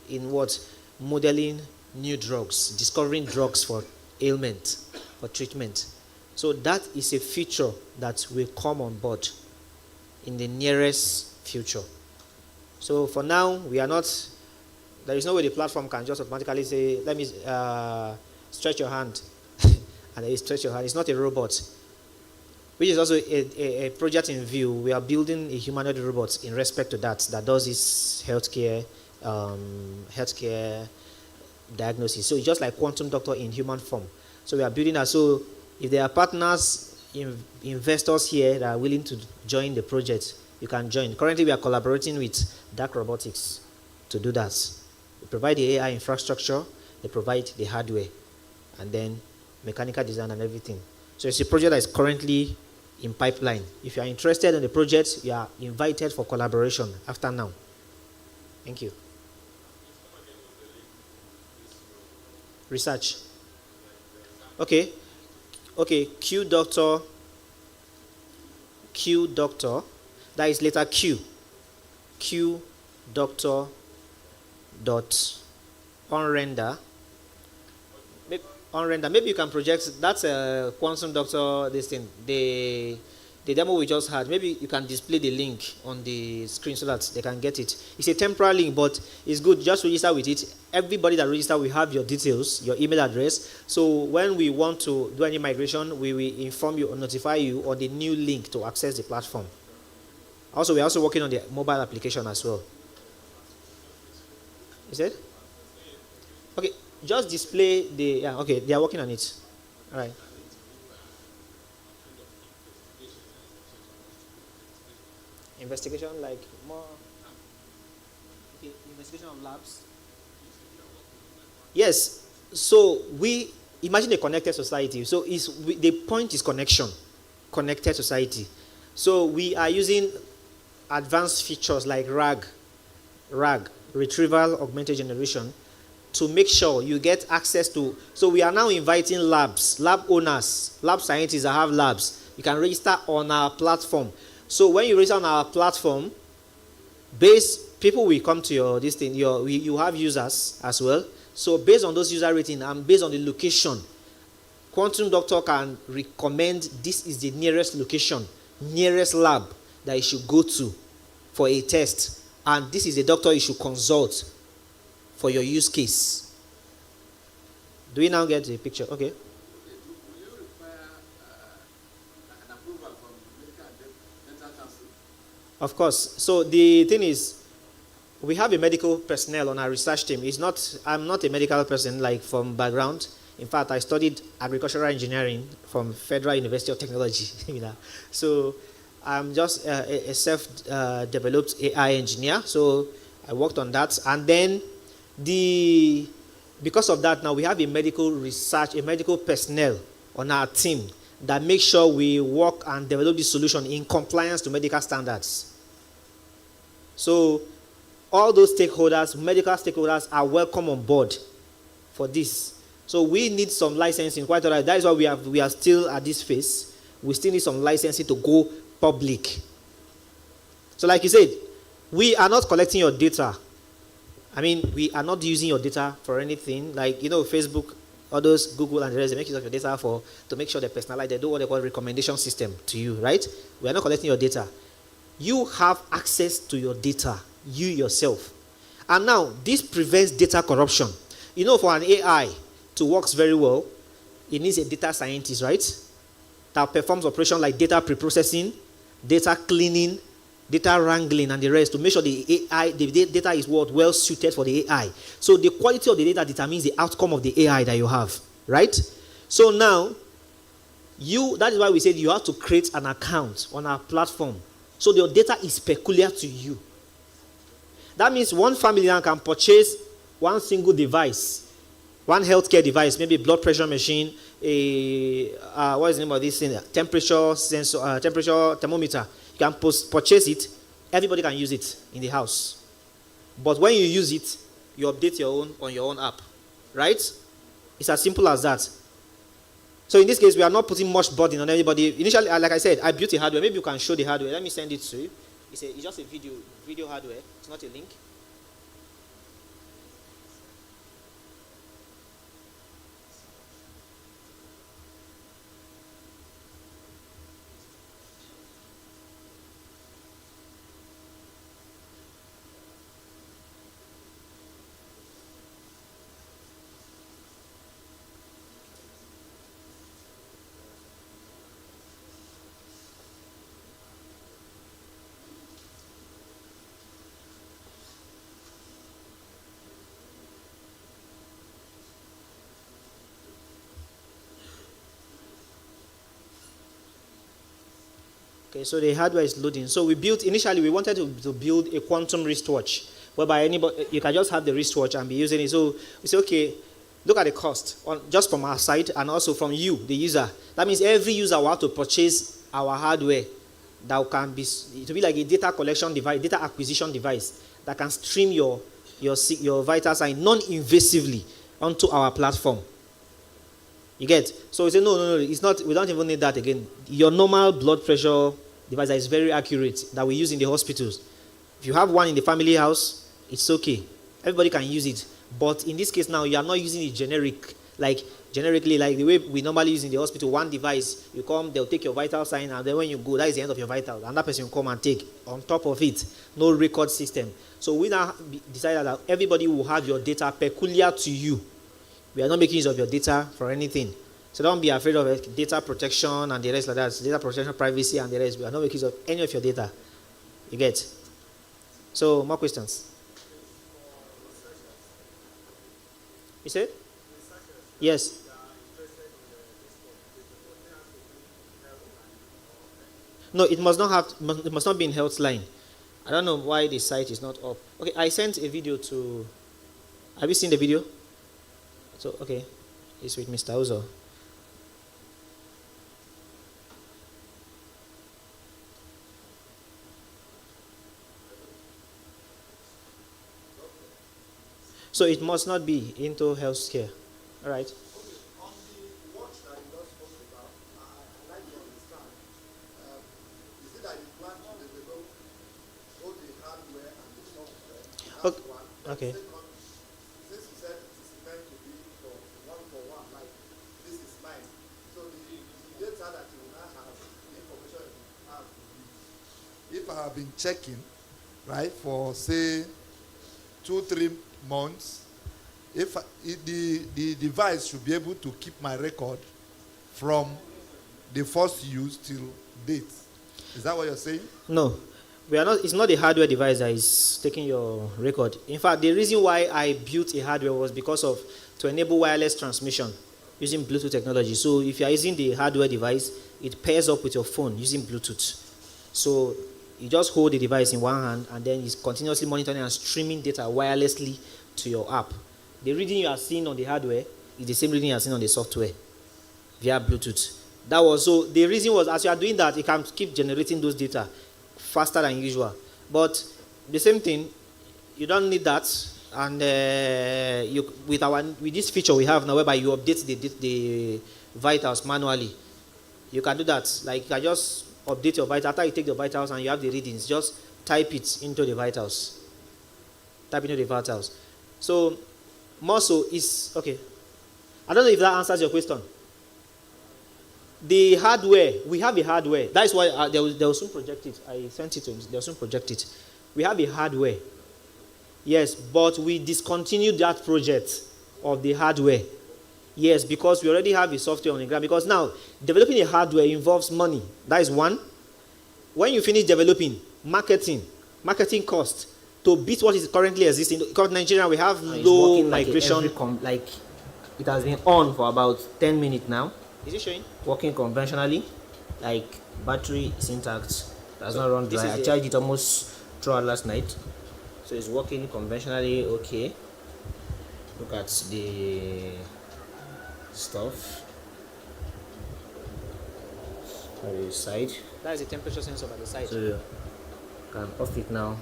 in what? Modeling new drugs, discovering drugs for ailment, for treatment. So that is a feature that will come on board in the nearest future. So for now, there is no way the platform can just automatically say, let me stretch your hand, and they stretch your hand. It's not a robot, which is also a project in view. We are building a humanoid robot in respect to that does this healthcare diagnosis. So it's just like quantum doctor in human form. So we are building that. So if there are partners, investors here that are willing to join the project, you can join. Currently, we are collaborating with Dark Robotics to do that. We provide the AI infrastructure, they provide the hardware, and then mechanical design and everything. So it's a project that is currently in pipeline. If you are interested in the project, you are invited for collaboration after now. Thank you. Research. Okay. Q doctor. That is letter Q. Q doctor dot onrender. Maybe you can project. That's a quantum doctor. This thing. The demo we just had. Maybe you can display the link on the screen so that they can get it. It's a temporary link, but it's good. Just register with it. Everybody that registers will have your details, your email address. So when we want to do any migration, we will inform you or notify you on the new link to access the platform. Also, we're also working on the mobile application as well. Is it? Okay, just display the, okay, they are working on it. All right. Investigation, like more, okay, investigation of labs. Yes, so we imagine a connected society. So the point is connection, connected society. So we are using advanced features like RAG, retrieval augmented generation, to make sure you get access to. So we are now inviting lab owners, lab scientists that have labs. You can register on our platform. So when you register on our platform, people will come to your this thing. You have users as well. So based on those user rating and based on the location, Quantum Doctor can recommend this is the nearest location, nearest lab that you should go to for a test. And this is the doctor you should consult for your use case. Do we now get the picture? Okay. Of course. So the thing is, we have a medical personnel on our research team. I'm not a medical person like from background. In fact, I studied agricultural engineering from Federal University of Technology. So I'm just a self-developed AI engineer. So I worked on that. And then because of that, now we have a medical personnel on our team that makes sure we work and develop the solution in compliance to medical standards. So all those stakeholders, medical stakeholders, are welcome on board for this. So we need some licensing. Quite all right. That is why we are still at this phase. We still need some licensing to go public. So like you said, we are not collecting your data. I mean, we are not using your data for anything. Like, Facebook, others, Google, and the rest, they make use of your data to make sure they personalize. They do what they call recommendation system to you, right? We are not collecting your data. You have access to your data, you yourself. And now, this prevents data corruption. You know, for an AI to work very well, it needs a data scientist, right? That performs operation like data preprocessing, data cleaning, data wrangling, and the rest to make sure the AI, the data is well suited for the AI. So the quality of the data determines the outcome of the AI that you have, right? So now, that is why we said you have to create an account on our platform. So your data is peculiar to you. That means one family now can purchase one single device, one healthcare device, maybe blood pressure machine, what is the name of this thing? Temperature sensor, temperature thermometer. You can purchase it. Everybody can use it in the house. But when you use it, you update your own on your own app, right? It's as simple as that. So in this case, we are not putting much burden on anybody. Initially, like I said, I built a hardware. Maybe you can show the hardware. Let me send it to you. It's just a video hardware. It's not a link. Okay, so the hardware is loading. So initially we wanted to build a quantum wristwatch, whereby anybody, you can just have the wristwatch and be using it. So we say, okay, look at the cost, just from our side and also from you, the user. That means every user will have to purchase our hardware that can be, to be like a data collection device, data acquisition device that can stream your vital sign non-invasively onto our platform. You get? So we say, no, it's not, we don't even need that again. Your normal blood pressure device that is very accurate that we use in the hospitals. If you have one in the family house, it's okay. Everybody can use it. But in this case now, you are not using it generically, like the way we normally use in the hospital. One device, you come, they'll take your vital sign, and then when you go, that is the end of your vital. Another person will come and take. On top of it, no record system. So we now decided that everybody will have your data peculiar to you. We are not making use of your data for anything. So don't be afraid of data protection and the rest like that. Data protection, privacy, and the rest. We are not making use of any of your data. You get? So, more questions? You said? Yes. No, it must not be in Healthline. I don't know why the site is not up. Okay, I sent a video to. Have you seen the video? So, okay, it's with Mr. Uzo. So it must not be into healthcare. All right. Okay. If I have been checking, right, for say 2-3 months, if the device should be able to keep my record from the first use till date. Is that what you're saying? No. We are not. It's not the hardware device that is taking your record. In fact, the reason why I built a hardware was because to enable wireless transmission using Bluetooth technology. So if you are using the hardware device, it pairs up with your phone using Bluetooth. So you just hold the device in one hand and then it's continuously monitoring and streaming data wirelessly to your app. The reading you are seeing on the hardware is the same reading you are seeing on the software via Bluetooth. So the reason was, as you are doing that, it can keep generating those data faster than usual. But the same thing, you don't need that. And with this feature we have now, whereby you update the vitals manually, you can do that. Like, you can just update your vitals. After you take the vitals and you have the readings, just type it into the vitals. So, more so is, okay. I don't know if that answers your question. The hardware, we have a hardware. That's why they will soon project it. I sent it to them. They'll soon project it. We have a hardware Yes, but we discontinued that project of the hardware. Yes, because we already have a software on the ground. Because now, developing a hardware involves money. That is one. When you finish developing, marketing cost to beat what is currently existing. Because in Nigeria, we have low migration. Like it has been on for about 10 minutes now. Is it showing? Working conventionally, like battery is intact. Does not run dry. I the- charged it almost throughout last night. So it's working conventionally okay. Look at the stuff on the side. That is the temperature sensor by the side. So you can off it now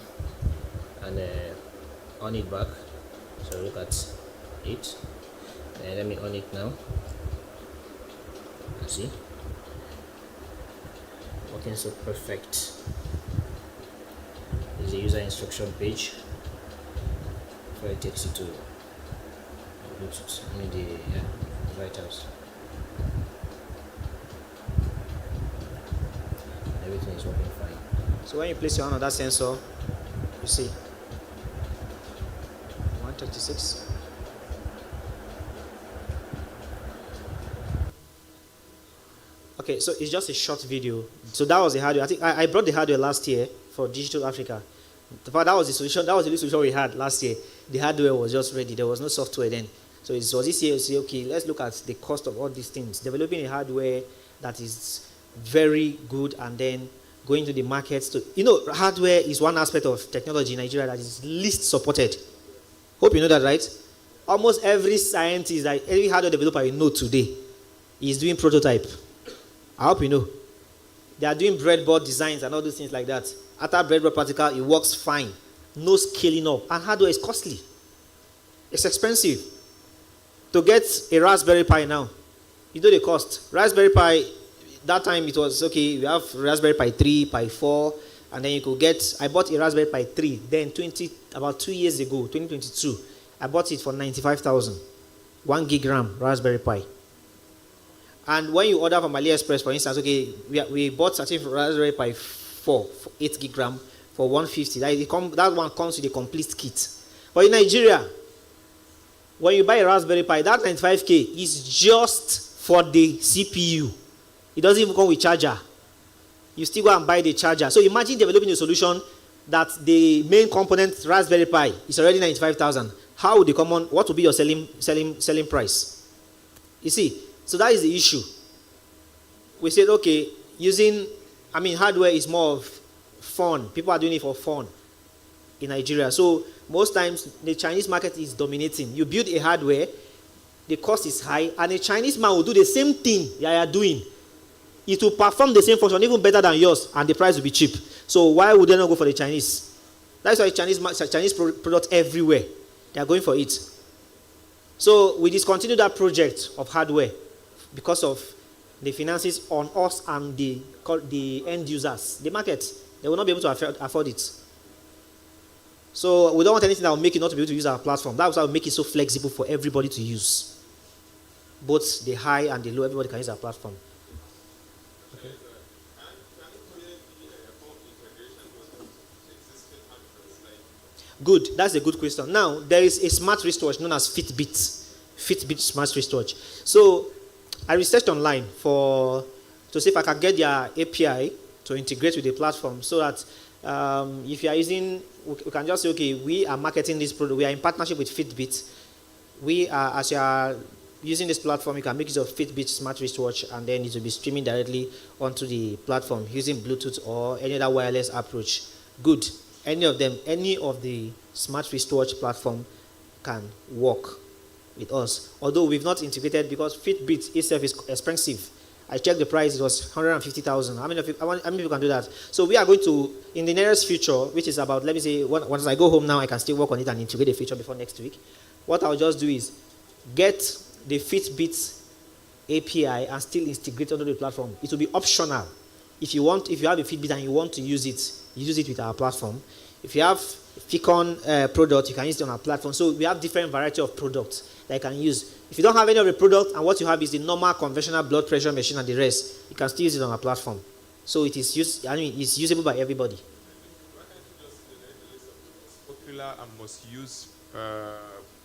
and on it back. So look at it. And let me on it now. And see. Working so perfect. This is the user instruction page. Where it takes you to Bluetooth. I mean the White House. Everything is working fine. So when you place your hand on that sensor, you see 136. Okay, so it's just a short video. So that was the hardware. I think I brought the hardware last year for Digital Africa. But that was the solution. That was the solution we had last year. The hardware was just ready. There was no software then. So it was this year. Say, okay, let's look at the cost of all these things. Developing a hardware that is very good, and then going to the markets to, hardware is one aspect of technology in Nigeria that is least supported. Hope you know that, right? Almost every scientist, like every hardware developer you know today, is doing prototype. I hope you know. They are doing breadboard designs and all those things like that. After breadboard practical, it works fine. No scaling up. And hardware is costly. It's expensive. To get a Raspberry Pi now, you know the cost. Raspberry Pi, that time it was, okay, we have Raspberry Pi 3, Pi 4, and then you could get, I bought a Raspberry Pi 3, then about 2 years ago, 2022, I bought it for 95,000. 1 gig RAM Raspberry Pi. And when you order from AliExpress, for instance, okay, we bought a Raspberry Pi 4 for 8 gig RAM for 150. That one comes with a complete kit. But in Nigeria, when you buy a Raspberry Pi, that 95K is just for the CPU. It doesn't even come with charger. You still go and buy the charger. So imagine developing a solution that the main component Raspberry Pi is already 95,000. How would what would be your selling price? You see, so that is the issue. We said, okay, hardware is more of fun. People are doing it for fun in Nigeria. So most times the Chinese market is dominating. You build a hardware, the cost is high, and a Chinese man will do the same thing you are doing. It will perform the same function, even better than yours, and the price will be cheap. So why would they not go for the Chinese? That's why Chinese product everywhere. They are going for it. So we discontinued that project of hardware because of the finances on us and the end users. The market, they will not be able to afford it. So we don't want anything that will make you not to be able to use our platform. That's why we make it so flexible for everybody to use. Both the high and the low, everybody can use our platform. Good, that's a good question. Now, there is a smart wristwatch known as Fitbit smart wristwatch. So, I researched online to see if I can get their API to integrate with the platform so that if you are using, we can just say, okay, we are marketing this product, we are in partnership with Fitbit. As you are using this platform, you can make use of Fitbit smart wristwatch, and then it will be streaming directly onto the platform using Bluetooth or any other wireless approach. Good. Any of the smart wristwatch platform can work with us. Although we've not integrated because Fitbit itself is expensive. I checked the price, it was 150,000. How many of you can do that? So we are going to, in the nearest future, which is about, let me say, once I go home now, I can still work on it and integrate the feature before next week. What I'll just do is get the Fitbit API and still integrate onto the platform. It will be optional. If you have a Fitbit and you want to use it, you use it with our platform. If you have Ficon product, you can use it on our platform. So we have different variety of products that you can use. If you don't have any of the product and what you have is the normal conventional blood pressure machine and the rest, you can still use it on our platform. So it is it's usable by everybody. Popular particular must use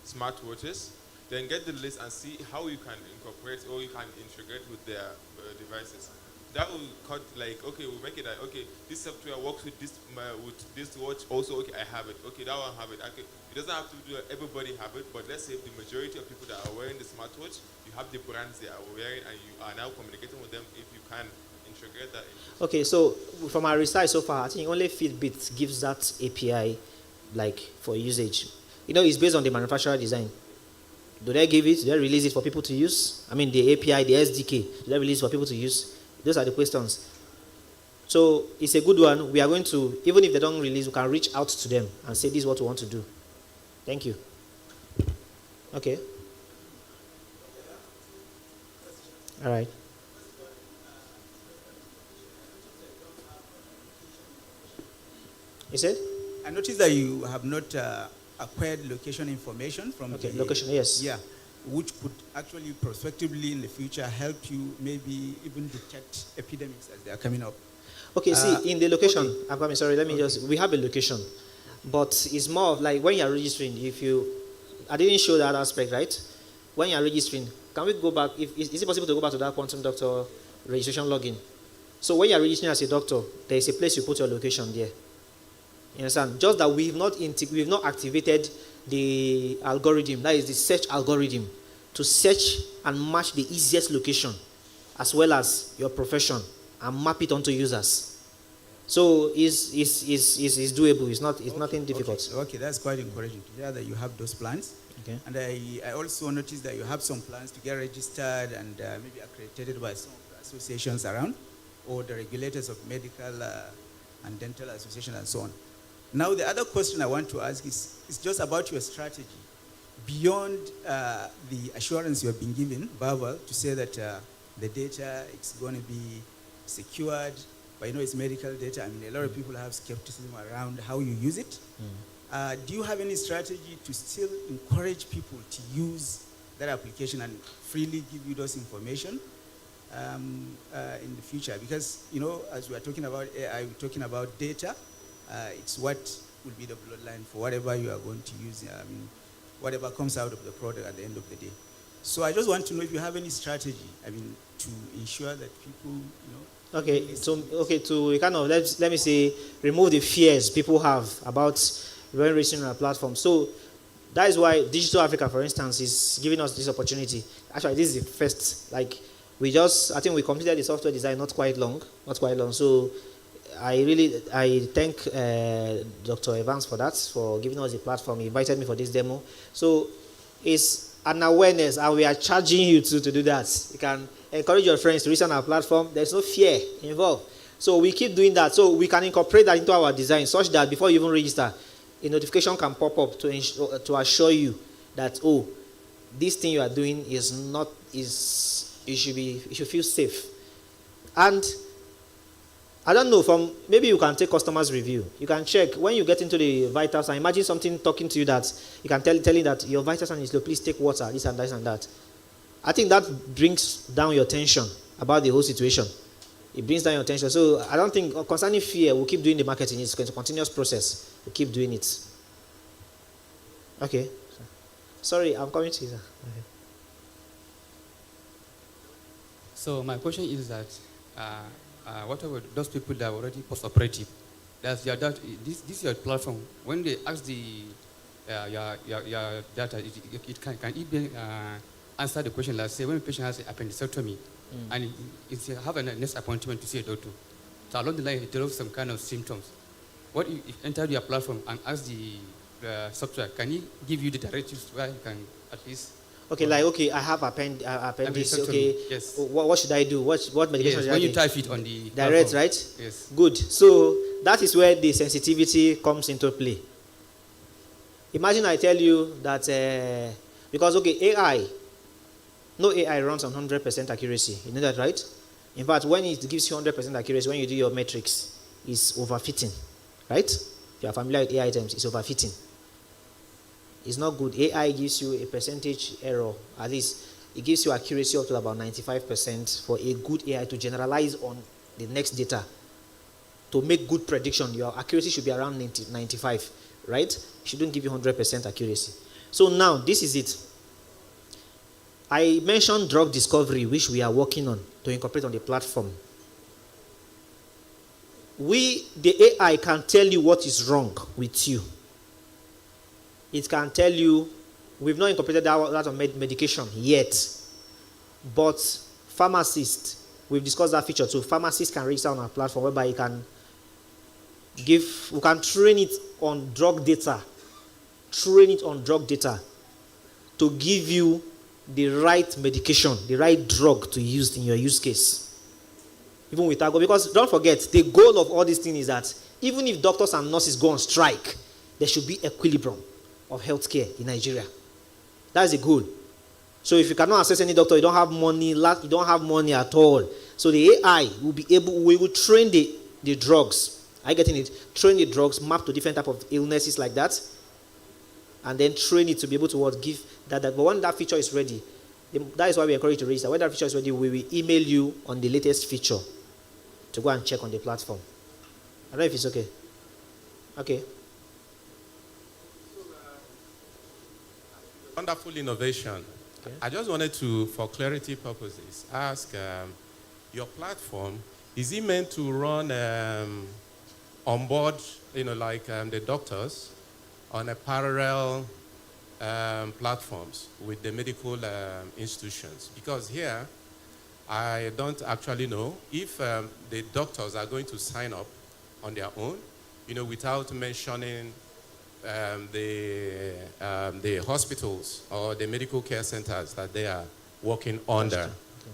smartwatches, then get the list and see how you can incorporate or you can integrate with their devices. That will cut, like, okay, we'll make it like, okay, this software works with this watch also, okay, I have it, okay, that one have it, okay. It doesn't have to do everybody have it, but let's say the majority of people that are wearing the smartwatch, you have the brands they are wearing and you are now communicating with them if you can integrate that. Okay, so from our research so far, I think only Fitbit gives that API like for usage. You know, it's based on the manufacturer design. Do they give it? Do they release it for people to use? I mean, the API, the SDK, do they release it for people to use? Those are the questions. So it's a good one. We are going to, even if they don't release, we can reach out to them and say this is what we want to do. Thank you. Okay. All right. You said? I noticed that you have not acquired location information from okay, the... location, yes. Yeah, which could actually prospectively in the future help you maybe even detect epidemics as they are coming up. Okay, see, in the location, okay. I'm sorry, let me just, we have a location, but it's more of like when you're registering, if you, I didn't show that aspect, right? When you're registering, can we go back, is it possible to go back to that Quantum Doctor registration login? So when you're registering as a doctor, there is a place you put your location there. You understand? Just that we've not activated the algorithm, that is the search algorithm, to search and match the easiest location as well as your profession and map it onto users. So it's doable. It's nothing difficult. Okay, that's quite encouraging to hear that you have those plans. Okay. And I also noticed that you have some plans to get registered and maybe accredited by some of the associations around, or the regulators of medical and dental association and so on. Now, the other question I want to ask is just about your strategy. Beyond the assurance you have been given, verbal, to say that the data is going to be secured, but you know it's medical data. I mean, a lot of people have skepticism around how you use it. Do you have any strategy to still encourage people to use that application and freely give you those information in the future? Because, you know, as we are talking about AI, we're talking about data. It's what will be the bloodline for whatever you are going to use, whatever comes out of the product at the end of the day. So I just want to know if you have any strategy, to ensure that people, Okay, so to kind of let me say remove the fears people have about when reaching our platform. So that is why Digital Africa, for instance, is giving us this opportunity. Actually, this is the first. Like I think we completed the software design not quite long. So I thank Dr. Evans for that, for giving us the platform. He invited me for this demo. So it's an awareness, and we are charging you to do that. You can encourage your friends to reach on our platform. There's no fear involved. So we keep doing that. So we can incorporate that into our design such that before you even register, a notification can pop up to assure you that, oh, this thing you are doing you should feel safe. And I don't know, maybe you can take customers' review. You can check when you get into the vital sign. Imagine something talking to you that you can telling that your vital sign is low, please take water, this and that and that. I think that brings down your tension about the whole situation. It brings down your tension. So I don't think, concerning fear, we'll keep doing the marketing. It's a continuous process. We'll keep doing it. Okay. Sorry, I'm coming to you. Okay. So my question is that, what about those people that are already post-operative? This your platform. When they ask your data, it can even answer the question. Let's say when a patient has appendectomy and it's have a next appointment to see a doctor. So along the line, it develops some kind of symptoms. What if enter your platform and ask the software, can he give you the directives where you can at least? Okay, I have appendix. Okay, yes. What should I do? What medication should I when take? you type it on the direct, platform. right? Yes. Good. So that is where the sensitivity comes into play. Imagine I tell you that because no AI runs on 100% accuracy. You know that, right? In fact, when it gives you 100% accuracy, when you do your metrics, it's overfitting, right? If you are familiar with AI terms, it's overfitting. It's not good. AI gives you a percentage error. At least it gives you accuracy up to about 95% for a good AI to generalize on the next data. To make good prediction, your accuracy should be around 95. right? It shouldn't give you 100% accuracy. So now, this is it. I mentioned drug discovery, which we are working on to incorporate on the platform. The AI can tell you what is wrong with you. It can tell you, we've not incorporated that on medication yet, but pharmacists, we've discussed that feature too. Pharmacists can register on our platform whereby we can train it on drug data, to give you the right medication, the right drug to use in your use case. Even without go, because don't forget, the goal of all these things is that even if doctors and nurses go on strike, there should be equilibrium of healthcare in Nigeria. That's the goal. So if you cannot access any doctor, you don't have money, at all. So the AI we will train the drugs. Are you getting it? Train the drugs, map to different type of illnesses like that, and then train it to be able to give that. But when that feature is ready, that is why we encourage you to register. When that feature is ready, we will email you on the latest feature to go and check on the platform. I don't know if it's okay. Okay. Wonderful innovation. Okay. I just wanted to, for clarity purposes, ask your platform, is it meant to run on board, like the doctors, on a parallel platforms with the medical institutions? Because here, I don't actually know if the doctors are going to sign up on their own, without mentioning the hospitals or the medical care centers that they are working under,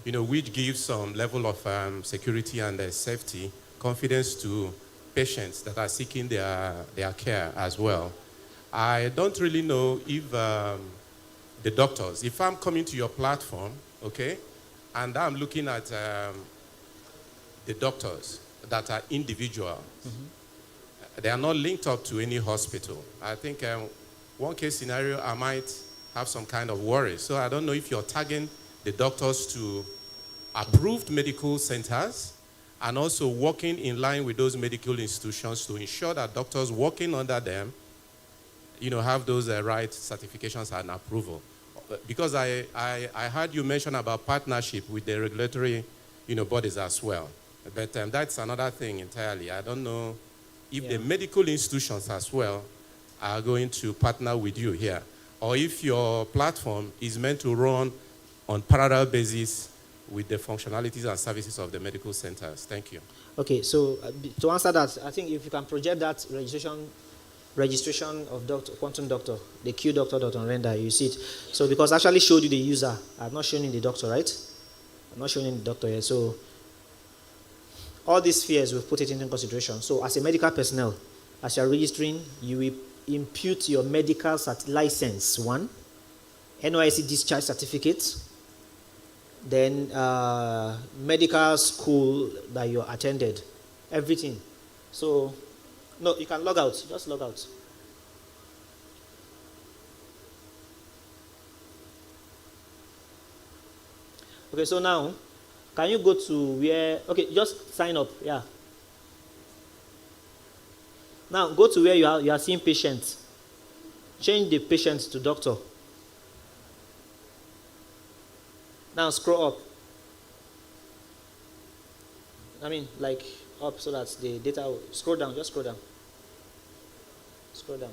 which gives some level of security and safety, confidence to patients that are seeking their care as well. I don't really know if the doctors, if I'm coming to your platform, okay, and I'm looking at the doctors that are individual, they are not linked up to any hospital. I think one case scenario, I might have some kind of worry. So I don't know if you're tagging the doctors to approved medical centers and also working in line with those medical institutions to ensure that doctors working under them, have those right certifications and approval. Because I heard you mention about partnership with the regulatory, bodies as well. But that's another thing entirely. I don't know if the medical institutions as well are going to partner with you here, or if your platform is meant to run on parallel basis with the functionalities and services of the medical centers. Thank you. Okay, so to answer that, I think if you can project that registration of Quantum Doctor, the QDoctor.onrender, you see it. So because I actually showed you the user, I've not shown you the doctor, right? I'm not showing you the doctor yet. So all these fears, we've put it into consideration. So as a medical personnel, as you're registering, you will impute your medical license, one, NYSC discharge certificate, then medical school that you attended, everything. So, no, you can log out, just log out. Okay, so now, can you go to where, okay, just sign up, yeah. Now, go to where you are seeing patients. Change the patient to doctor. Now, scroll up. I mean, like, up so that the data will, scroll down, just scroll down. Scroll down.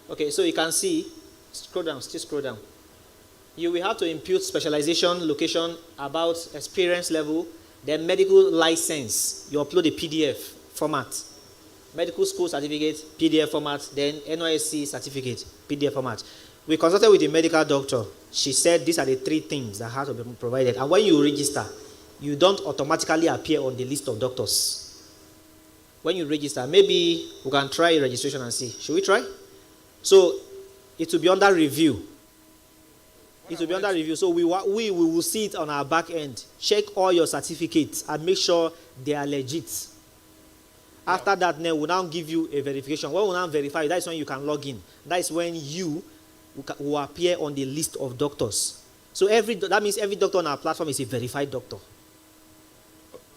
Okay, so you can see, scroll down, still scroll down. You will have to impute specialization, location, about experience level, then medical license. You upload a PDF format. Medical school certificate, PDF format, then NYSC certificate, PDF format. We consulted with the medical doctor. She said these are the three things that have to be provided. And when you register, you don't automatically appear on the list of doctors. When you register, maybe we can try registration and see. Should we try? So it will be under review. It will be under review. So we will see it on our back end. Check all your certificates and make sure they are legit. After that, then we'll now give you a verification. When we now verify, that is when you can log in. That is when you will appear on the list of doctors. So that means every doctor on our platform is a verified doctor.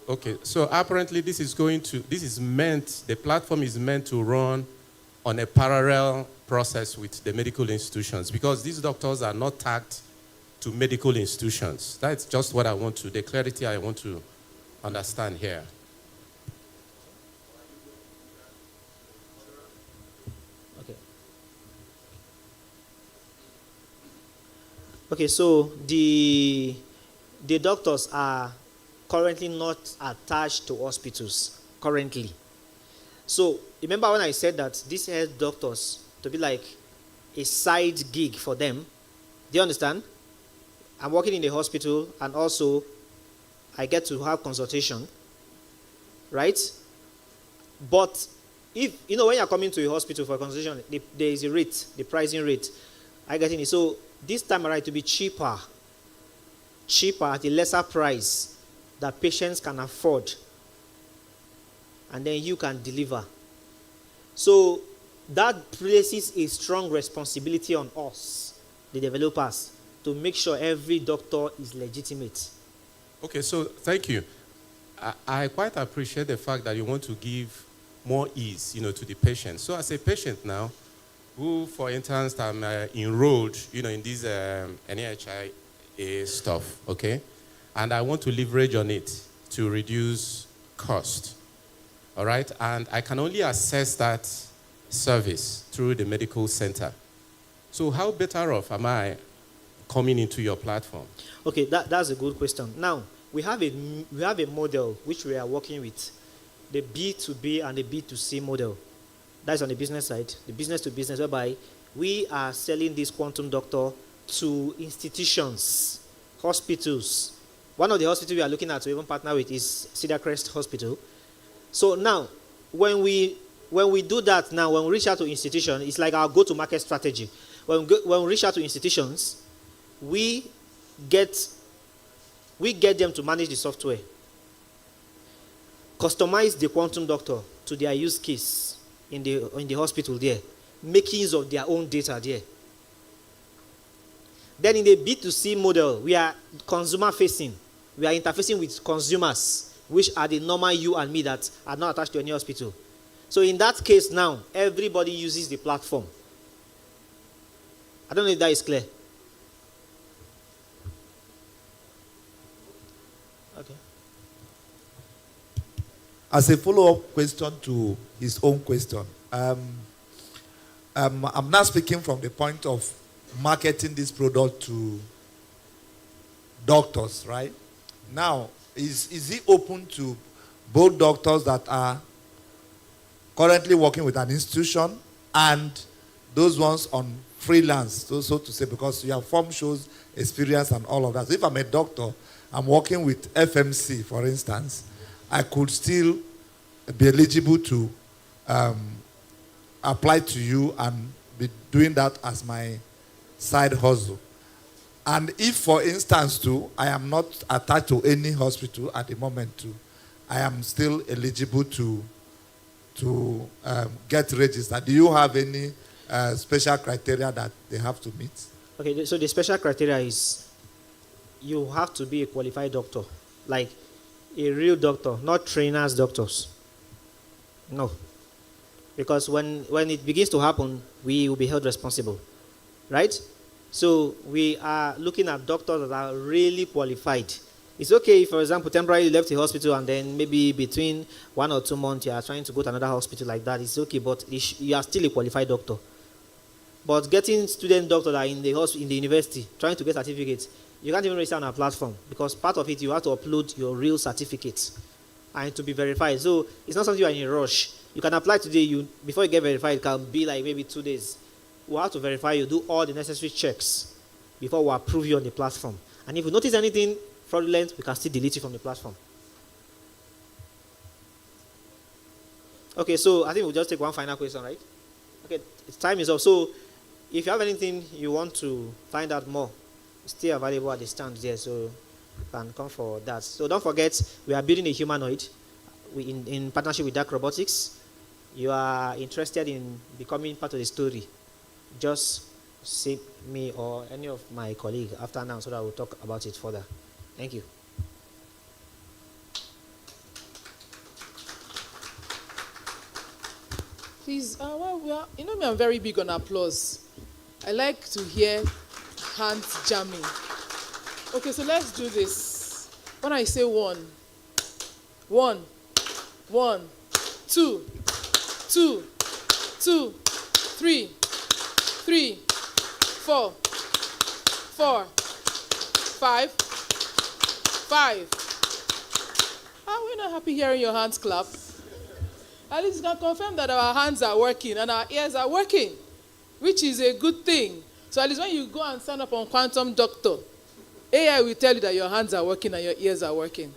Okay, so apparently the platform is meant to run on a parallel process with the medical institutions, because these doctors are not tagged to medical institutions. That's just what I want to, the clarity I want to understand here. Okay, so the doctors are currently not attached to hospitals currently. So remember when I said that these health doctors to be like a side gig for them? Do you understand? I'm working in the hospital and also I get to have consultation, right? But if, you know, when you're coming to a hospital for a consultation, there is a rate, the pricing rate. I get it. So this time around, to be cheaper at a lesser price that patients can afford, and then you can deliver. So that places a strong responsibility on us, the developers, to make sure every doctor is legitimate. Okay, so thank you. I quite appreciate the fact that you want to give more ease, you know, to the patient. So as a patient now, who, for instance, I'm enrolled, you know, in this NHIA stuff, okay? And I want to leverage on it to reduce cost, all right? And I can only access that service through the medical center. So how better off am I coming into your platform? Okay, that's a good question. Now, we have a model which we are working with, the B2B and the B2C model. That's on the business side, the business to business, whereby we are selling this quantum doctor to institutions, hospitals. One of the hospitals we are looking at to even partner with is Cedar Crest Hospital. So now, when we do that now, when we reach out to institutions, it's like our go-to-market strategy. When we reach out to institutions, we get them to manage the software, customize the quantum doctor to their use case in the hospital there, making use of their own data there. Then in the B2C model, we are consumer facing. We are interfacing with consumers, which are the normal you and me that are not attached to any hospital. So in that case now, everybody uses the platform. I don't know if that is clear. Okay. As a follow-up question to his own question, I'm now speaking from the point of marketing this product to doctors, right? Now, is it open to both doctors that are currently working with an institution and those ones on freelance, so to say, because your form shows experience and all of that. So if I'm a doctor, I'm working with FMC, for instance, I could still be eligible to apply to you and be doing that as my side hustle. And if, for instance, too, I am not attached to any hospital at the moment, too, I am still eligible to get registered. Do you have any special criteria that they have to meet? Okay, so the special criteria is you have to be a qualified doctor, like a real doctor, not trainers doctors. No. Because when it begins to happen, we will be held responsible, right? So we are looking at doctors that are really qualified. It's okay if, for example, temporarily left the hospital and then maybe between 1 or 2 months you are trying to go to another hospital like that. It's okay, but you are still a qualified doctor. But getting student doctors that are in the university trying to get certificates, you can't even register on our platform because part of it you have to upload your real certificates and to be verified. So it's not something you are in a rush. You can apply today. Before you get verified, it can be like maybe 2 days. We'll have to verify you, do all the necessary checks before we approve you on the platform. And if we notice anything fraudulent, we can still delete you from the platform. Okay, so I think we'll just take one final question, right? Okay, time is up. So if you have anything you want to find out more, it's still available at the stand there, so you can come for that. So don't forget, we are building a humanoid in partnership with Dark Robotics. You are interested in becoming part of the story, just see me or any of my colleagues after now so that we'll talk about it further. Thank you. Please, you know me, I'm very big on applause. I like to hear hands jamming. Okay, so let's do this. When I say one, 2, 2, 2, 3, 4, 5. Are we not happy hearing your hands clap? At least you can confirm that our hands are working and our ears are working, which is a good thing. So at least when you go and sign up on Quantum Doctor, AI will tell you that your hands are working and your ears are working.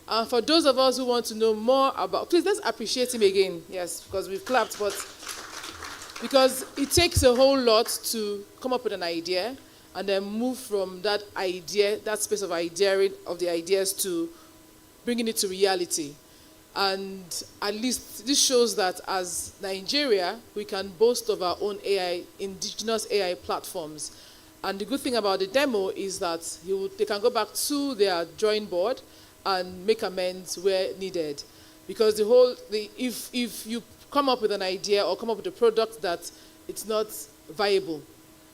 And for those of us who want to know more about, please let's appreciate him again. Yes, because we've clapped, but because it takes a whole lot to come up with an idea and then move from that idea, that space of the ideas, to bringing it to reality. And at least this shows that as Nigeria, we can boast of our own AI, indigenous AI platforms. And the good thing about the demo is that they can go back to their drawing board and make amends where needed. Because if you come up with an idea or come up with a product that it's not viable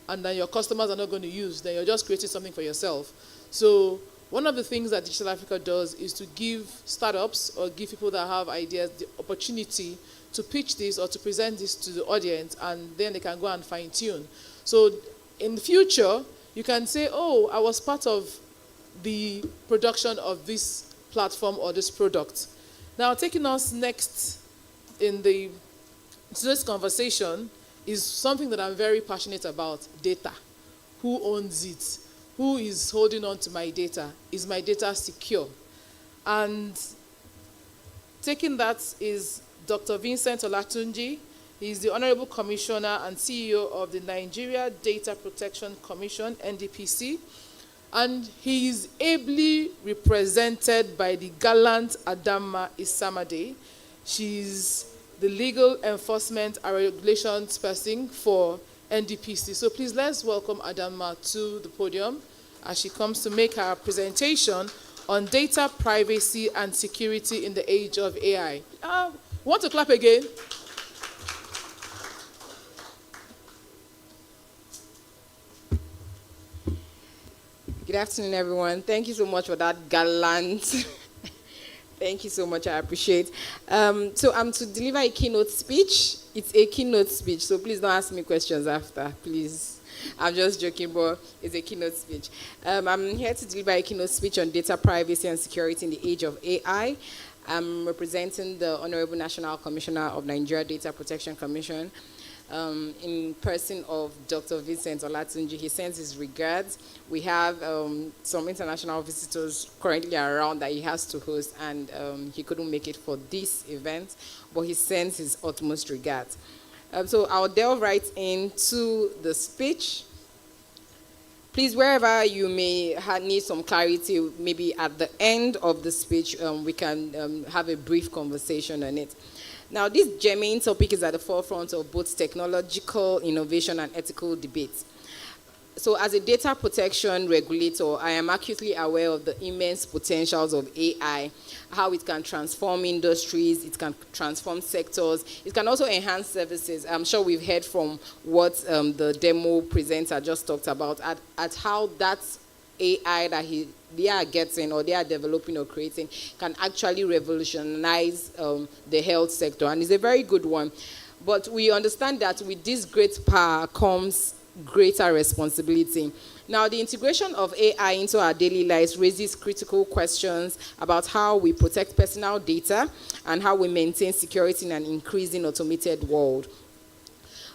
and then your customers are not going to use, then you're just creating something for yourself. So one of the things that Digital Africa does is to give startups or give people that have ideas the opportunity to pitch this or to present this to the audience, and then they can go and fine-tune. So in the future, you can say, oh, I was part of the production of this platform or this product. Now, taking us next in today's conversation is something that I'm very passionate about: data. Who owns it? Who is holding on to my data? Is my data secure? And taking that is Dr. Vincent Olatunji. He's the Honorable Commissioner and CEO of the Nigeria Data Protection Commission, NDPC. And he is ably represented by the gallant Adama Isamade. She's the legal enforcement and regulations person for NDPC. So please let's welcome Adama to the podium as she comes to make her presentation on data privacy and security in the age of AI. Want to clap again? Good afternoon, everyone. Thank you so much for that gallant. Thank you so much. I appreciate. So I'm to deliver a keynote speech. It's a keynote speech, so please don't ask me questions after, please. I'm just joking, but it's a keynote speech. I'm here to deliver a keynote speech on data privacy and security in the age of AI. I'm representing the Honorable National Commissioner of Nigeria Data Protection Commission, in person of Dr. Vincent Olatunji. He sends his regards. We have some international visitors currently around that he has to host, and he couldn't make it for this event, but he sends his utmost regards. So I'll delve right into the speech. Please, wherever you may need some clarity, maybe at the end of the speech, we can have a brief conversation on it. Now, this germane topic is at the forefront of both technological innovation and ethical debates. So as a data protection regulator, I am acutely aware of the immense potentials of AI, how it can transform industries, it can transform sectors, it can also enhance services. I'm sure we've heard from what the demo presenter just talked about, at how that AI that they are getting or they are developing or creating can actually revolutionize the health sector, and it's a very good one. But we understand that with this great power comes greater responsibility. Now, the integration of AI into our daily lives raises critical questions about how we protect personal data and how we maintain security in an increasing automated world.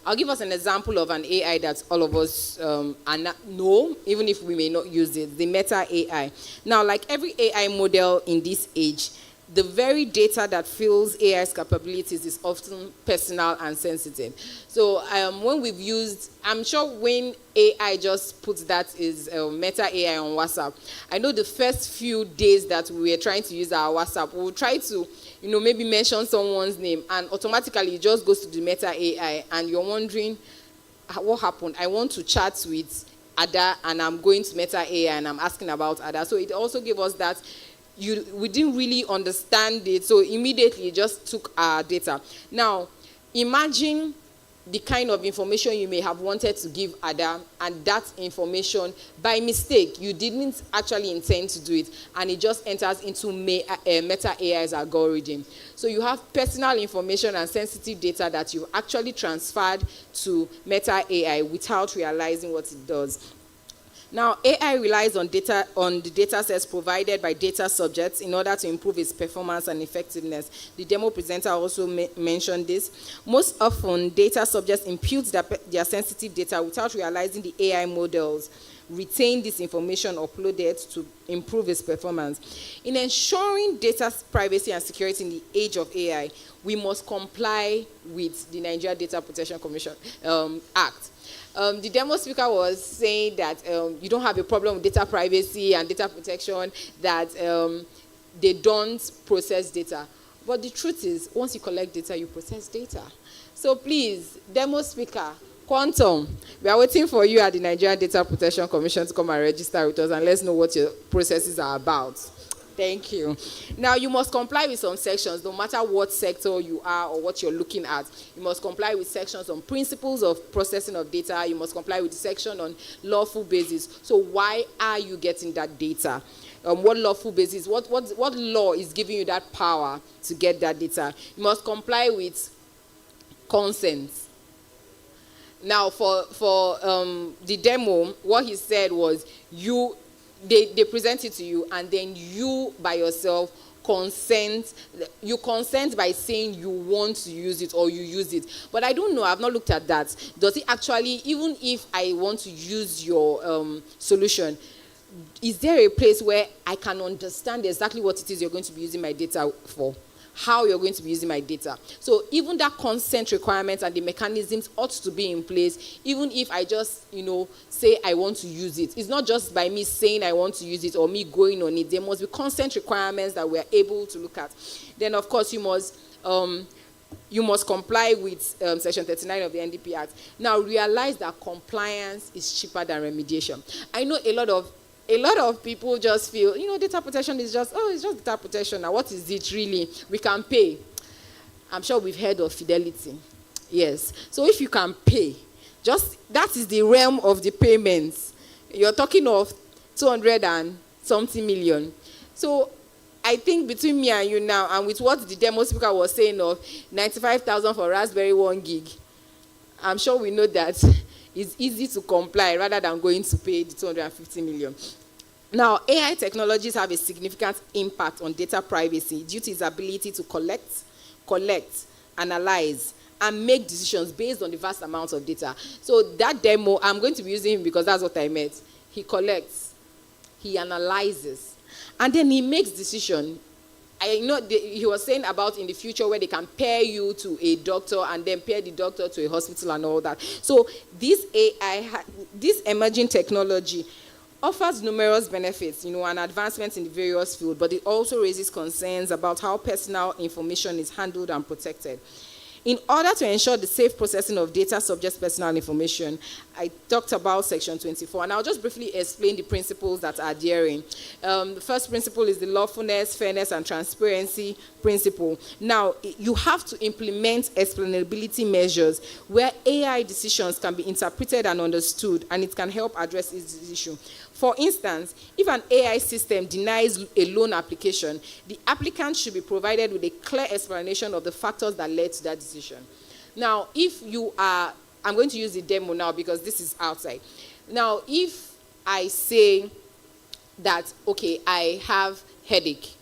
I'll give us an example of an AI that all of us know, even if we may not use it, the Meta AI. Now, like every AI model in this age, the very data that fuels AI's capabilities is often personal and sensitive. So when we've used, I'm sure when AI just puts that is Meta AI on WhatsApp, I know the first few days that we were trying to use our WhatsApp, we'll try to, maybe mention someone's name, and automatically it just goes to the Meta AI, and you're wondering, what happened? I want to chat with Ada, and I'm going to Meta AI, and I'm asking about Ada. So it also gave us that we didn't really understand it, so immediately it just took our data. Now, imagine the kind of information you may have wanted to give Adam, and that information, by mistake, you didn't actually intend to do it, and it just enters into Meta AI's algorithm. So you have personal information and sensitive data that you actually transferred to Meta AI without realizing what it does. Now, AI relies on the data sets provided by data subjects in order to improve its performance and effectiveness. The demo presenter also mentioned this. Most often, data subjects impute their sensitive data without realizing the AI models retain this information uploaded to improve its performance. In ensuring data privacy and security in the age of AI, we must comply with the Nigeria Data Protection Commission Act. The demo speaker was saying that you don't have a problem with data privacy and data protection, that they don't process data. But the truth is, once you collect data, you process data. So please, demo speaker, Quantum, we are waiting for you at the Nigerian Data Protection Commission to come and register with us and let us know what your processes are about. Thank you. Now, you must comply with some sections, no matter what sector you are or what you're looking at. You must comply with sections on principles of processing of data. You must comply with the section on lawful basis. So why are you getting that data? What lawful basis? What law is giving you that power to get that data? You must comply with consent. Now, for the demo, what he said was they present it to you, and then you by yourself consent. You consent by saying you want to use it or you use it. But I don't know, I've not looked at that. Does it actually, even if I want to use your solution, is there a place where I can understand exactly what it is you're going to be using my data for? How you're going to be using my data. So even that consent requirements and the mechanisms ought to be in place, even if I just, say I want to use it. It's not just by me saying I want to use it or me going on it. There must be consent requirements that we're able to look at. Then, of course, you must comply with Section 39 of the NDP Act. Now, realize that compliance is cheaper than remediation. I know a lot of people just feel, data protection is just, it's just data protection. Now, what is it really? We can pay. I'm sure we've heard of Fidelity. Yes. So if you can pay, that is the realm of the payments. You're talking of 200 and something million. So I think between me and you now, and with what the demo speaker was saying of 95,000 for Raspberry 1 gig, I'm sure we know that it's easy to comply rather than going to pay the 250 million. Now, AI technologies have a significant impact on data privacy due to its ability to collect, analyze, and make decisions based on the vast amounts of data. So that demo, I'm going to be using him because that's what I meant. He collects, he analyzes, and then he makes decisions. I know he was saying about in the future where they can pair you to a doctor and then pair the doctor to a hospital and all that. So this this emerging technology offers numerous benefits, and advancements in the various fields, but it also raises concerns about how personal information is handled and protected. In order to ensure the safe processing of data subjects' personal information, I talked about Section 24, and I'll just briefly explain the principles that are adhering. The first principle is the lawfulness, fairness, and transparency principle. Now, you have to implement explainability measures where AI decisions can be interpreted and understood, and it can help address this issue. For instance, if an AI system denies a loan application, the applicant should be provided with a clear explanation of the factors that led to that decision. Now, I'm going to use the demo now because this is outside. Now, if I say that, okay, I have headache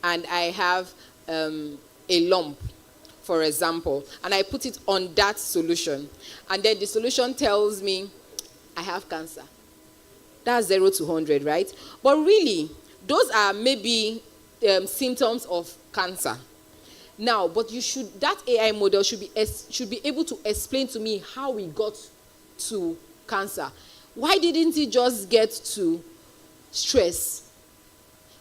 and I have a lump, for example, and I put it on that solution, and then the solution tells me I have cancer. That's 0 to 100, right? But really, those are maybe symptoms of cancer. Now, but that AI model should be able to explain to me how we got to cancer. Why didn't it just get to stress?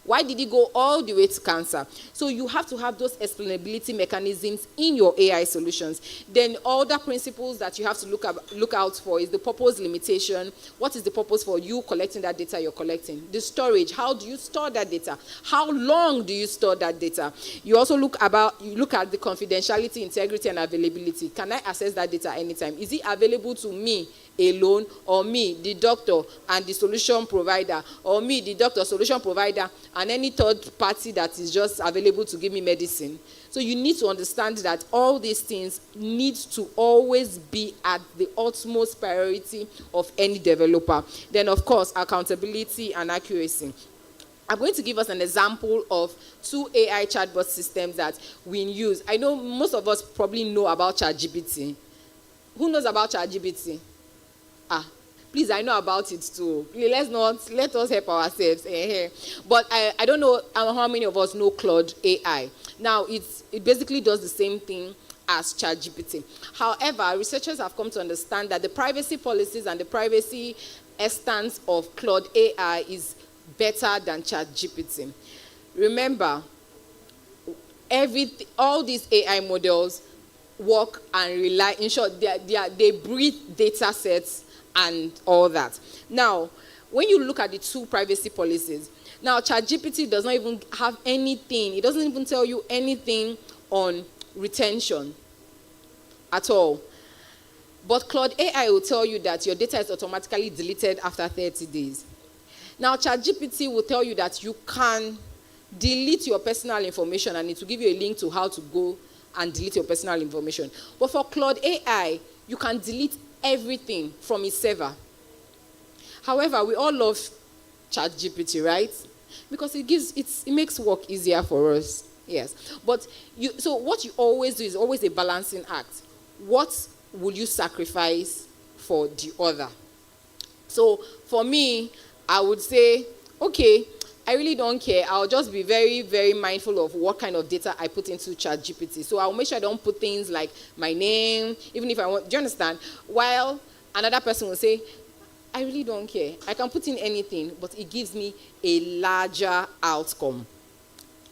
Why did it go all the way to cancer? So you have to have those explainability mechanisms in your AI solutions. Then other principles that you have to look out for is the purpose limitation. What is the purpose for you collecting that data you're collecting? The storage. How do you store that data? How long do you store that data? You also look at the confidentiality, integrity, and availability. Can I access that data anytime? Is it available to me alone, or me, the doctor, and the solution provider, or me, the doctor, solution provider, and any third party that is just available to give me medicine? So you need to understand that all these things need to always be at the utmost priority of any developer. Then, of course, accountability and accuracy. I'm going to give us an example of 2 AI chatbot systems that we use. I know most of us probably know about ChatGPT. Who knows about ChatGPT? Please, I know about it too. Let us help ourselves. But I don't know how many of us know Claude AI. Now, it basically does the same thing as ChatGPT. However, researchers have come to understand that the privacy policies and the privacy stance of Claude AI is better than ChatGPT. Remember, all these AI models work and rely, in short, they breed data sets and all that. Now, when you look at the 2 privacy policies, now ChatGPT does not even have anything, it doesn't even tell you anything on retention at all. But Claude AI will tell you that your data is automatically deleted after 30 days. Now, ChatGPT will tell you that you can delete your personal information, and it will give you a link to how to go and delete your personal information. But for Claude AI, you can delete everything from its server. However, we all love ChatGPT, right? Because it makes work easier for us. Yes. But so what you always do is always a balancing act. What will you sacrifice for the other? So for me, I would say, okay, I really don't care. I'll just be very, very mindful of what kind of data I put into ChatGPT. So I'll make sure I don't put things like my name, even if I want, do you understand? While another person will say, I really don't care. I can put in anything, but it gives me a larger outcome.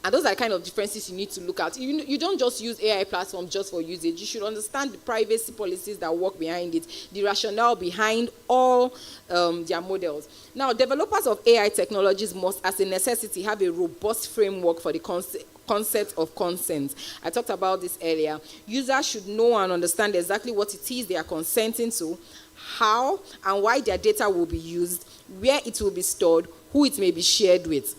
And those are the kind of differences you need to look at. You don't just use AI platforms just for usage. You should understand the privacy policies that work behind it, the rationale behind all their models. Now, developers of AI technologies must, as a necessity, have a robust framework for the concept of consent. I talked about this earlier. Users should know and understand exactly what it is they are consenting to, how and why their data will be used, where it will be stored, who it may be shared with.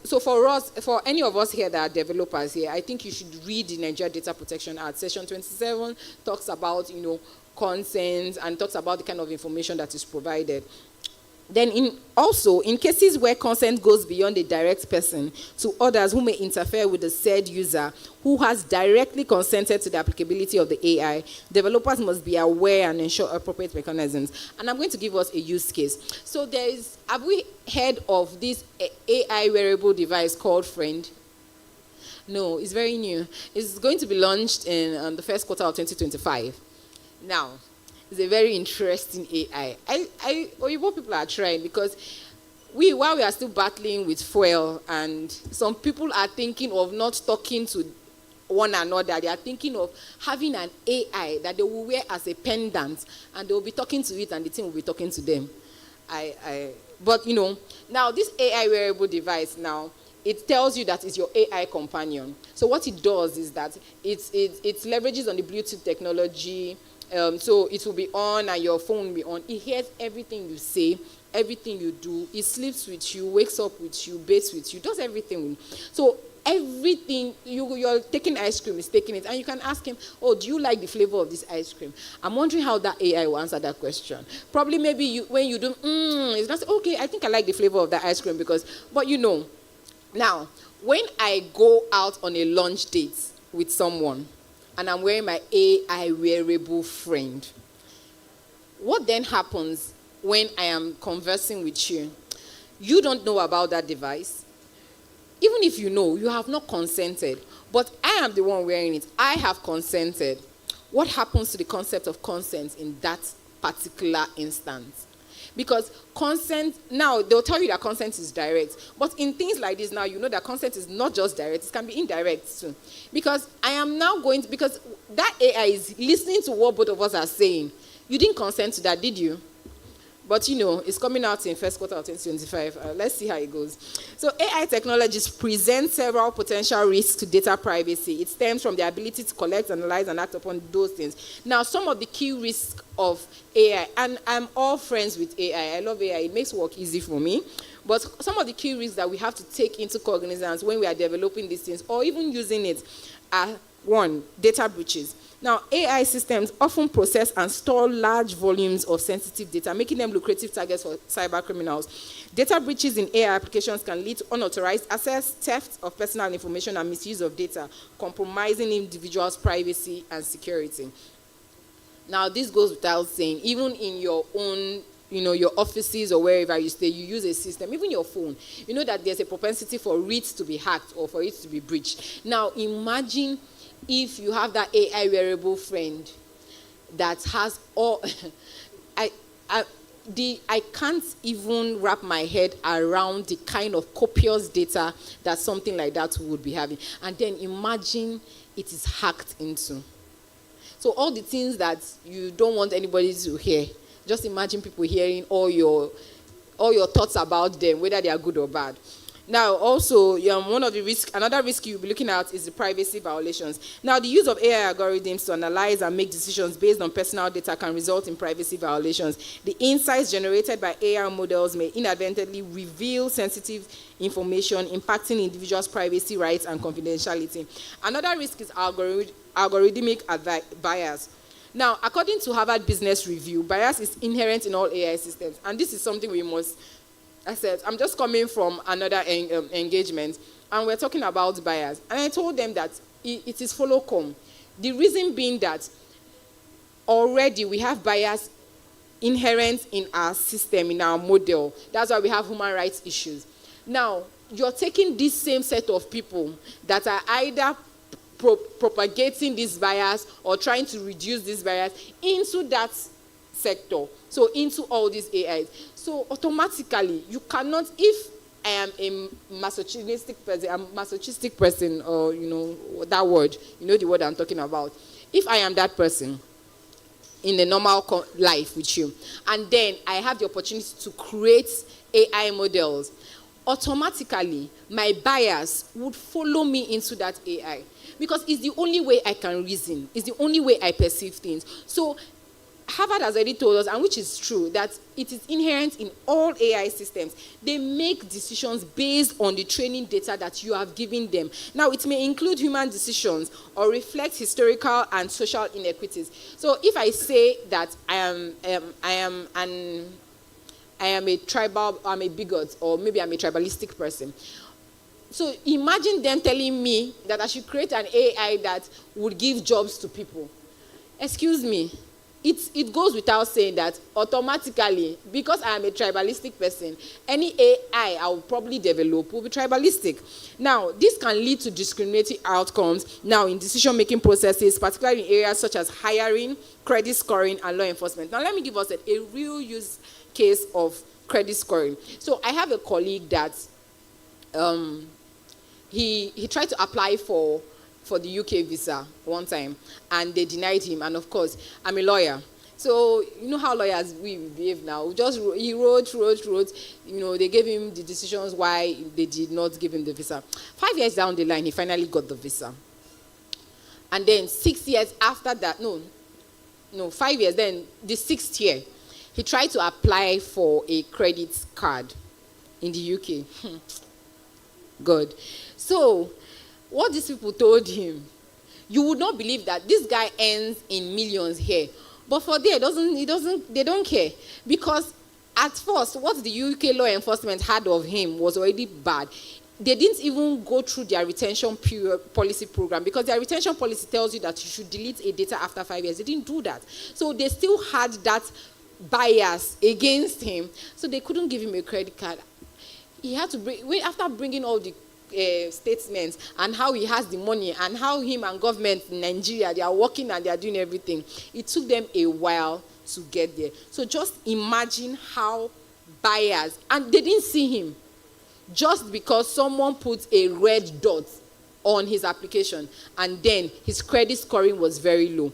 So for any of us here that are developers here, I think you should read the Nigeria Data Protection Act. Section 27 talks about, consent and talks about the kind of information that is provided. Then in cases where consent goes beyond a direct person to others who may interfere with the said user who has directly consented to the applicability of the AI, developers must be aware and ensure appropriate mechanisms. And I'm going to give us a use case. So have we heard of this AI wearable device called Friend? No, it's very new. It's going to be launched in the first quarter of 2025. Now, it's a very interesting AI. Oyibo people are trying because while we are still battling with fuel, and some people are thinking of not talking to one another, they are thinking of having an AI that they will wear as a pendant, and they will be talking to it, and the thing will be talking to them. But now this AI wearable device now, it tells you that it's your AI companion. So what it does is that it leverages on the Bluetooth technology. So it will be on and your phone will be on. It hears everything you say, everything you do. It sleeps with you, wakes up with you, bathes with you, does everything with you. So everything, you're taking ice cream, it's taking it. And you can ask him, oh, do you like the flavor of this ice cream? I'm wondering how that AI will answer that question. Probably maybe when you do, it's not, okay, I think I like the flavor of that ice cream but Now, when I go out on a lunch date with someone, and I'm wearing my AI wearable friend, what then happens when I am conversing with you? You don't know about that device. Even if you know, you have not consented. But I am the one wearing it. I have consented. What happens to the concept of consent in that particular instance? Because consent, now they'll tell you that consent is direct. But in things like this now, you know that consent is not just direct, it can be indirect too. Because I am now going to, because that AI is listening to what both of us are saying. You didn't consent to that, did you? But you know, it's coming out in first quarter of 2025. Let's see how it goes. So AI technologies present several potential risks to data privacy. It stems from the ability to collect, analyze, and act upon those things. Now, some of the key risks of AI, and I'm all friends with AI. I love AI. It makes work easy for me. But some of the key risks that we have to take into cognizance when we are developing these things or even using it are, one, data breaches. Now, AI systems often process and store large volumes of sensitive data, making them lucrative targets for cyber criminals. Data breaches in AI applications can lead to unauthorized access, theft of personal information, and misuse of data, compromising individuals' privacy and security. Now, this goes without saying, even in your own, you know, your offices or wherever you stay, you use a system, even your phone, you know that there's a propensity for it to be hacked or for it to be breached. Now, imagine if you have that AI wearable friend that has all, I can't even wrap my head around the kind of copious data that something like that would be having. And then imagine it is hacked into. So all the things that you don't want anybody to hear, just imagine people hearing all your thoughts about them, whether they are good or bad. Now, also, another risk you'll be looking at is the privacy violations. Now, the use of AI algorithms to analyze and make decisions based on personal data can result in privacy violations. The insights generated by AI models may inadvertently reveal sensitive information, impacting individuals' privacy rights and confidentiality. Another risk is algorithmic bias. Now, according to Harvard Business Review, bias is inherent in all AI systems, and this is something we must. I said, I'm just coming from another engagement, and we're talking about bias. And I told them that it is follow-come. The reason being that already we have bias inherent in our system, in our model. That's why we have human rights issues. Now, you're taking this same set of people that are either propagating this bias or trying to reduce this bias into that sector, so into all these AIs. So automatically, you cannot, if I am a masochistic person, or you know that word, you know the word I'm talking about. If I am that person in a normal life with you, and then I have the opportunity to create AI models, automatically my bias would follow me into that AI, because it's the only way I can reason, it's the only way I perceive things. So Harvard has already told us, and which is true, that it is inherent in all AI systems. They make decisions based on the training data that you have given them. Now, it may include human decisions or reflect historical and social inequities. So if I say that I'm a bigot, or maybe I'm a tribalistic person, so imagine them telling me that I should create an AI that would give jobs to people. Excuse me. It goes without saying that automatically, because I am a tribalistic person, any AI I will probably develop will be tribalistic. Now, this can lead to discriminatory outcomes now in decision-making processes, particularly in areas such as hiring, credit scoring, and law enforcement. Now, let me give us a real use case of credit scoring. So I have a colleague that he tried to apply for the UK visa one time, and they denied him. And of course, I'm a lawyer, so you know how lawyers we behave now. He wrote. You know, they gave him the decisions why they did not give him the visa. 5 years down the line, he finally got the visa. And then 6 years after that, 5 years. Then the 6th year, he tried to apply for a credit card in the UK. God, so. What these people told him, you would not believe that this guy earns in millions here. But for there, they don't care. Because at first, what the UK law enforcement had of him was already bad. They didn't even go through their retention policy program, because their retention policy tells you that you should delete a data after 5 years. They didn't do that. So they still had that bias against him. So they couldn't give him a credit card. He had to after bringing all the statements and how he has the money and how him and government in Nigeria, they are working and they are doing everything. It took them a while to get there. So just imagine how buyers, and they didn't see him, just because someone put a red dot on his application, and then his credit scoring was very low.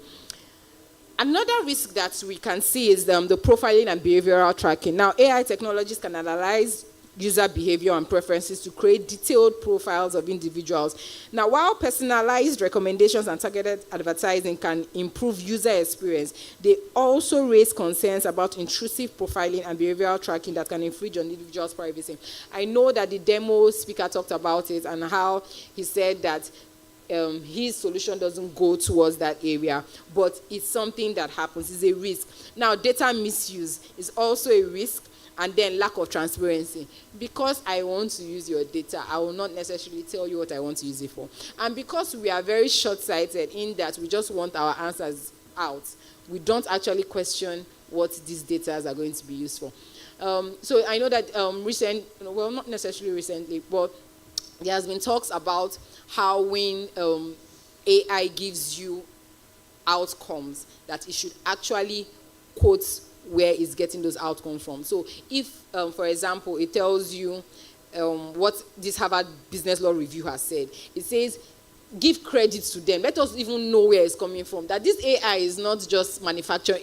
Another risk that we can see is the profiling and behavioral tracking. Now, AI technologies can analyze user behavior and preferences to create detailed profiles of individuals. Now, while personalized recommendations and targeted advertising can improve user experience, they also raise concerns about intrusive profiling and behavioral tracking that can infringe on individuals' privacy. I know that the demo speaker talked about it and how he said that his solution doesn't go towards that area, but it's something that happens. It's a risk. Now, data misuse is also a risk, and then lack of transparency. Because I want to use your data, I will not necessarily tell you what I want to use it for. And because we are very short-sighted in that we just want our answers out, we don't actually question what these data are going to be used for. So I know that not necessarily recently, but there has been talks about how when AI gives you outcomes, that it should actually quote where it's getting those outcomes from. So if, for example, it tells you what this Harvard Business Law Review has said, it says, give credit to them. Let us even know where it's coming from. That this AI is not just manufactured.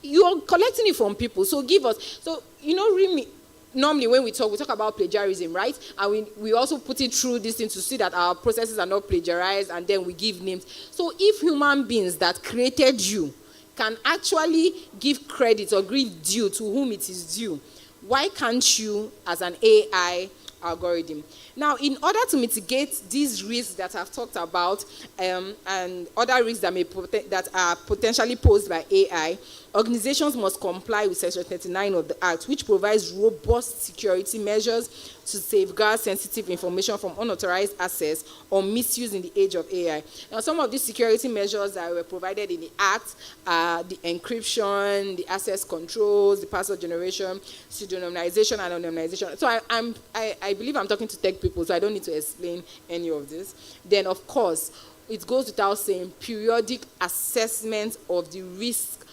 You are collecting it from people. So give us. So, really, normally when we talk about plagiarism, right? And we also put it through this thing to see that our processes are not plagiarized, and then we give names. So if human beings that created you can actually give credit or give due to whom it is due, why can't you as an AI algorithm? Now, in order to mitigate these risks that I've talked about and other risks that are potentially posed by AI, organizations must comply with Section 39 of the Act, which provides robust security measures to safeguard sensitive information from unauthorized access or misuse in the age of AI. Now, some of these security measures that were provided in the Act are the encryption, the access controls, the password generation, pseudonymization, and anonymization. So I believe I'm talking to tech people, so I don't need to explain any of this. Then, of course, it goes without saying, periodic assessment of the risk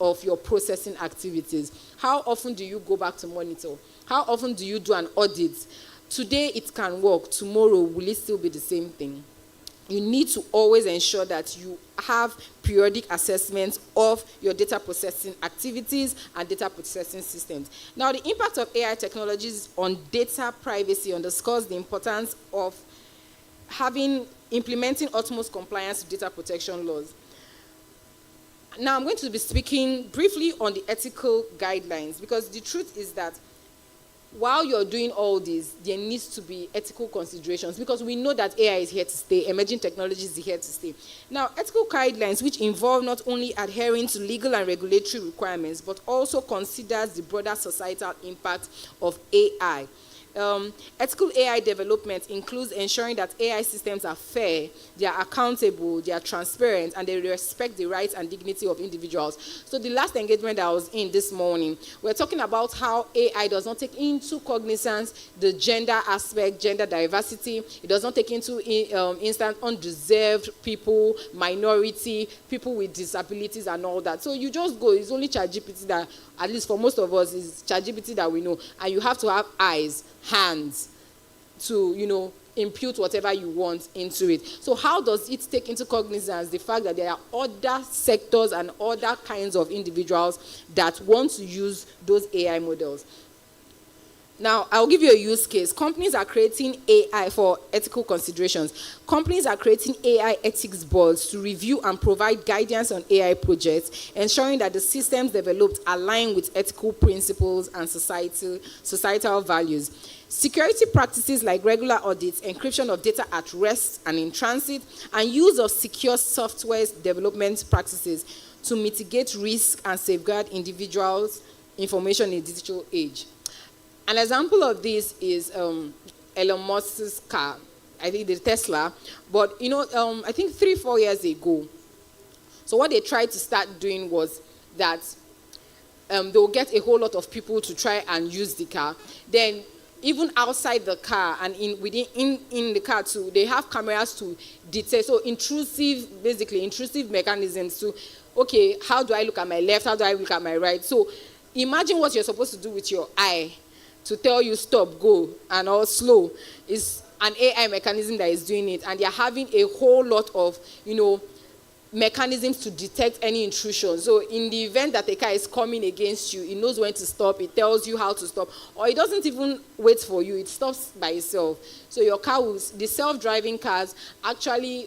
of your processing activities. How often do you go back to monitor? How often do you do an audit? Today it can work, tomorrow will it still be the same thing? You need to always ensure that you have periodic assessments of your data processing activities and data processing systems. Now, the impact of AI technologies on data privacy underscores the importance of implementing utmost compliance with data protection laws. Now, I'm going to be speaking briefly on the ethical guidelines, because the truth is that while you're doing all this, there needs to be ethical considerations, because we know that AI is here to stay, emerging technologies is here to stay. Now, ethical guidelines, which involve not only adhering to legal and regulatory requirements, but also considers the broader societal impact of AI. Ethical AI development includes ensuring that AI systems are fair, they are accountable, they are transparent, and they respect the rights and dignity of individuals. So the last engagement that I was in this morning, we're talking about how AI does not take into cognizance the gender aspect, gender diversity. It does not take into instant undeserved people, minority, people with disabilities and all that. So you just go, it's only ChatGPT that, at least for most of us, is ChatGPT that we know. And you have to have eyes, hands to, impute whatever you want into it. So how does it take into cognizance the fact that there are other sectors and other kinds of individuals that want to use those AI models? Now, I'll give you a use case. Companies are creating AI for ethical considerations. Companies are creating AI ethics boards to review and provide guidance on AI projects, ensuring that the systems developed align with ethical principles and societal values. Security practices like regular audits, encryption of data at rest and in transit, and use of secure software development practices to mitigate risk and safeguard individuals' information in a digital age. An example of this is Elon Musk's car, I think the Tesla, but I think 3-4 years ago, so what they tried to start doing was that they'll get a whole lot of people to try and use the car. Then even outside the car and in the car too, they have cameras to detect. So intrusive mechanisms to, okay, how do I look at my left? How do I look at my right? So imagine what you're supposed to do with your eye to tell you stop, go, and all slow. Is an AI mechanism that is doing it, and they're having a whole lot of, mechanisms to detect any intrusion. So in the event that a car is coming against you, it knows when to stop, it tells you how to stop, or it doesn't even wait for you, it stops by itself. So your car will, the self-driving cars actually,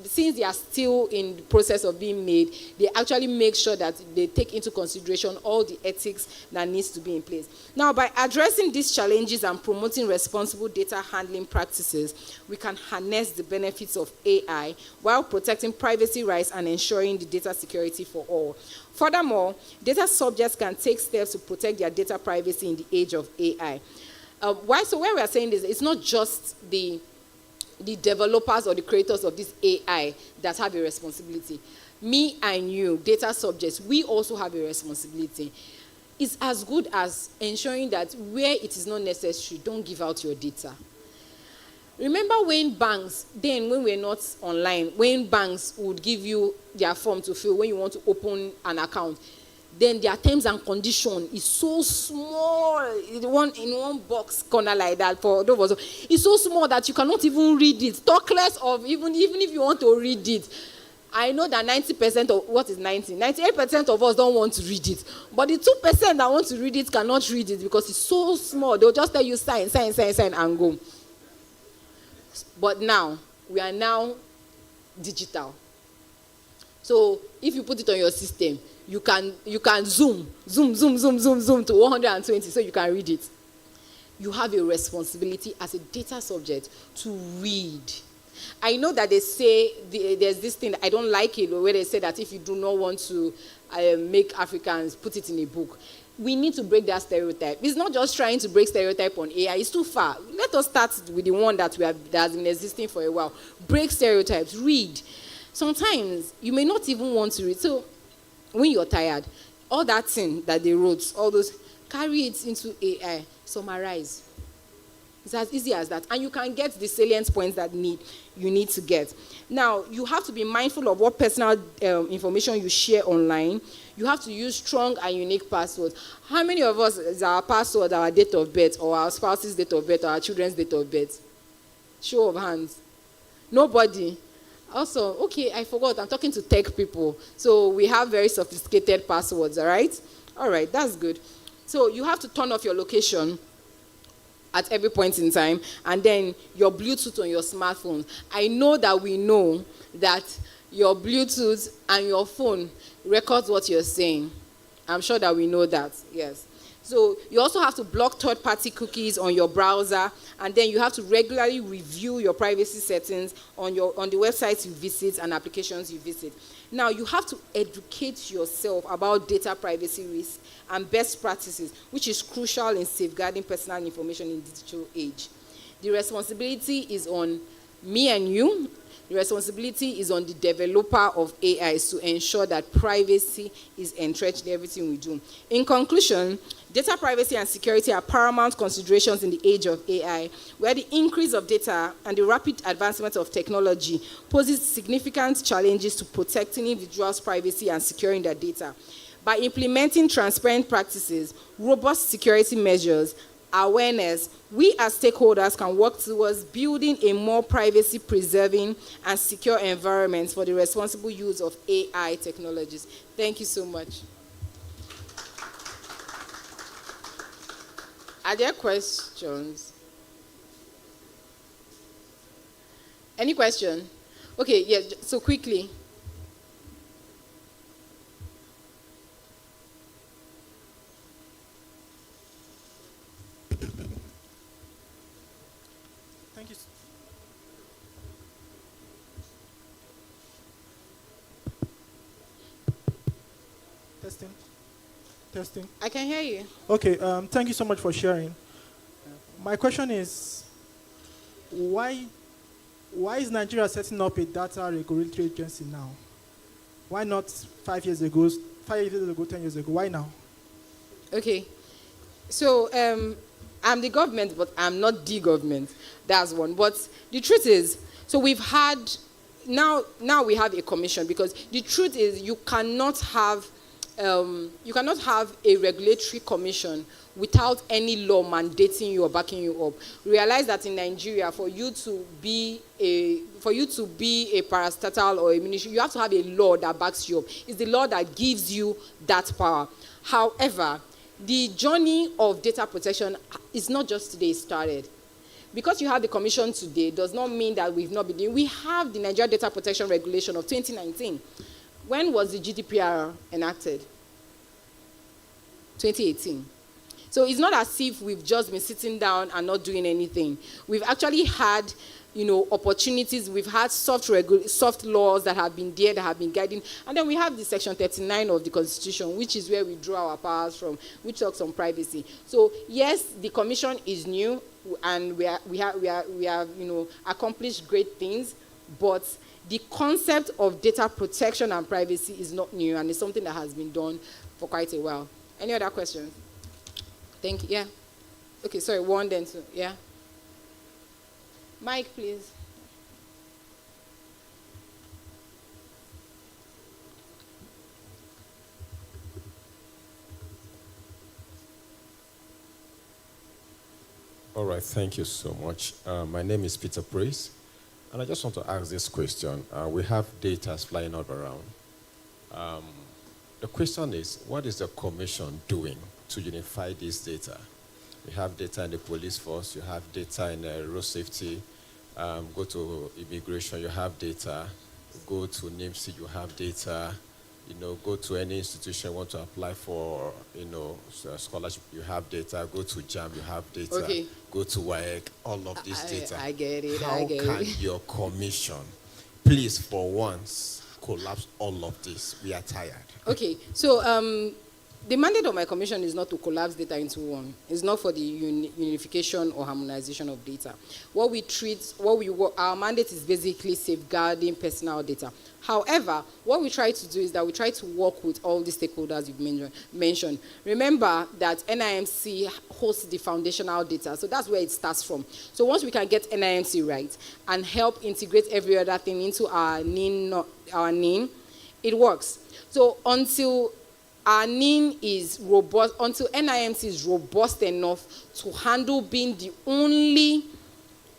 since they are still in the process of being made, they actually make sure that they take into consideration all the ethics that needs to be in place. Now, by addressing these challenges and promoting responsible data handling practices, we can harness the benefits of AI while protecting privacy rights and ensuring the data security for all. Furthermore, data subjects can take steps to protect their data privacy in the age of AI. So when we are saying this, it's not just the developers or the creators of this AI that have a responsibility. Me and you, data subjects, we also have a responsibility. It's as good as ensuring that where it is not necessary, don't give out your data. Remember when banks, then when we're not online, when banks would give you their form to fill when you want to open an account, then their terms and condition is so small, in one box corner like that for those. It's so small that you cannot even read it. Talk less of even if you want to read it. I know that 90% of, what is 90? 98% of us don't want to read it. But the 2% that want to read it cannot read it because it's so small. They'll just tell you sign, and go. But now, we are now digital. So if you put it on your system, you can zoom to 120 so you can read it. You have a responsibility as a data subject to read. I know that they say, there's this thing, I don't like it, where they say that if you do not want to make Africans, put it in a book. We need to break that stereotype. It's not just trying to break stereotype on AI, it's too far. Let us start with the one that has been existing for a while. Break stereotypes, read. Sometimes you may not even want to read. So when you're tired, all that thing that they wrote, all those, carry it into AI, summarize. It's as easy as that. And you can get the salient points that you need to get. Now, you have to be mindful of what personal information you share online. You have to use strong and unique passwords. How many of us is our password our date of birth, or our spouse's date of birth, or our children's date of birth? Show of hands. Nobody. Also, okay, I forgot, I'm talking to tech people. So we have very sophisticated passwords, all right? All right, that's good. So you have to turn off your location at every point in time, and then your Bluetooth on your smartphone. I know that we know that your Bluetooth and your phone records what you're saying. I'm sure that we know that, yes. So you also have to block third-party cookies on your browser, and then you have to regularly review your privacy settings on the websites you visit and applications you visit. Now, you have to educate yourself about data privacy risks and best practices, which is crucial in safeguarding personal information in the digital age. The responsibility is on me and you. The responsibility is on the developer of AI to ensure that privacy is entrenched in everything we do. In conclusion, data privacy and security are paramount considerations in the age of AI, where the increase of data and the rapid advancement of technology poses significant challenges to protecting individuals' privacy and securing their data. By implementing transparent practices, robust security measures, awareness, we as stakeholders can work towards building a more privacy-preserving and secure environment for the responsible use of AI technologies. Thank you so much. Are there questions? Any question? Okay, yeah, so quickly. Thank you. Testing. I can hear you. Okay, thank you so much for sharing. My question is, why is Nigeria setting up a data regulatory agency now? Why not 5 years ago, 10 years ago? Why now? Okay. So I'm the government, but I'm not the government. That's one. But the truth is, so we've had, now we have a commission, because the truth is you cannot have a regulatory commission without any law mandating you or backing you up. Realize that in Nigeria, for you to be a parastatal or a ministry, you have to have a law that backs you up. It's the law that gives you that power. However, the journey of data protection is not just today started. Because you have the commission today does not mean that we've not been doing. We have the Nigeria Data Protection Regulation of 2019. When was the GDPR enacted? 2018. So it's not as if we've just been sitting down and not doing anything. We've actually had, opportunities. We've had soft laws that have been there, that have been guiding. And then we have the Section 39 of the Constitution, which is where we draw our powers from, which talks on privacy. So yes, the commission is new, and we have accomplished great things, but the concept of data protection and privacy is not new, and it's something that has been done for quite a while. Any other questions? Thank you. Yeah. Okay, sorry, one then two. Yeah. Mike, please. All right, thank you so much. My name is Peter Praise, and I just want to ask this question. We have data flying all around. The question is, what is the commission doing to unify this data? You have data in the police force, you have data in road safety, go to immigration, you have data, go to NIMSI, you have data, go to any institution you want to apply for, scholarship, you have data, go to JAM, you have data, Okay. go to WAEC, all of this data. I get it, How I get can it. your commission, please, for once, collapse all of this? We are tired. Okay, so the mandate of my commission is not to collapse data into one. It's not for the unification or harmonization of data. Our mandate is basically safeguarding personal data. However, what we try to do is that we try to work with all the stakeholders you've mentioned. Remember that NIMC hosts the foundational data, so that's where it starts from. So once we can get NIMC right and help integrate every other thing into our NIN, it works. So until our NIN is robust, until NIMC is robust enough to handle being the only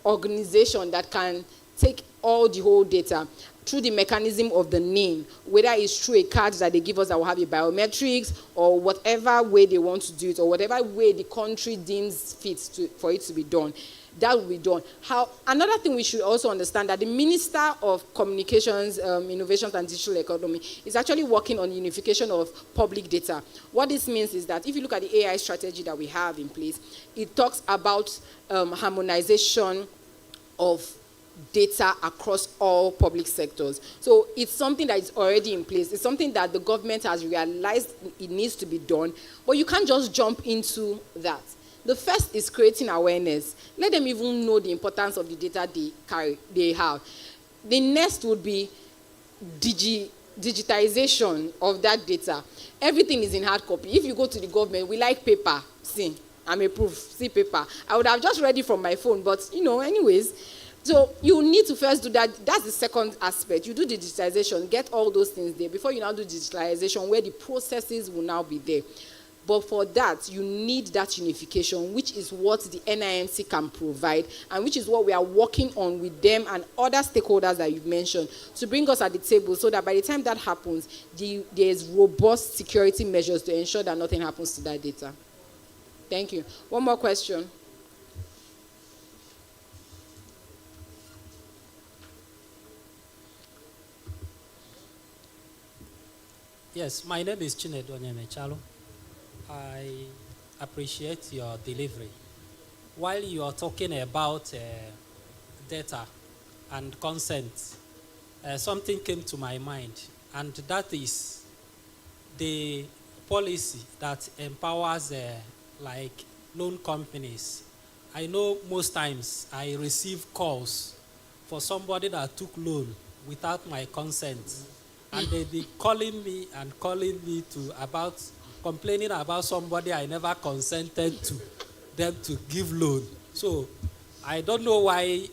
organization that can take all the whole data through the mechanism of the NIN, whether it's through a card that they give us that will have a biometrics, or whatever way they want to do it, or whatever way the country deems fit for it to be done, that will be done. Another thing we should also understand that the Minister of Communications, Innovations and Digital Economy is actually working on unification of public data. What this means is that if you look at the AI strategy that we have in place, it talks about harmonization of data across all public sectors. So it's something that is already in place. It's something that the government has realized it needs to be done, but you can't just jump into that. The first is creating awareness. Let them even know the importance of the data they have. The next would be digitization of that data. Everything is in hard copy. If you go to the government, we like paper. See, I'm a proof. See paper. I would have just read it from my phone, but anyways. So you need to first do that. That's the second aspect. You do the digitization, get all those things there before you now do digitalization, where the processes will now be there. But for that, you need that unification, which is what the NIMC can provide, and which is what we are working on with them and other stakeholders that you've mentioned to bring us at the table, so that by the time that happens, there's robust security measures to ensure that nothing happens to that data. Thank you. One more question. Yes, my name is Chinedu Onyemechalo. I appreciate your delivery. While you are talking about data and consent, something came to my mind, and that is the policy that empowers like loan companies. I know most times I receive calls for somebody that took loan without my consent, and they be calling me complaining about somebody I never consented to. them to give loan. So I don't know why,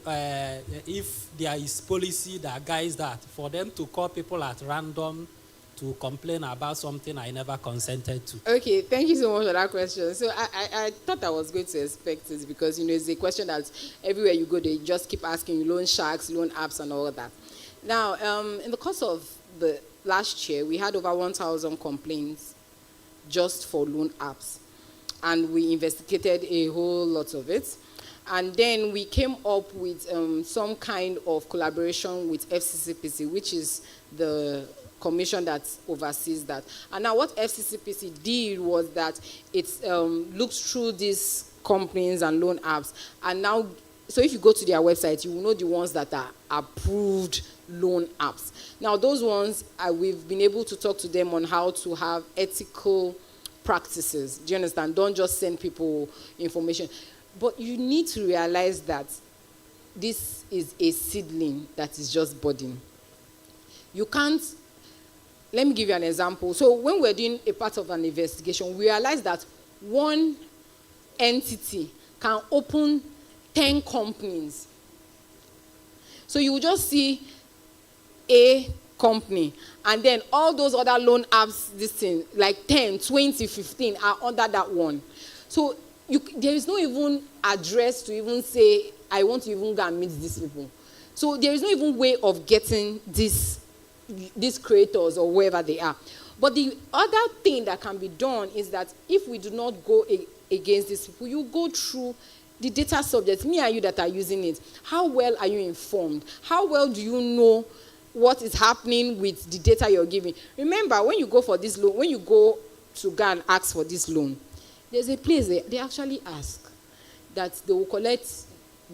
if there is policy that guides that, for them to call people at random to complain about something I never consented to. Okay, thank you so much for that question. So I thought I was going to expect it because, it's a question that everywhere you go, they just keep asking you loan sharks, loan apps, and all that. Now, in the course of the last year, we had over 1,000 complaints just for loan apps. And we investigated a whole lot of it. And then we came up with some kind of collaboration with FCCPC, which is the commission that oversees that. And now what FCCPC did was that it looked through these companies and loan apps. And now, so if you go to their website, you will know the ones that are approved loan apps. Now, those ones, we've been able to talk to them on how to have ethical practices. Do you understand? Don't just send people information. But you need to realize that this is a seedling that is just budding. You can't, let me give you an example. So when we're doing a part of an investigation, we realize that one entity can open 10 companies. So you will just see a company, and then all those other loan apps, this thing, like 10, 20, 15 are under that one. So there is no even address to even say, I want to even go and meet these people. So there is no even way of getting these creators or wherever they are. But the other thing that can be done is that if we do not go against these people, you go through the data subjects, me and you that are using it. How well are you informed? How well do you know what is happening with the data you're giving? Remember, when you go for this loan, when you go to go and ask for this loan, there's a place they actually ask that they will collect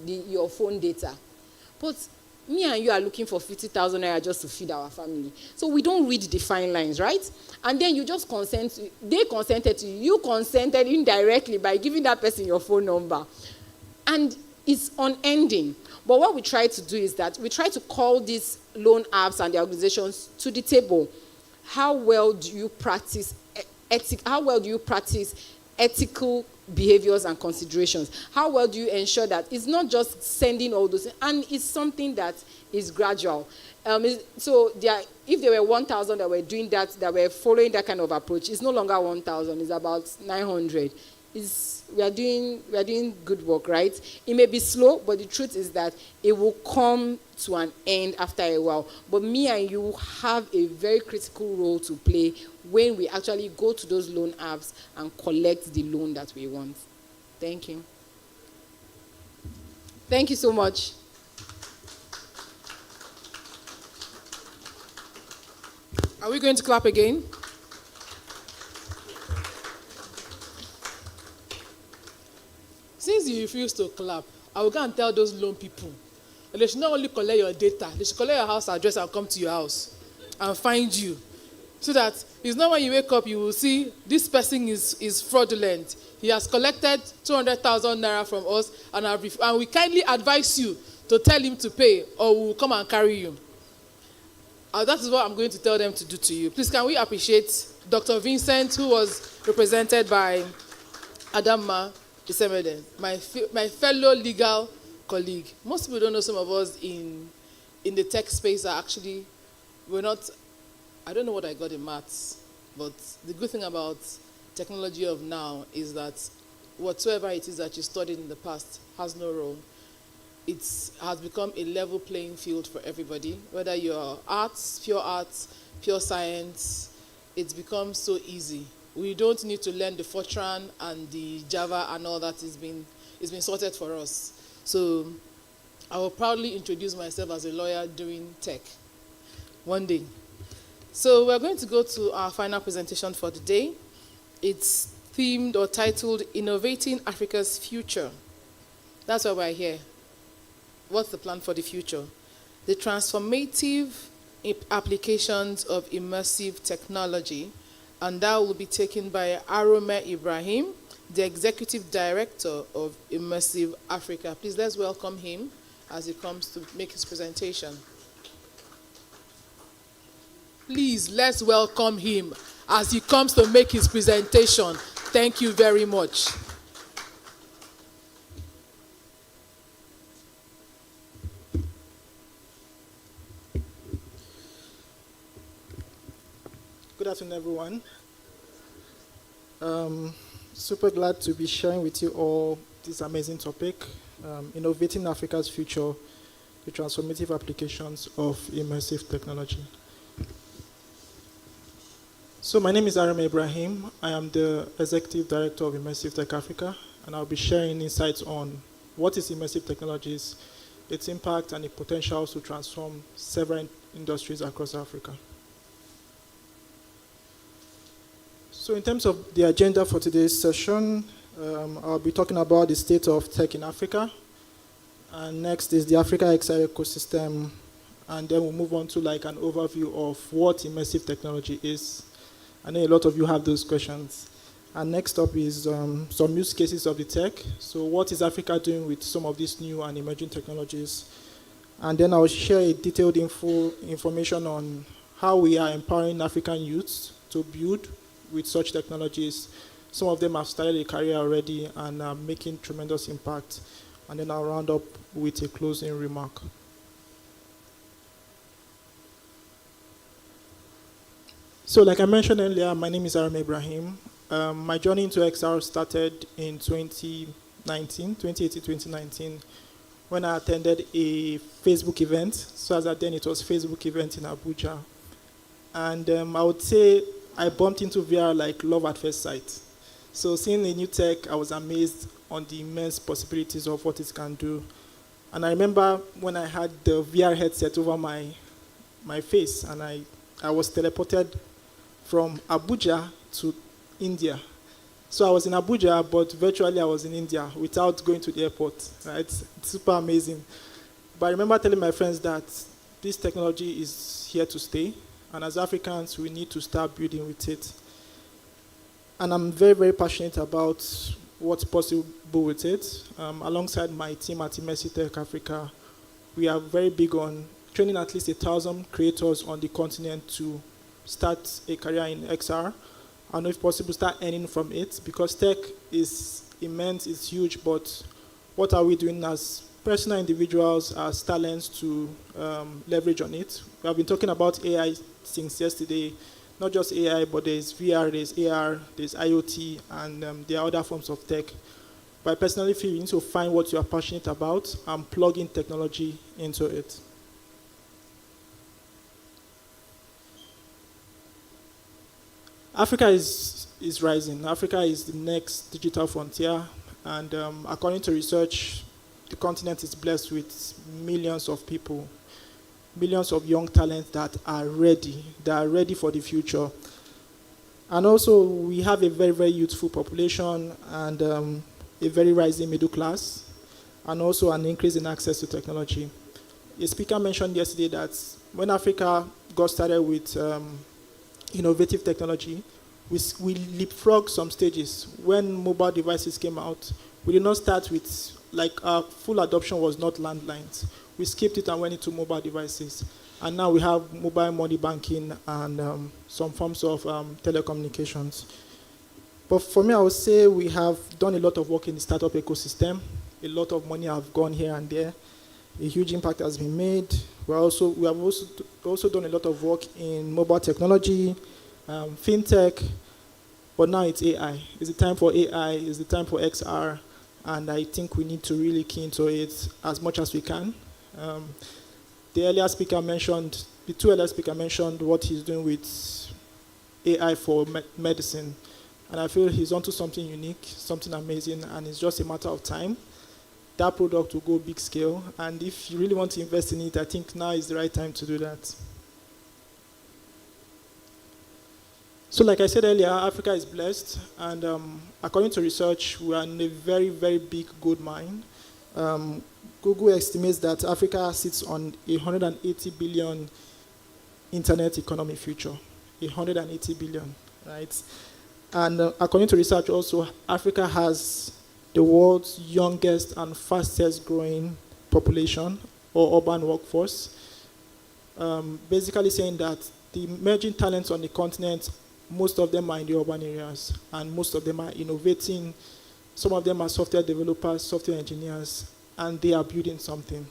your phone data. But me and you are looking for 50,000 naira just to feed our family. So we don't read the fine lines, right? And then you just consent. They consented to you. You consented indirectly by giving that person your phone number. And it's unending. But what we try to do is that we try to call these loan apps and the organizations to the table. How well do you practice ethical behaviors and considerations? How well do you ensure that it's not just sending all those, and it's something that is gradual? So if there were 1,000 that were doing that were following that kind of approach, it's no longer 1,000, it's about 900. We are doing good work, right? It may be slow, but the truth is that it will come to an end after a while. But me and you have a very critical role to play when we actually go to those loan apps and collect the loan that we want. Thank you. Thank you so much. Are we going to clap again? Since you refuse to clap, I will go and tell those loan people that they should not only collect your data, they should collect your house address and come to your house and find you. So that it's not when you wake up, you will see this person is fraudulent. He has collected 200,000 naira from us, and we kindly advise you to tell him to pay, or we will come and carry you. That is what I'm going to tell them to do to you. Please, can we appreciate Dr. Vincent, who was represented by Adama Isemeden, my fellow legal colleague. Most people don't know, some of us in the tech space are actually, I don't know what I got in maths, but the good thing about technology of now is that whatsoever it is that you studied in the past has no role. It has become a level playing field for everybody, whether you're arts, pure science, it's become so easy. We don't need to learn the Fortran and the Java and all that. It's been sorted for us. So I will proudly introduce myself as a lawyer doing tech one day. So we're going to go to our final presentation for the day. It's themed or titled Innovating Africa's Future. That's why we're here. What's the plan for the future? The transformative applications of immersive technology, and that will be taken by Arome Ibrahim, the Executive Director of Immersive Africa. Please, let's welcome him as he comes to make his presentation. Please, let's welcome him as he comes to make his presentation. Thank you very much. afternoon, everyone. Super glad to be sharing with you all this amazing topic, Innovating Africa's Future, the Transformative Applications of Immersive Technology. So my name is Aram Ibrahim. I am the Executive Director of Immersive Tech Africa, and I'll be sharing insights on what is immersive technologies, its impact, and the potential to transform several industries across Africa. So in terms of the agenda for today's session, I'll be talking about the state of tech in Africa. And next is the Africa XR ecosystem. And then we'll move on to like an overview of what immersive technology is. I know a lot of you have those questions. And next up is some use cases of the tech. So what is Africa doing with some of these new and emerging technologies? And then I'll share a detailed information on how we are empowering African youths to build with such technologies. Some of them have started a career already and are making tremendous impact. And then I'll round up with a closing remark. So like I mentioned earlier, my name is Aram Ibrahim. My journey into XR started in 2018-2019, when I attended a Facebook event. So as at then, it was Facebook event in Abuja. And I would say I bumped into VR like love at first sight. So seeing a new tech, I was amazed on the immense possibilities of what it can do. And I remember when I had the VR headset over my face, and I was teleported from Abuja to India. So I was in Abuja, but virtually I was in India without going to the airport. Right? It's super amazing. But I remember telling my friends that this technology is here to stay. And as Africans, we need to start building with it. And I'm very, very passionate about what's possible with it. Alongside my team at Immersive Tech Africa, we are very big on training at least 1,000 creators on the continent to start a career in XR. And if possible, start earning from it, because tech is immense, it's huge, but what are we doing as personal individuals, as talents to leverage on it? We have been talking about AI since yesterday, not just AI, but there's VR, there's AR, there's IoT, and there are other forms of tech. But I personally feel you need to find what you are passionate about and plug in technology into it. Africa is rising. Africa is the next digital frontier, and according to research, the continent is blessed with millions of people, millions of young talents that are ready for the future. And also, we have a very, very youthful population and a very rising middle class, and also an increase in access to technology. A speaker mentioned yesterday that when Africa got started with innovative technology, we leapfrogged some stages. When mobile devices came out, we did not start with, like, our full adoption was not landlines. We skipped it and went into mobile devices. And now we have mobile money banking and some forms of telecommunications. But for me, I would say we have done a lot of work in the startup ecosystem. A lot of money have gone here and there. A huge impact has been made. We have also done a lot of work in mobile technology, fintech, but now it's AI. It's the time for AI, it's the time for XR, and I think we need to really key into it as much as we can. The two earlier speaker mentioned what he's doing with AI for medicine, and I feel he's onto something unique, something amazing, and it's just a matter of time. That product will go big scale, and if you really want to invest in it, I think now is the right time to do that. So like I said earlier, Africa is blessed, and according to research, we are in a very, very big gold mine. Google estimates that Africa sits on 180 billion internet economy future, 180 billion, right? And according to research also, Africa has the world's youngest and fastest growing population or urban workforce, basically saying that the emerging talents on the continent, most of them are in the urban areas, and most of them are innovating. Some of them are software developers, software engineers, and they are building something.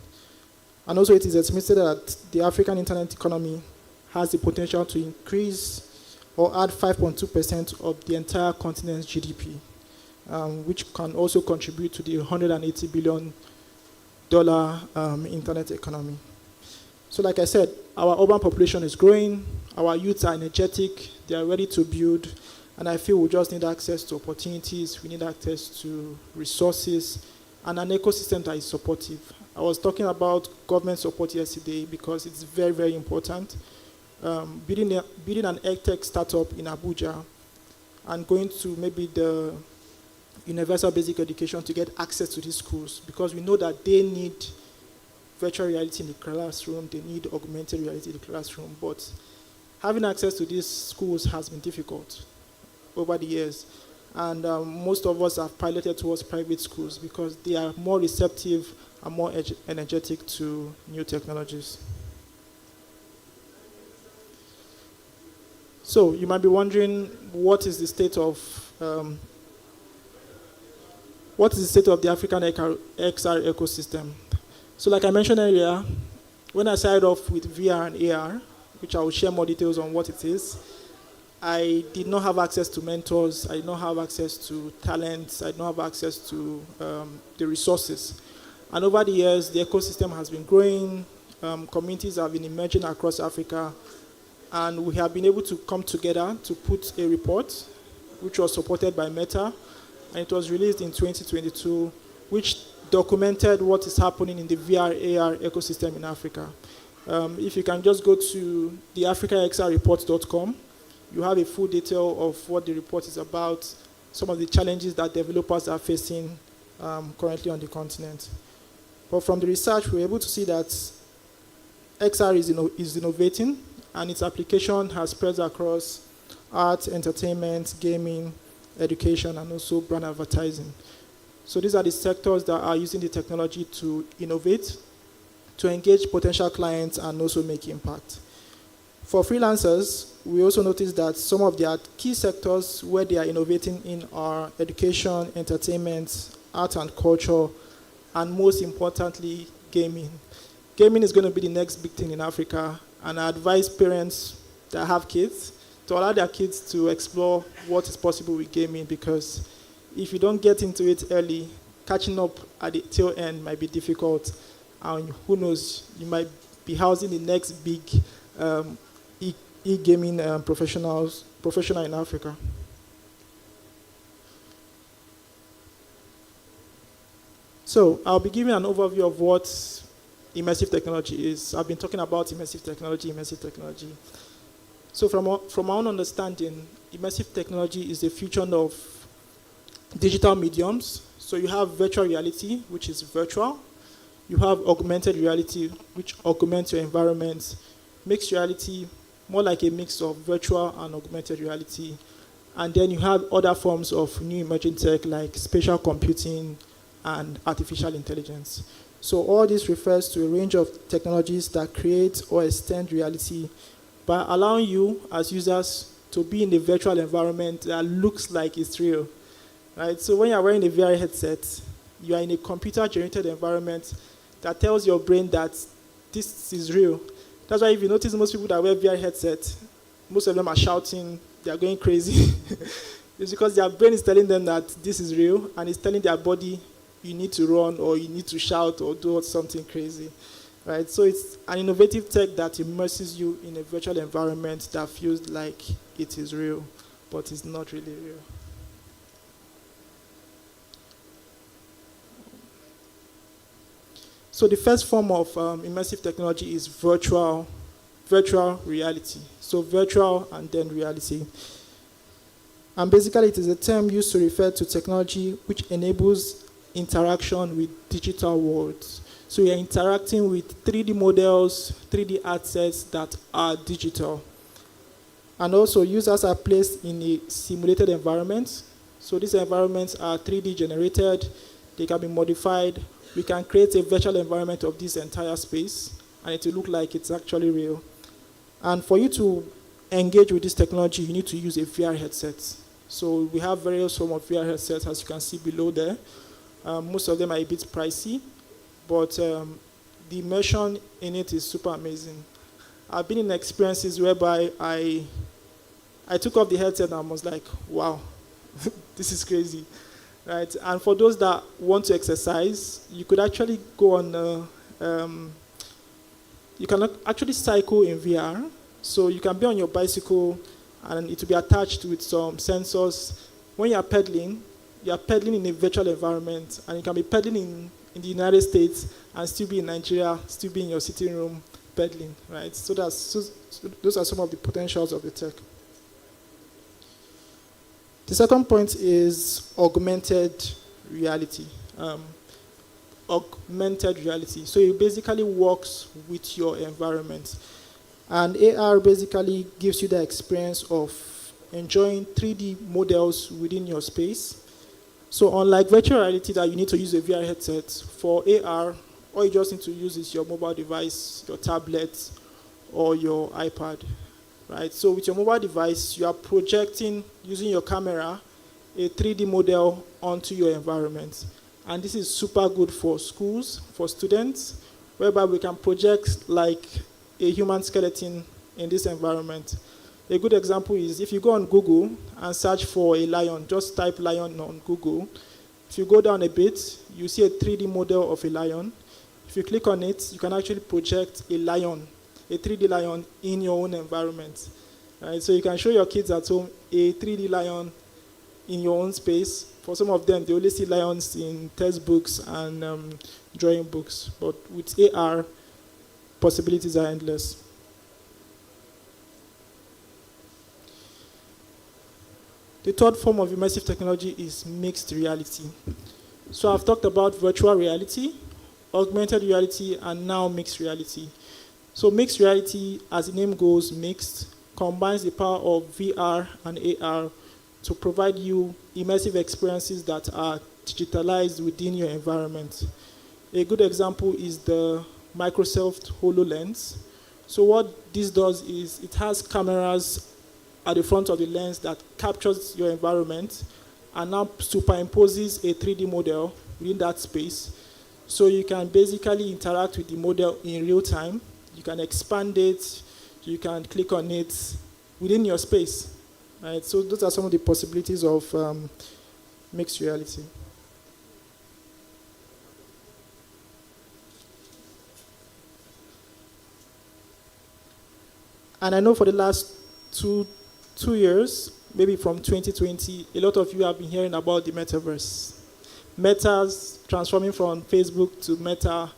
And also it is estimated that the African internet economy has the potential to increase or add 5.2% of the entire continent's GDP, which can also contribute to the $180 billion internet economy. So like I said, our urban population is growing, our youths are energetic, they are ready to build, and I feel we just need access to opportunities, we need access to resources, and an ecosystem that is supportive. I was talking about government support yesterday because it's very, very important. Building an EdTech startup in Abuja and going to maybe the universal basic education to get access to these schools, because we know that they need virtual reality in the classroom, they need augmented reality in the classroom, but having access to these schools has been difficult over the years. And most of us have piloted towards private schools because they are more receptive and more energetic to new technologies. So you might be wondering, what is the state of the African XR ecosystem? So like I mentioned earlier, when I started off with VR and AR, which I will share more details on what it is, I did not have access to mentors, I did not have access to talents, I did not have access to the resources. And over the years, the ecosystem has been growing, communities have been emerging across Africa, and we have been able to come together to put a report, which was supported by Meta, and it was released in 2022, which documented what is happening in the VR AR ecosystem in Africa. If you can just go to the africaxrreport.com, you have a full detail of what the report is about, some of the challenges that developers are facing currently on the continent. But from the research, we're able to see that XR is innovating, and its application has spread across art, entertainment, gaming, education, and also brand advertising. So these are the sectors that are using the technology to innovate, to engage potential clients, and also make impact. For freelancers, we also noticed that some of their key sectors where they are innovating in are education, entertainment, art and culture, and most importantly, gaming. Gaming is going to be the next big thing in Africa, and I advise parents that have kids to allow their kids to explore what is possible with gaming, because if you don't get into it early, catching up at the tail end might be difficult, and who knows, you might be housing the next big e-gaming professional in Africa. So I'll be giving an overview of what immersive technology is. I've been talking about immersive technology. So from my own understanding, immersive technology is the fusion of digital mediums. So you have virtual reality, which is virtual. You have augmented reality, which augments your environment. Mixed reality, more like a mix of virtual and augmented reality. And then you have other forms of new emerging tech like spatial computing and artificial intelligence. So all this refers to a range of technologies that create or extend reality by allowing you as users to be in a virtual environment that looks like it's real. Right? So when you're wearing a VR headset, you are in a computer-generated environment that tells your brain that this is real. That's why if you notice most people that wear VR headsets, most of them are shouting, they are going crazy. It's because their brain is telling them that this is real, and it's telling their body, you need to run, or you need to shout, or do something crazy. Right? So it's an innovative tech that immerses you in a virtual environment that feels like it is real, but it's not really real. So the first form of immersive technology is virtual reality. So virtual and then reality. And basically it is a term used to refer to technology which enables interaction with digital worlds. So you're interacting with 3D models, 3D assets that are digital. And also users are placed in a simulated environment. So these environments are 3D generated, they can be modified. We can create a virtual environment of this entire space, and it will look like it's actually real. And for you to engage with this technology, you need to use a VR headset. So we have various forms of VR headsets, as you can see below there. Most of them are a bit pricey, but the immersion in it is super amazing. I've been in experiences whereby I I took off the headset and I was like, wow, this is crazy, right? And for those that want to exercise, you could actually go on, you can actually cycle in VR. So you can be on your bicycle and it will be attached with some sensors. When you are pedaling in a virtual environment, and you can be pedaling in the United States and still be in Nigeria, still be in your sitting room pedaling, right? So those are some of the potentials of the tech. The second point is augmented reality. Augmented reality. So it basically works with your environment. And AR basically gives you the experience of enjoying 3D models within your space. So unlike virtual reality that you need to use a VR headset, for AR, all you just need to use is your mobile device, your tablet, or your iPad, right? So with your mobile device, you are projecting, using your camera, a 3D model onto your environment. And this is super good for schools, for students, whereby we can project like a human skeleton in this environment. A good example is if you go on Google and search for a lion, just type lion on Google. If you go down a bit, you see a 3D model of a lion. If you click on it, you can actually project a lion, a 3D lion in your own environment. Right? So you can show your kids at home a 3D lion in your own space. For some of them, they only see lions in textbooks and drawing books. But with AR, possibilities are endless. The third form of immersive technology is mixed reality. So I've talked about virtual reality, augmented reality, and now mixed reality. So mixed reality, as the name goes, mixed, combines the power of VR and AR to provide you immersive experiences that are digitalized within your environment. A good example is the Microsoft HoloLens. So what this does is it has cameras at the front of the lens that captures your environment and now superimposes a 3D model within that space. So you can basically interact with the model in real time. You can expand it, you can click on it within your space. Right? So those are some of the possibilities of mixed reality. And I know for the last two years, maybe from 2020, a lot of you have been hearing about the metaverse. Meta's transforming from Facebook to Meta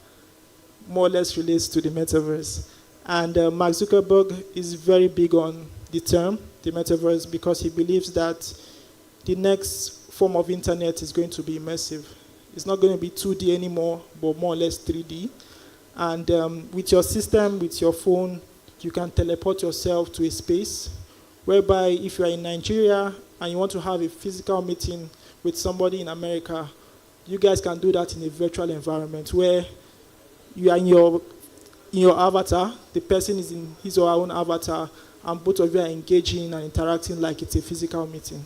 more or less relates to the metaverse. And Mark Zuckerberg is very big on the term, the metaverse, because he believes that the next form of internet is going to be immersive. It's not going to be 2D anymore, but more or less 3D. And with your system, with your phone, you can teleport yourself to a space whereby if you are in Nigeria and you want to have a physical meeting with somebody in America, you guys can do that in a virtual environment where you are in your avatar, the person is in his or her own avatar, and both of you are engaging and interacting like it's a physical meeting.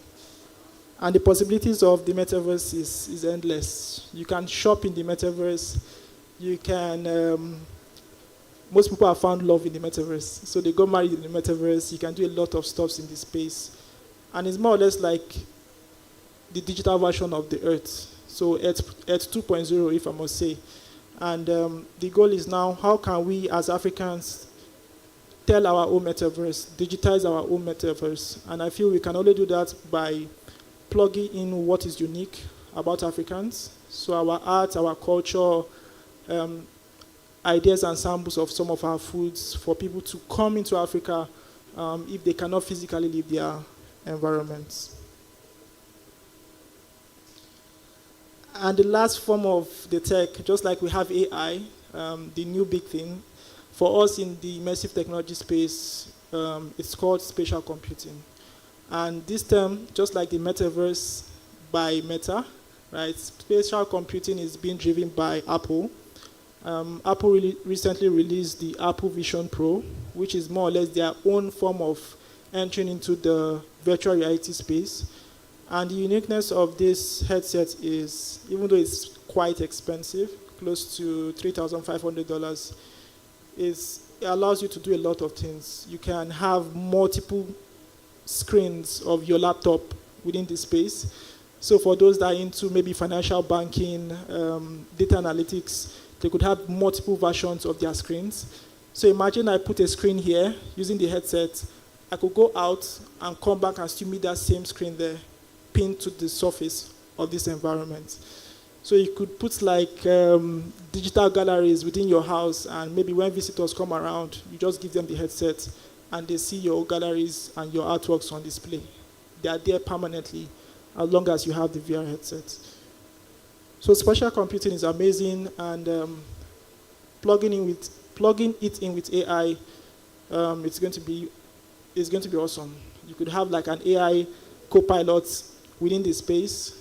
And the possibilities of the metaverse is endless. You can shop in the metaverse. You can... most people have found love in the metaverse. So they got married in the metaverse. You can do a lot of stuff in the space. And it's more or less like the digital version of the Earth. So Earth 2.0, if I must say. And the goal is now, how can we as Africans tell our own metaverse, digitize our own metaverse? And I feel we can only do that by plugging in what is unique about Africans. So our art, our culture, ideas and samples of some of our foods for people to come into Africa if they cannot physically leave their environments. And the last form of the tech, just like we have AI, the new big thing, for us in the immersive technology space, it's called spatial computing. And this term, just like the metaverse by Meta, right, spatial computing is being driven by Apple. Apple recently released the Apple Vision Pro, which is more or less their own form of entering into the virtual reality space. And the uniqueness of this headset is, even though it's quite expensive, close to $3,500, it allows you to do a lot of things. You can have multiple screens of your laptop within the space. So for those that are into maybe financial banking, data analytics, they could have multiple versions of their screens. So imagine I put a screen here using the headset. I could go out and come back and still meet that same screen there, pinned to the surface of this environment. So you could put like digital galleries within your house, and maybe when visitors come around, you just give them the headset and they see your galleries and your artworks on display. They are there permanently as long as you have the VR headset. So spatial computing is amazing, and plugging it in with AI, it's going to be awesome. You could have like an AI co-pilot within the space,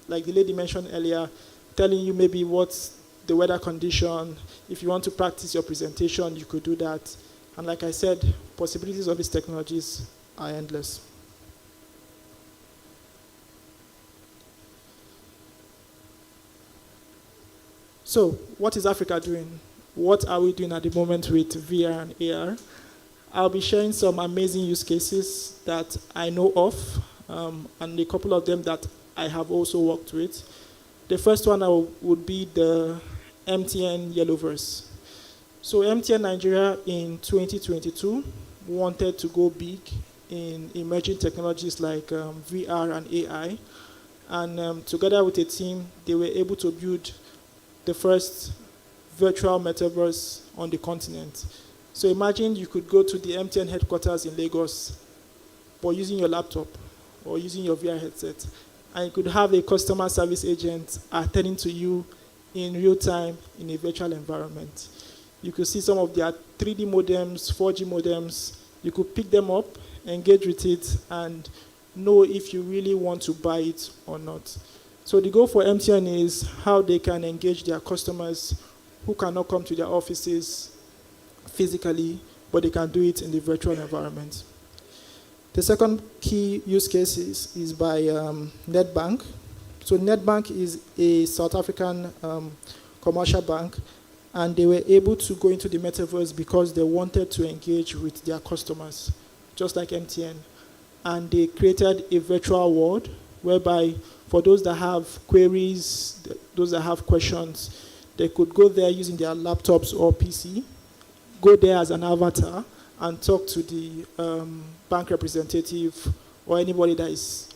like the lady mentioned earlier, telling you maybe what's the weather condition. If you want to practice your presentation, you could do that. And like I said, possibilities of these technologies are endless. So, what is Africa doing? What are we doing at the moment with VR and AR? I'll be sharing some amazing use cases that I know of, and a couple of them that I have also worked with. The first one would be the MTN Yellowverse. So MTN Nigeria in 2022 wanted to go big in emerging technologies like VR and AI. And together with a team, they were able to build the first virtual metaverse on the continent. So imagine you could go to the MTN headquarters in Lagos, but using your laptop or using your VR headset, and you could have a customer service agent attending to you in real time in a virtual environment. You could see some of their 3D modems, 4G modems. You could pick them up, engage with it, and know if you really want to buy it or not. So the goal for MTN is how they can engage their customers who cannot come to their offices physically, but they can do it in the virtual environment. The second key use case is by Nedbank. So Nedbank is a South African commercial bank, and they were able to go into the metaverse because they wanted to engage with their customers, just like MTN. And they created a virtual world whereby for those that have queries, those that have questions, they could go there using their laptops or PC, go there as an avatar, and talk to the bank representative or anybody that is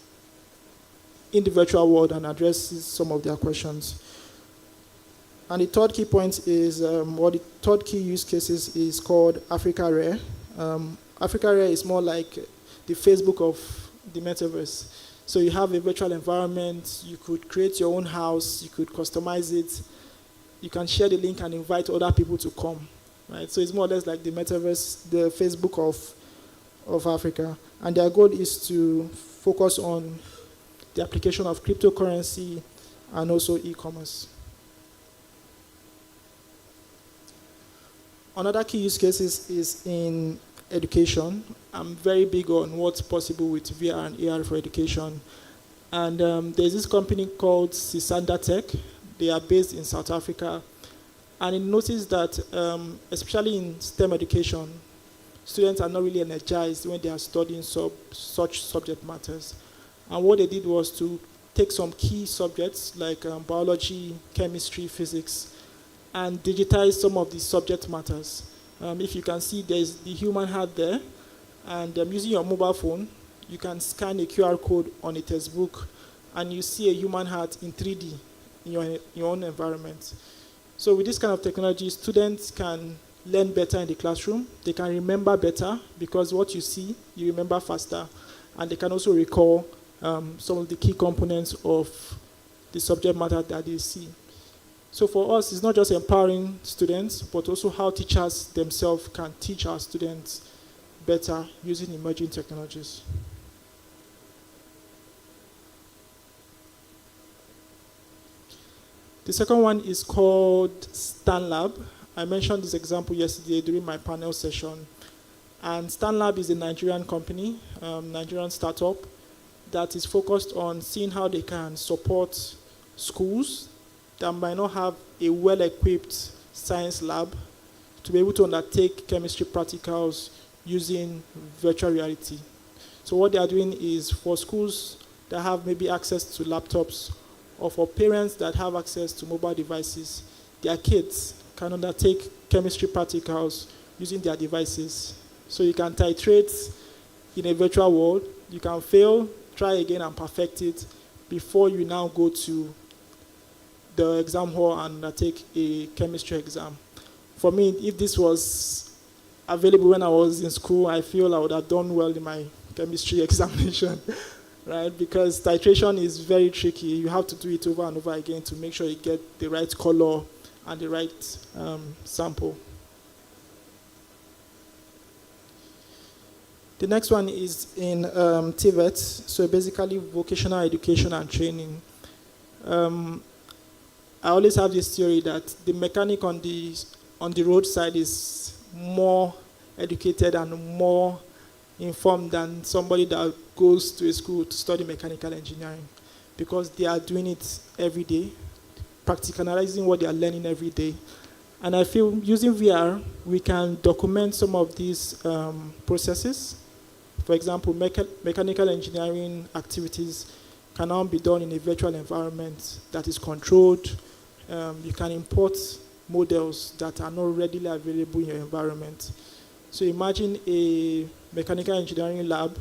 in the virtual world and addresses some of their questions. And the third key point is, or the third key use cases is called Africa Rare. Africa Rare is more like the Facebook of the metaverse. So you have a virtual environment, you could create your own house, you could customize it, you can share the link and invite other people to come. Right? So it's more or less like the metaverse, the Facebook of Africa. And their goal is to focus on the application of cryptocurrency and also e-commerce. Another key use case is in education. I'm very big on what's possible with VR and AR for education. And there's this company called Sisanda Tech. They are based in South Africa. And it noticed that, especially in STEM education, students are not really energized when they are studying such subject matters. And what they did was to take some key subjects like biology, chemistry, physics, and digitize some of these subject matters. If you can see, there's the human heart there, and using your mobile phone, you can scan a QR code on a textbook, and you see a human heart in 3D in your own environment. So with this kind of technology, students can learn better in the classroom. They can remember better because what you see, you remember faster, and they can also recall some of the key components of the subject matter that they see. So for us, it's not just empowering students, but also how teachers themselves can teach our students better using emerging technologies. The second one is called StanLab. I mentioned this example yesterday during my panel session. And StanLab is a Nigerian company, Nigerian startup, that is focused on seeing how they can support schools that might not have a well-equipped science lab to be able to undertake chemistry practicals using virtual reality. So what they are doing is for schools that have maybe access to laptops, or for parents that have access to mobile devices, their kids can undertake chemistry practicals using their devices. So you can titrate in a virtual world, you can fail, try again and perfect it before you now go to the exam hall and undertake a chemistry exam. For me, if this was available when I was in school, I feel I would have done well in my chemistry examination, right? Because titration is very tricky. You have to do it over and over again to make sure you get the right color and the right sample. The next one is in TVET, so basically vocational education and training. I always have this theory that the mechanic on the roadside is more educated and more informed than somebody that goes to a school to study mechanical engineering, because they are doing it every day, practicalizing what they are learning every day. And I feel using VR, we can document some of these processes. For example, mechanical engineering activities can now be done in a virtual environment that is controlled. You can import models that are not readily available in your environment. So imagine a mechanical engineering lab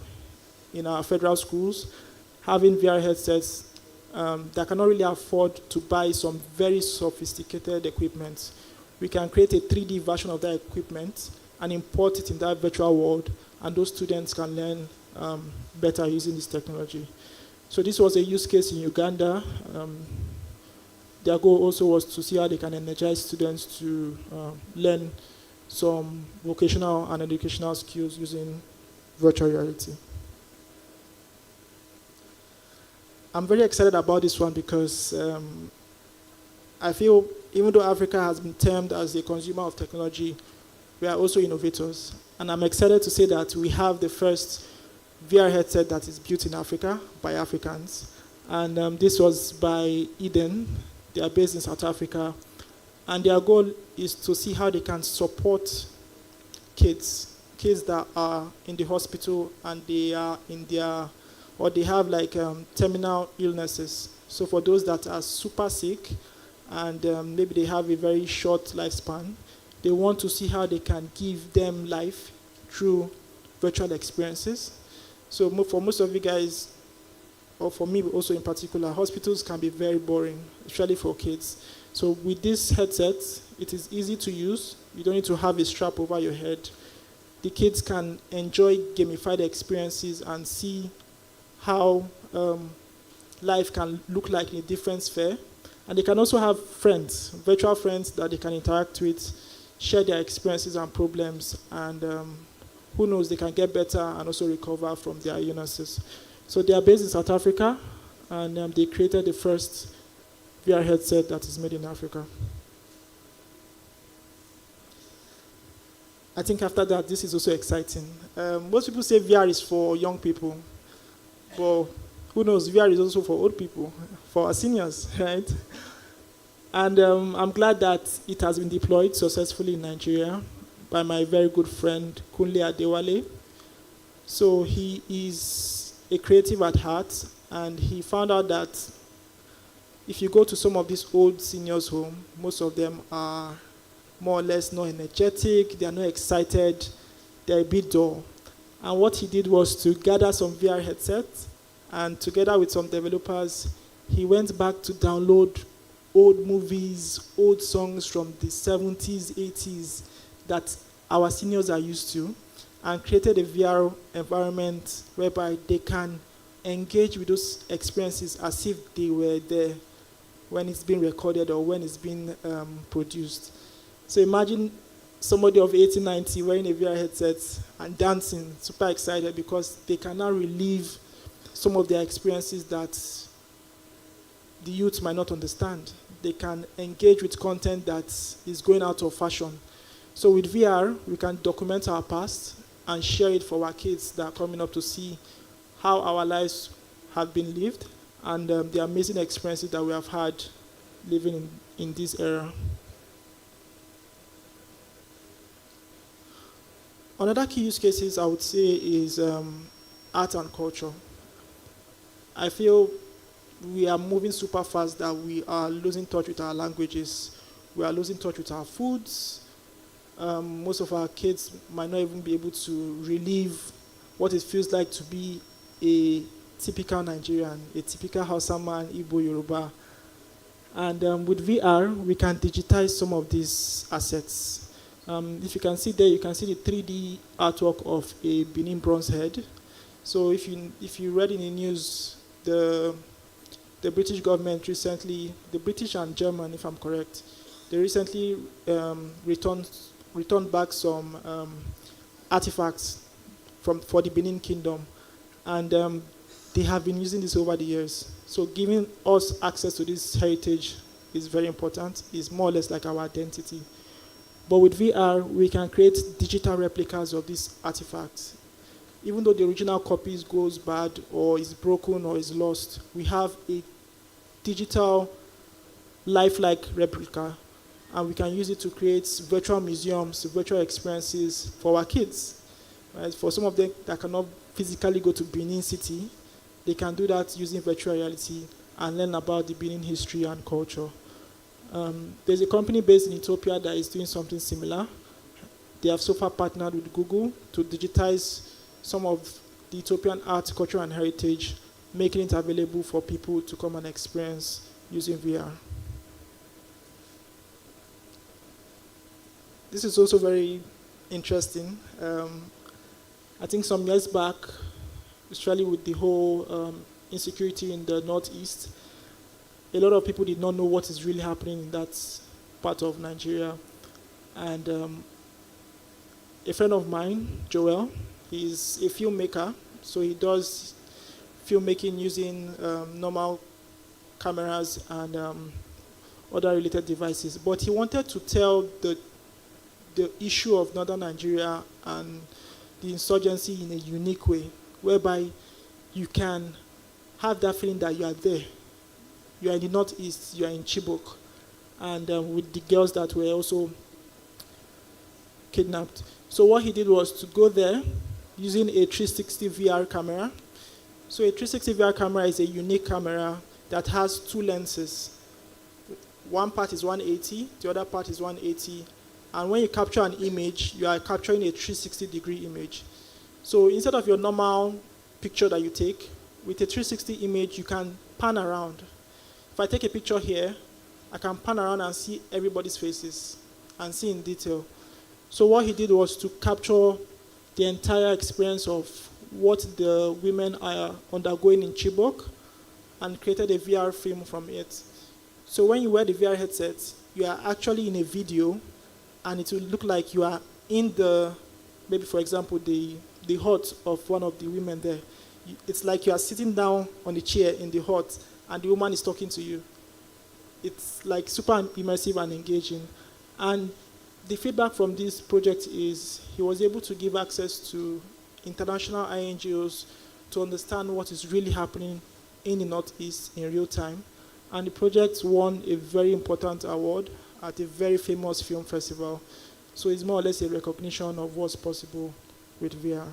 in our federal schools having VR headsets that cannot really afford to buy some very sophisticated equipment. We can create a 3D version of that equipment and import it in that virtual world, and those students can learn better using this technology. So this was a use case in Uganda. Their goal also was to see how they can energize students to learn some vocational and educational skills using virtual reality. I'm very excited about this one because I feel even though Africa has been termed as a consumer of technology, we are also innovators. And I'm excited to say that we have the first VR headset that is built in Africa by Africans. And this was by Eden. They are based in South Africa. And their goal is to see how they can support kids that are in the hospital and they are in their, or they have like terminal illnesses. So for those that are super sick and maybe they have a very short lifespan, they want to see how they can give them life through virtual experiences. So for most of you guys, or for me also in particular, hospitals can be very boring, especially for kids. So with this headset, it is easy to use. You don't need to have a strap over your head. The kids can enjoy gamified experiences and see how life can look like in a different sphere. And they can also have friends, virtual friends that they can interact with, share their experiences and problems, and who knows, they can get better and also recover from their illnesses. So they are based in South Africa, and they created the first VR headset that is made in Africa. I think after that, this is also exciting. Most people say VR is for young people, but who knows, VR is also for old people, for our seniors, right? And I'm glad that it has been deployed successfully in Nigeria by my very good friend, Kunle Adewale. So he is a creative at heart, and he found out that if you go to some of these old seniors' home, most of them are more or less not energetic, they are not excited, they're a bit dull. And what he did was to gather some VR headsets, and together with some developers, he went back to download old movies, old songs from the 70s, 80s that our seniors are used to, and created a VR environment whereby they can engage with those experiences as if they were there when it's being recorded or when it's being produced. So imagine somebody of 80, 90 wearing a VR headset and dancing, super excited because they can now relive some of their experiences that the youth might not understand. They can engage with content that is going out of fashion. So with VR, we can document our past and share it for our kids that are coming up to see how our lives have been lived and the amazing experiences that we have had living in this era. Another key use cases I would say is art and culture. I feel we are moving super fast that we are losing touch with our languages. We are losing touch with our foods. Most of our kids might not even be able to relive what it feels like to be a typical Nigerian, a typical Hausa man, Igbo, Yoruba. And with VR, we can digitize some of these assets. If you can see there, you can see the 3D artwork of a Benin bronze head. So if you read in the news, the British government recently, the British and German, if I'm correct, they recently returned back some artifacts for the Benin Kingdom, and they have been using this over the years. So giving us access to this heritage is very important. It's more or less like our identity. But with VR, we can create digital replicas of these artifacts. Even though the original copies goes bad or is broken or is lost, we have a digital lifelike replica, and we can use it to create virtual museums, virtual experiences for our kids. Right? For some of them that cannot physically go to Benin City, they can do that using virtual reality and learn about the Benin history and culture. There's a company based in Ethiopia that is doing something similar. They have so far partnered with Google to digitize some of the Ethiopian art, culture, and heritage, making it available for people to come and experience using VR. This is also very interesting. I think some years back, especially with the whole insecurity in the Northeast, a lot of people did not know what is really happening in that part of Nigeria. And a friend of mine, Joel, he's a filmmaker, so he does filmmaking using normal cameras and other related devices. But he wanted to tell the issue of northern Nigeria and the insurgency in a unique way, whereby you can have that feeling that you are there. You are in the Northeast, you are in Chibok, and with the girls that were also kidnapped. So what he did was to go there using a 360 VR camera. So a 360 VR camera is a unique camera that has two lenses. One part is 180, the other part is 180. And when you capture an image, you are capturing a 360-degree image. So instead of your normal picture that you take, with a 360 image, you can pan around. If I take a picture here, I can pan around and see everybody's faces and see in detail. So what he did was to capture the entire experience of what the women are undergoing in Chibok and created a VR film from it. So when you wear the VR headset, you are actually in a video, and it will look like you are in the, maybe for example, the hut of one of the women there. It's like you are sitting down on the chair in the hut, and the woman is talking to you. It's like super immersive and engaging. And the feedback from this project is he was able to give access to international INGOs to understand what is really happening in the Northeast in real time. And the project won a very important award at a very famous film festival. So it's more or less a recognition of what's possible with VR.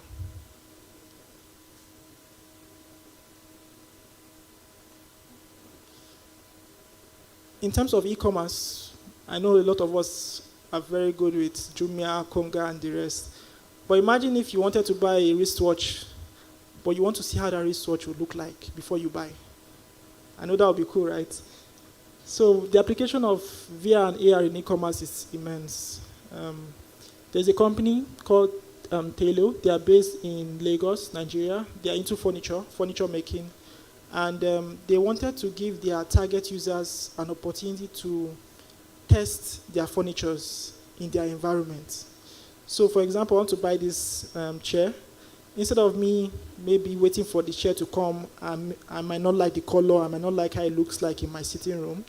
In terms of e-commerce, I know a lot of us are very good with Jumia, Konga, and the rest. But imagine if you wanted to buy a wristwatch, but you want to see how that wristwatch would look like before you buy. I know that would be cool, right? So the application of VR and AR in e-commerce is immense. There's a company called Telo. They are based in Lagos, Nigeria. They are into furniture making. And they wanted to give their target users an opportunity to test their furnitures in their environment. So for example, I want to buy this chair. Instead of me maybe waiting for the chair to come, I might not like the color, I might not like how it looks like in my sitting room.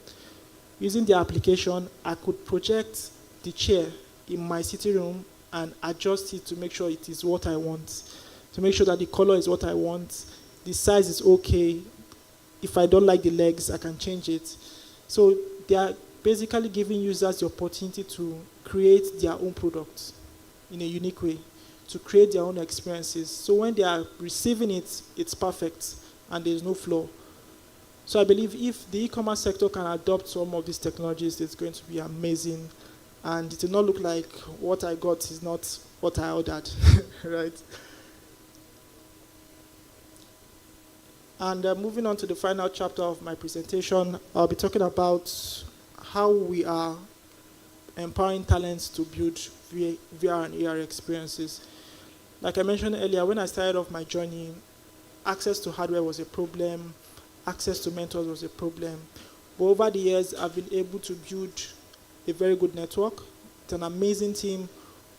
Using the application, I could project the chair in my sitting room and adjust it to make sure it is what I want, to make sure that the color is what I want, the size is okay. If I don't like the legs, I can change it. So they are basically giving users the opportunity to create their own products in a unique way. to create their own experiences. So when they are receiving it, it's perfect and there's no flaw. So I believe if the e-commerce sector can adopt some of these technologies, it's going to be amazing. And it will not look like what I got is not what I ordered, right? And moving on to the final chapter of my presentation, I'll be talking about how we are empowering talents to build VR and AR experiences. Like I mentioned earlier, when I started off my journey, access to hardware was a problem, access to mentors was a problem. But over the years, I've been able to build a very good network. It's an amazing team.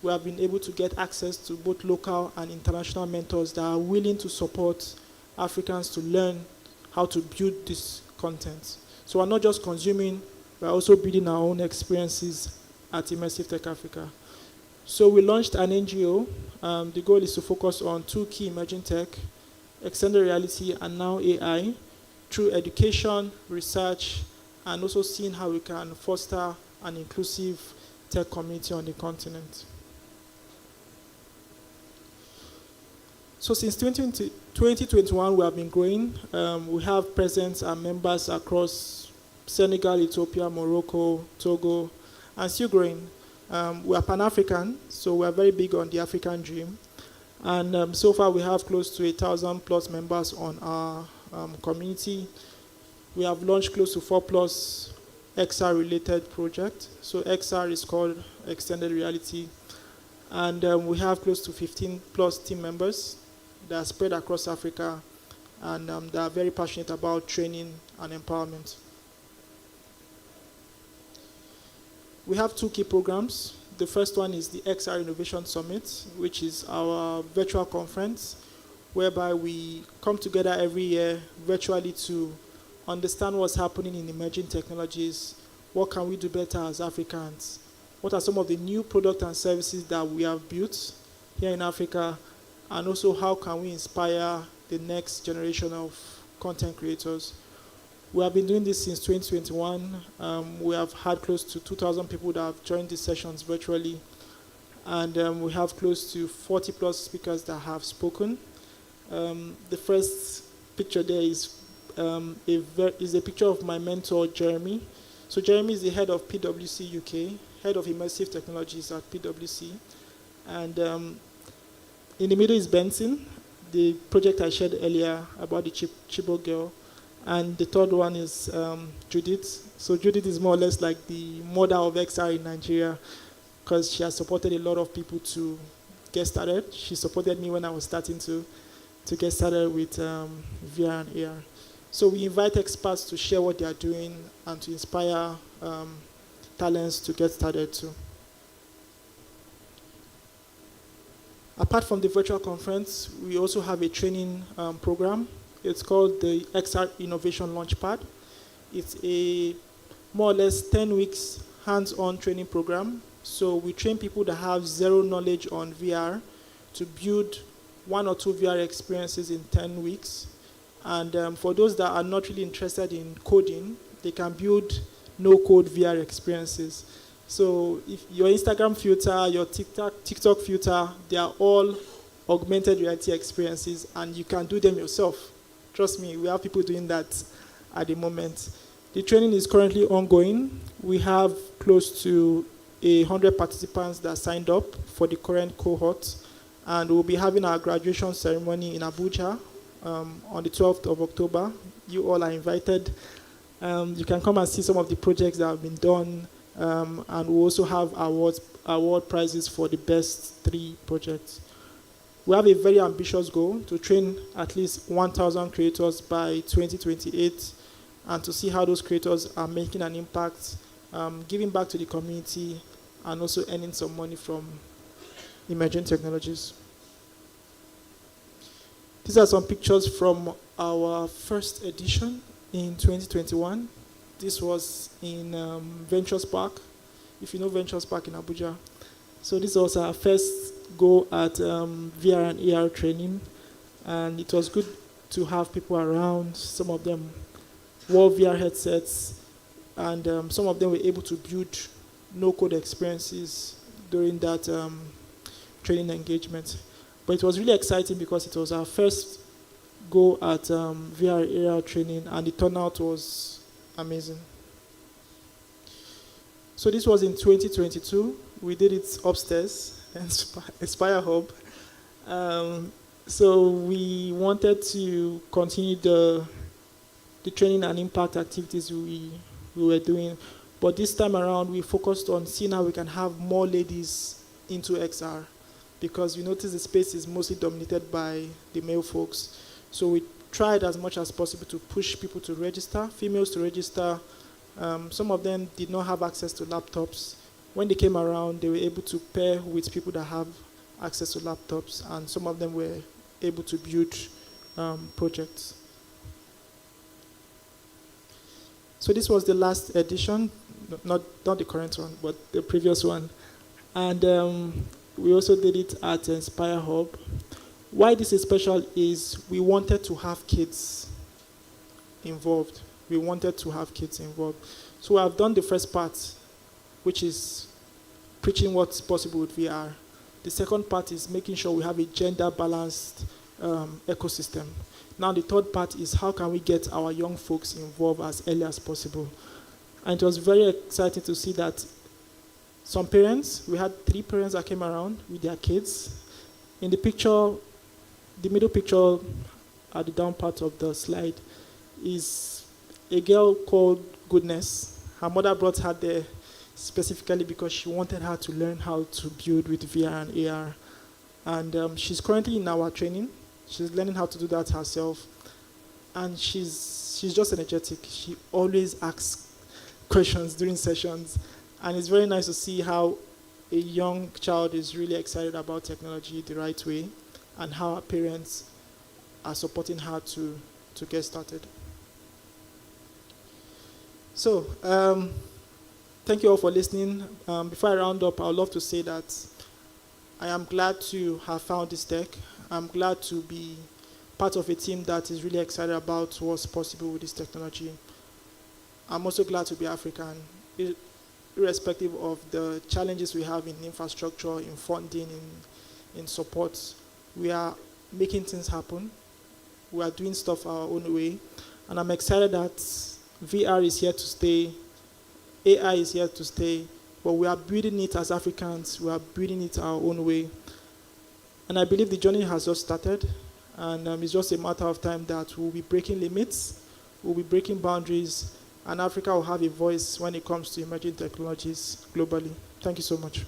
We have been able to get access to both local and international mentors that are willing to support Africans to learn how to build this content. So we're not just consuming, we're also building our own experiences at Immersive Tech Africa. So we launched an NGO. The goal is to focus on two key emerging tech, extended reality and now AI, through education, research, and also seeing how we can foster an inclusive tech community on the continent. So since 2021, we have been growing. We have presence and members across Senegal, Ethiopia, Morocco, Togo, and still growing. We are Pan-African, so we are very big on the African dream. And so far, we have close to 1,000 plus members on our community. We have launched close to 4 plus XR-related projects. So XR is called Extended Reality. And we have close to 15 plus team members that are spread across Africa, and they are very passionate about training and empowerment. We have 2 key programs. The first one is the XR Innovation Summit, which is our virtual conference, whereby we come together every year virtually to understand what's happening in emerging technologies, what can we do better as Africans, what are some of the new products and services that we have built here in Africa, and also how can we inspire the next generation of content creators. We have been doing this since 2021. We have had close to 2,000 people that have joined these sessions virtually, and we have close to 40 plus speakers that have spoken. The first picture there is a picture of my mentor, Jeremy. So Jeremy is the head of PwC UK, head of immersive technologies at PwC. And in the middle is Benson, the project I shared earlier about the Chibok girl. And the third one is Judith. So Judith is more or less like the mother of XR in Nigeria, because she has supported a lot of people to get started. She supported me when I was starting to get started with VR and AR. So we invite experts to share what they are doing and to inspire talents to get started too. Apart from the virtual conference, we also have a training program. It's called the XR Innovation Launchpad. It's a more or less 10 weeks hands-on training program. So we train people that have zero knowledge on VR to build 1 or 2 VR experiences in 10 weeks. And for those that are not really interested in coding, they can build no-code VR experiences. So if your Instagram filter, your TikTok filter, they are all augmented reality experiences, and you can do them yourself. Trust me, we have people doing that at the moment. The training is currently ongoing. We have close to 100 participants that signed up for the current cohort, and we'll be having our graduation ceremony in Abuja on the 12th of October. You all are invited. You can come and see some of the projects that have been done, and we'll also have award prizes for the best 3 projects. We have a very ambitious goal to train at least 1,000 creators by 2028, and to see how those creators are making an impact, giving back to the community, and also earning some money from emerging technologies. These are some pictures from our first edition in 2021. This was in Ventures Park, if you know Ventures Park in Abuja. So this was our first go at VR and AR training, and it was good to have people around. Some of them wore VR headsets, and some of them were able to build no-code experiences during that training engagement. But it was really exciting because it was our first go at VR AR training, and the turnout was amazing. So this was in 2022. We did it upstairs, Aspire Hub. So we wanted to continue the training and impact activities we were doing. But this time around, we focused on seeing how we can have more ladies into XR, because we noticed the space is mostly dominated by the male folks. So we tried as much as possible to push people to register, females to register. Some of them did not have access to laptops. When they came around, they were able to pair with people that have access to laptops, and some of them were able to build projects. So this was the last edition, not the current one, but the previous one. And we also did it at Inspire Hub. Why this is special is we wanted to have kids involved. So I've done the first part, which is preaching what's possible with VR. The second part is making sure we have a gender-balanced ecosystem. Now the third part is how can we get our young folks involved as early as possible. And it was very exciting to see that some parents, we had 3 parents that came around with their kids. In the picture, the middle picture at the down part of the slide is a girl called Goodness. Her mother brought her there specifically because she wanted her to learn how to build with VR and AR. And she's currently in our training. She's learning how to do that herself. And she's just energetic. She always asks questions during sessions. And it's very nice to see how a young child is really excited about technology the right way, and how her parents are supporting her to get started. So, thank you all for listening. Before I round up, I would love to say that I am glad to have found this tech. I'm glad to be part of a team that is really excited about what's possible with this technology. I'm also glad to be African, irrespective of the challenges we have in infrastructure, in funding, in support. We are making things happen. We are doing stuff our own way. And I'm excited that VR is here to stay, AI is here to stay, but we are building it as Africans. We are building it our own way. And I believe the journey has just started, and it's just a matter of time that we'll be breaking limits, we'll be breaking boundaries, and Africa will have a voice when it comes to emerging technologies globally. Thank you so much.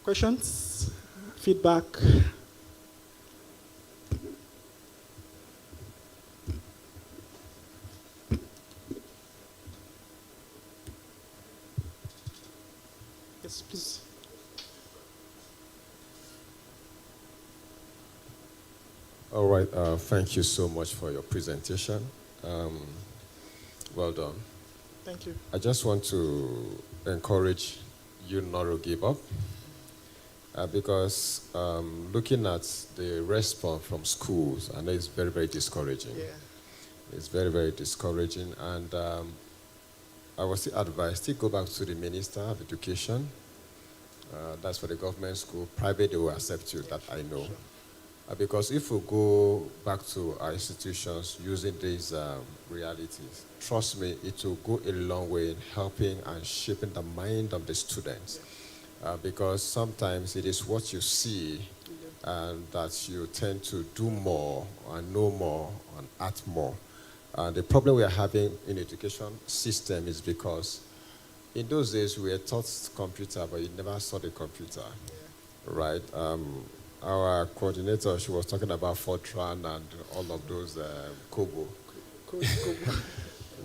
Questions? Feedback? Yes, please. All right, thank you so much for your presentation. Well done. Thank you. I just want to encourage you not to give up, because looking at the response from schools, I know it's very, very discouraging. Yeah. It's very, very discouraging, and I was still advised, still go back to the Minister of Education. That's for the government school. Private, they will accept you, that I know. Sure. Because if we go back to our institutions using these realities, trust me, it will go a long way in helping and shaping the mind of the students. Because sometimes it is what you see and that you tend to do more and know more and act more. The problem we are having in the education system is because in those days we were taught computer, but you never saw the computer, right? Our coordinator, she was talking about Fortran and all of those Kobo.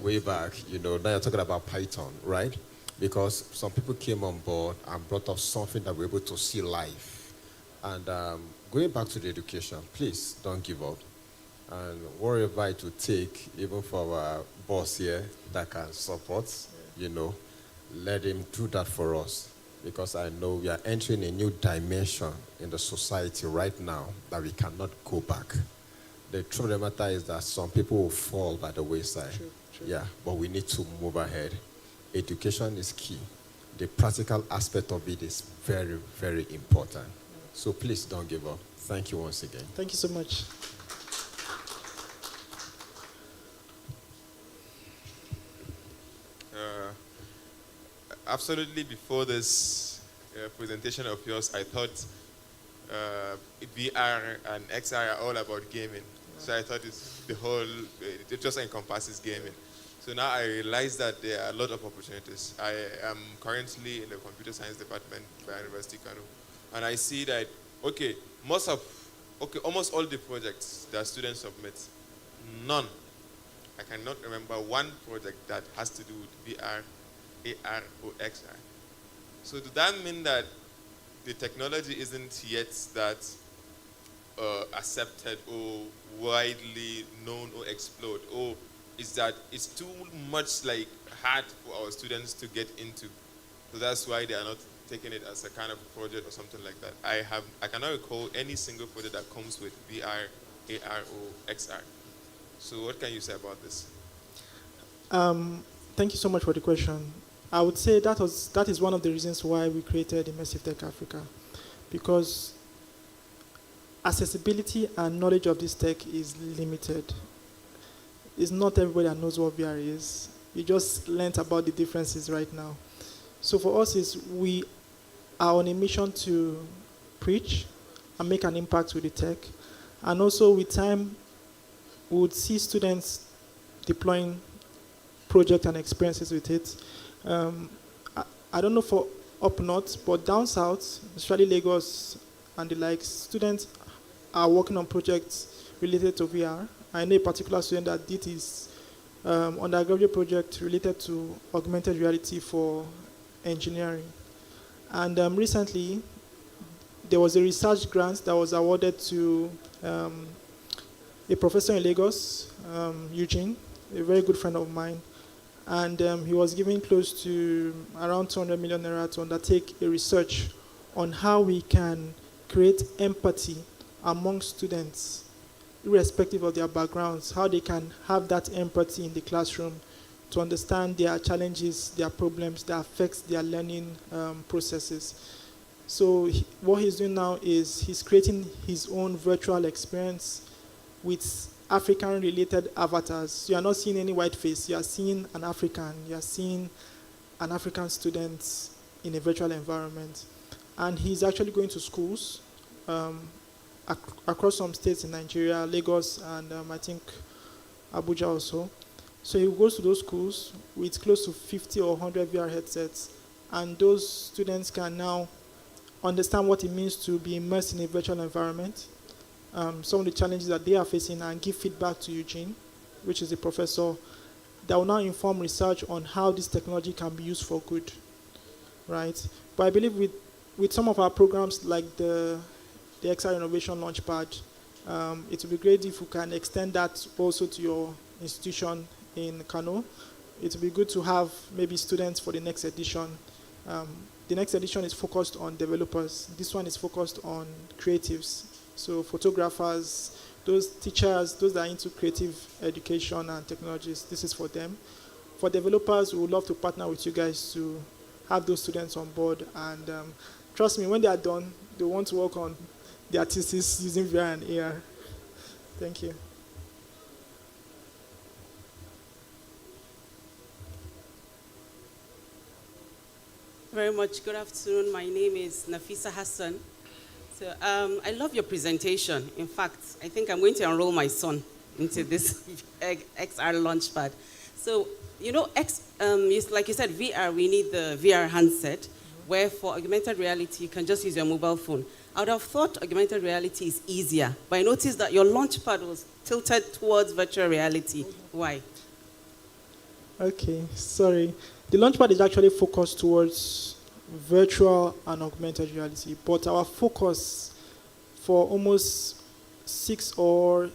Way back, now you're talking about Python, right? Because some people came on board and brought up something that we're able to see live. And going back to the education, please don't give up. And whatever it will take, even for our boss here that can support, let him do that for us. Because I know we are entering a new dimension in the society right now that we cannot go back. The truth of the matter is that some people will fall by the wayside. Yeah, but we need to move ahead. Education is key. The practical aspect of it is very, very important. So please don't give up. Thank you once again. Thank you so much. Absolutely, before this presentation of yours, I thought VR and XR are all about gaming. So I thought it just encompasses gaming. So now I realize that there are a lot of opportunities. I am currently in the computer science department by University of Kano, and I see that, almost all the projects that students submit, none, I cannot remember one project that has to do with VR, AR, or XR. So does that mean that the technology isn't yet that accepted or widely known or explored, or is that it's too much hard for our students to get into? So that's why they are not taking it as a kind of project or something like that. I cannot recall any single project that comes with VR, AR, or XR. So what can you say about this? Thank you so much for the question. I would say that is one of the reasons why we created Immersive Tech Africa, because accessibility and knowledge of this tech is limited. It's not everybody that knows what VR is. You just learned about the differences right now. So for us, we are on a mission to preach and make an impact with the tech. And also with time, we would see students deploying projects and experiences with it. I don't know for up north, but down south, especially Lagos and the likes, students are working on projects related to VR. I know a particular student that did his undergraduate project related to augmented reality for engineering. And recently, there was a research grant that was awarded to a professor in Lagos, Eugene, a very good friend of mine. And he was given close to around 200 million naira to undertake a research on how we can create empathy among students, irrespective of their backgrounds, how they can have that empathy in the classroom to understand their challenges, their problems that affects their learning processes. So what he's doing now is he's creating his own virtual experience with African-related avatars. So you are not seeing any white face. You are seeing an African. You are seeing an African student in a virtual environment. And he's actually going to schools across some states in Nigeria, Lagos, and I think Abuja also. So he goes to those schools with close to 50 or 100 VR headsets, and those students can now understand what it means to be immersed in a virtual environment, some of the challenges that they are facing, and give feedback to Eugene, which is a professor, that will now inform research on how this technology can be used for good, right? But I believe with some of our programs like the XR Innovation Launchpad, it would be great if we can extend that also to your institution in Kano. It would be good to have maybe students for the next edition. The next edition is focused on developers. This one is focused on creatives. So photographers, those teachers, those that are into creative education and technologies, this is for them. For developers, we would love to partner with you guys to have those students on board. And trust me, when they are done, they want to work on their thesis using VR and AR. Thank you. Very much. Good afternoon. My name is Nafisa Hassan. So I love your presentation. In fact, I think I'm going to enroll my son into this XR Launchpad. So, you know, like you said, VR, we need the VR handset, where for augmented reality, you can just use your mobile phone. I would have thought augmented reality is easier, but I noticed that your Launchpad was tilted towards virtual reality. Why? Okay, sorry. The Launchpad is actually focused towards virtual and augmented reality, but our focus for almost 6 to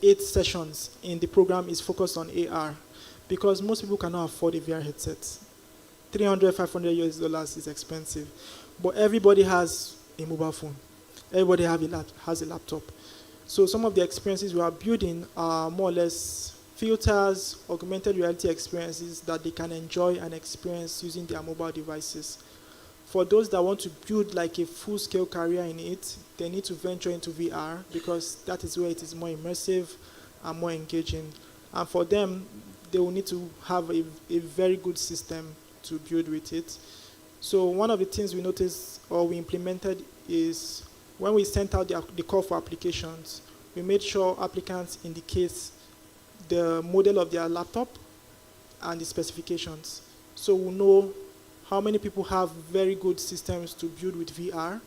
8 sessions in the program is focused on AR, because most people cannot afford a VR headset. $300, $500 is expensive, but everybody has a mobile phone. Everybody has a laptop. So some of the experiences we are building are more or less filters augmented reality experiences that they can enjoy and experience using their mobile devices. For those that want to build like a full-scale career in it, they need to venture into VR because that is where it is more immersive and more engaging. And for them, they will need to have a very good system to build with it. So one of the things we noticed or we implemented is when we sent out the call for applications, we made sure applicants indicate the model of their laptop and the specifications. So we'll know how many people have very good systems to build with VR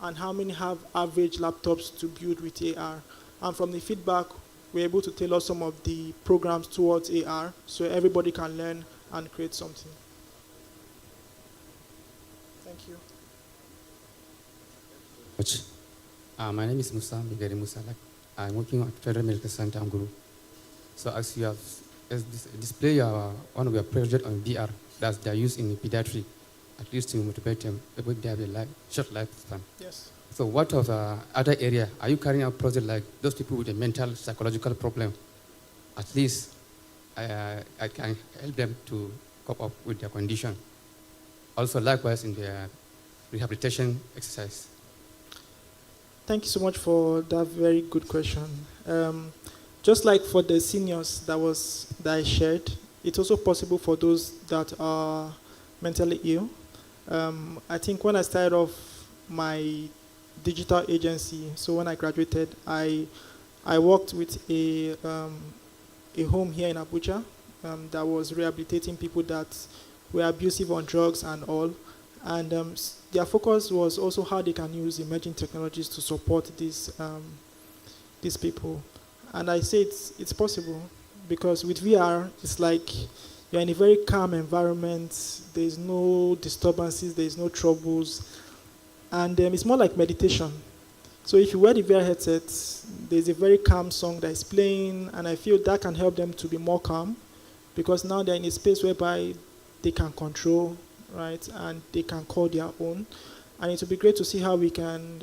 and how many have average laptops to build with AR. And from the feedback, we're able to tailor some of the programs towards AR so everybody can learn and create something. Thank you. My name is Musa Migari Musa. I'm working at Federal Medical Center Anguru. So as you have displayed one of your projects on VR that they are used in pediatric, at least to motivate them, able to have a short lifespan. Yes. So what of other area are you carrying out project like those people with a mental, psychological problem? At least I can help them to cope up with their condition. Also likewise in their rehabilitation exercise. Thank you so much for that very good question. Just like for the seniors that I shared, it's also possible for those that are mentally ill. I think when I started off my digital agency, so when I graduated, I worked with a home here in Abuja that was rehabilitating people that were abusive on drugs and all. And their focus was also how they can use emerging technologies to support these people. And I say it's possible because with VR, it's like you're in a very calm environment. There's no disturbances, there's no troubles. And it's more like meditation. So if you wear the VR headset, there's a very calm song that is playing, and I feel that can help them to be more calm because now they're in a space whereby they can control, right, and they can call their own. And it would be great to see how we can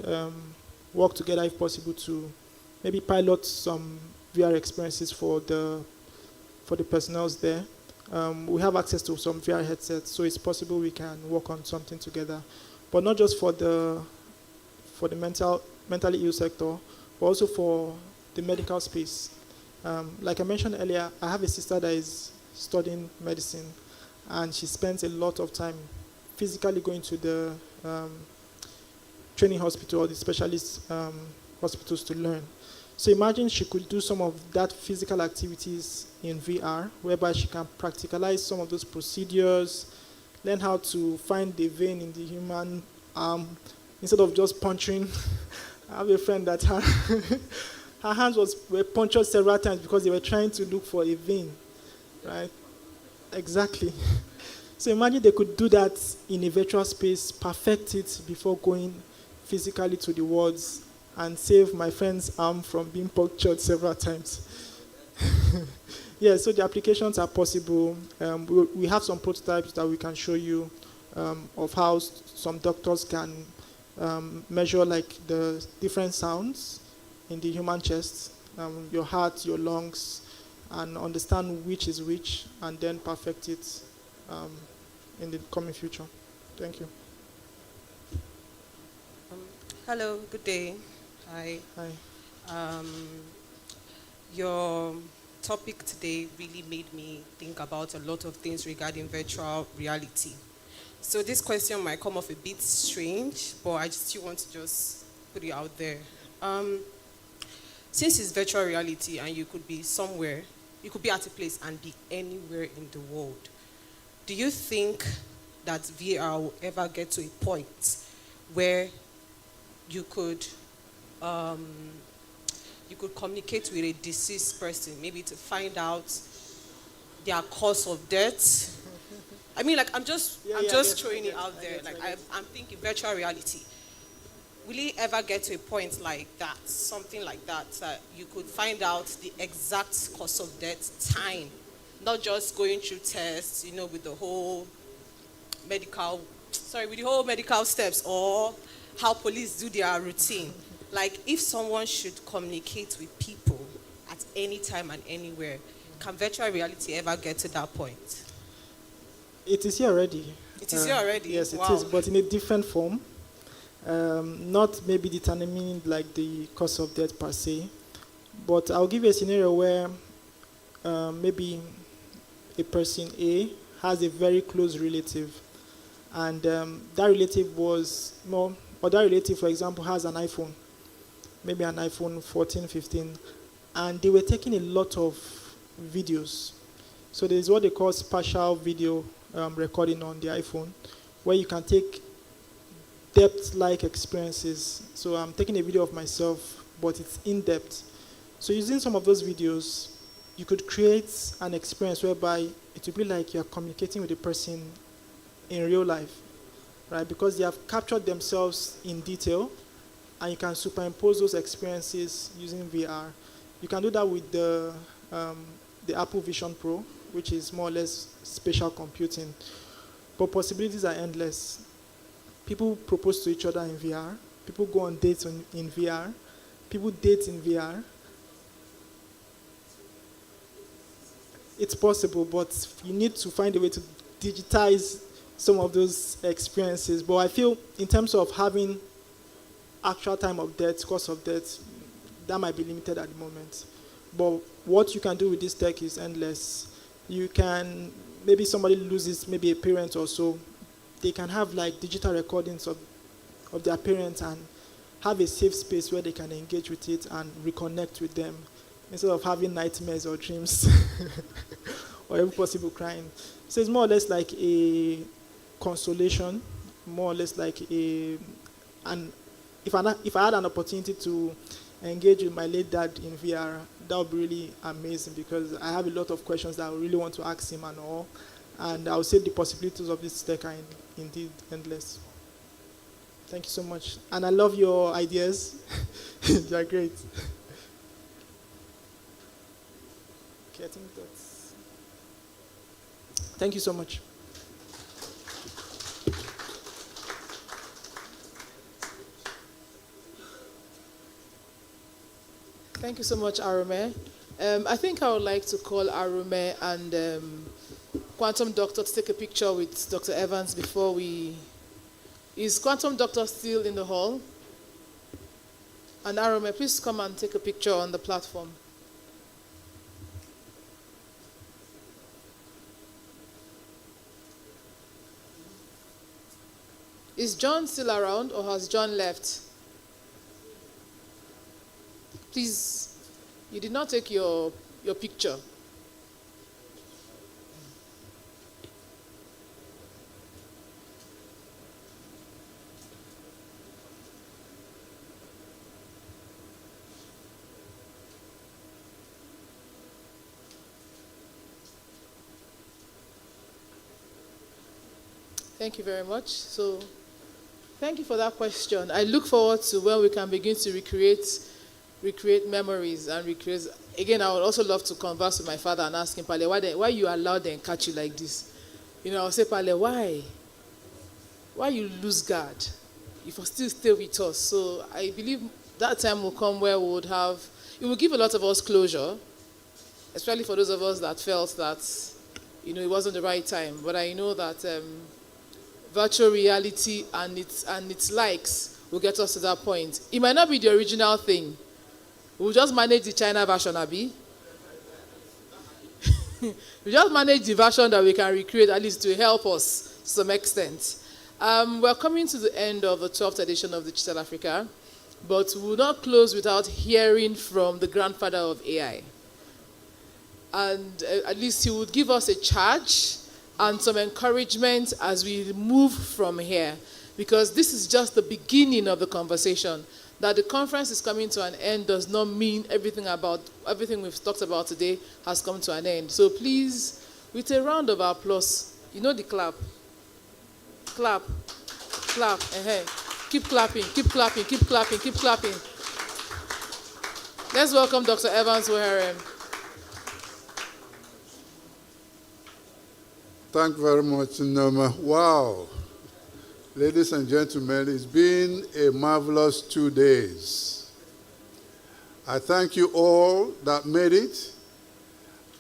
work together, if possible, to maybe pilot some VR experiences for the personnel there. We have access to some VR headsets, so it's possible we can work on something together. But not just for the mentally ill sector, but also for the medical space. Like I mentioned earlier, I have a sister that is studying medicine, and she spends a lot of time physically going to the training hospital or the specialist hospitals to learn. So imagine she could do some of that physical activities in VR, whereby she can practicalize some of those procedures, learn how to find the vein in the human arm instead of just puncturing. I have a friend that her hands were punctured several times because they were trying to look for a vein, right? Exactly. So imagine they could do that in a virtual space, perfect it before going physically to the wards and save my friend's arm from being punctured several times. Yeah, so the applications are possible. We have some prototypes that we can show you of how some doctors can measure like the different sounds in the human chest, your heart, your lungs, and understand which is which, and then perfect it in the coming future. Thank you. Hello, good day. Hi. Hi. Your topic today really made me think about a lot of things regarding virtual reality. So this question might come off a bit strange, but I still want to just put it out there. Since it's virtual reality and you could be somewhere, you could be at a place and be anywhere in the world, do you think that VR will ever get to a point where you could communicate with a deceased person, maybe to find out their cause of death? I mean, like, I'm just throwing it out there. Like, I'm thinking virtual reality. Will it ever get to a point like that, something like that, you could find out the exact cause of death, time, not just going through tests, with the whole medical steps, or how police do their routine. Like, if someone should communicate with people at any time and anywhere, can virtual reality ever get to that point? It is here already. It is here already? Yes, it Wow. is, but in a different form. Not maybe determining like the cause of death per se, but I'll give you a scenario where maybe a person A has a very close relative, and that relative that relative, for example, has an iPhone, maybe an iPhone 14, 15, and they were taking a lot of videos. So there's what they call spatial video recording on the iPhone, where you can take depth-like experiences. So I'm taking a video of myself, but it's in-depth. So using some of those videos, you could create an experience whereby it would be like you're communicating with a person in real life, right? Because they have captured themselves in detail, and you can superimpose those experiences using VR. You can do that with the Apple Vision Pro, which is more or less spatial computing. But possibilities are endless. People propose to each other in VR. People go on dates in VR. People date in VR. It's possible, but you need to find a way to digitize some of those experiences. But I feel in terms of having actual time of death, cause of death, that might be limited at the moment. But what you can do with this tech is endless. You can, maybe somebody loses maybe a parent or so, they can have like digital recordings of their parents and have a safe space where they can engage with it and reconnect with them instead of having nightmares or dreams or every possible crying. So it's more or less like a consolation, more or less like if I had an opportunity to engage with my late dad in VR, that would be really amazing, because I have a lot of questions that I really want to ask him and all. And I would say the possibilities of this tech are indeed endless. Thank you so much. And I love your ideas. They are great. Okay, I think that's... Thank you so much. Thank you so much, Arome. I think I would like to call Arome and Quantum Doctor to take a picture with Dr. Evans before we... Is Quantum Doctor still in the hall? And Arome, please come and take a picture on the platform. Is John still around, or has John left? Please, you did not take your picture. Thank you very much. So, thank you for that question. I look forward to when we can begin to recreate memories and recreate. Again, I would also love to converse with my father and ask him, Pale, why you allow them catch you like this? You know, I'll say, Pale, why? Why you lose guard? If you still stay with us. So I believe that time will come where we would have, it will give a lot of us closure, especially for those of us that felt that, you know, it wasn't the right time. But I know that virtual reality and its likes will get us to that point. It might not be the original thing. We'll just manage the China version, Abi. We just manage the version that we can recreate, at least to help us to some extent. We're coming to the end of the 12th edition of Digital Africa, but we will not close without hearing from the grandfather of AI. And at least he would give us a charge and some encouragement as we move from here, because this is just the beginning of the conversation. That the conference is coming to an end does not mean everything we've talked about today has come to an end. So please, with a round of applause, you know the clap. Clap, clap, keep clapping, keep clapping, keep clapping, keep clapping. Let's welcome Dr. Evans Wohere. Thank you very much, Noma. Wow. Ladies and gentlemen, it's been a marvelous 2 days. I thank you all that made it.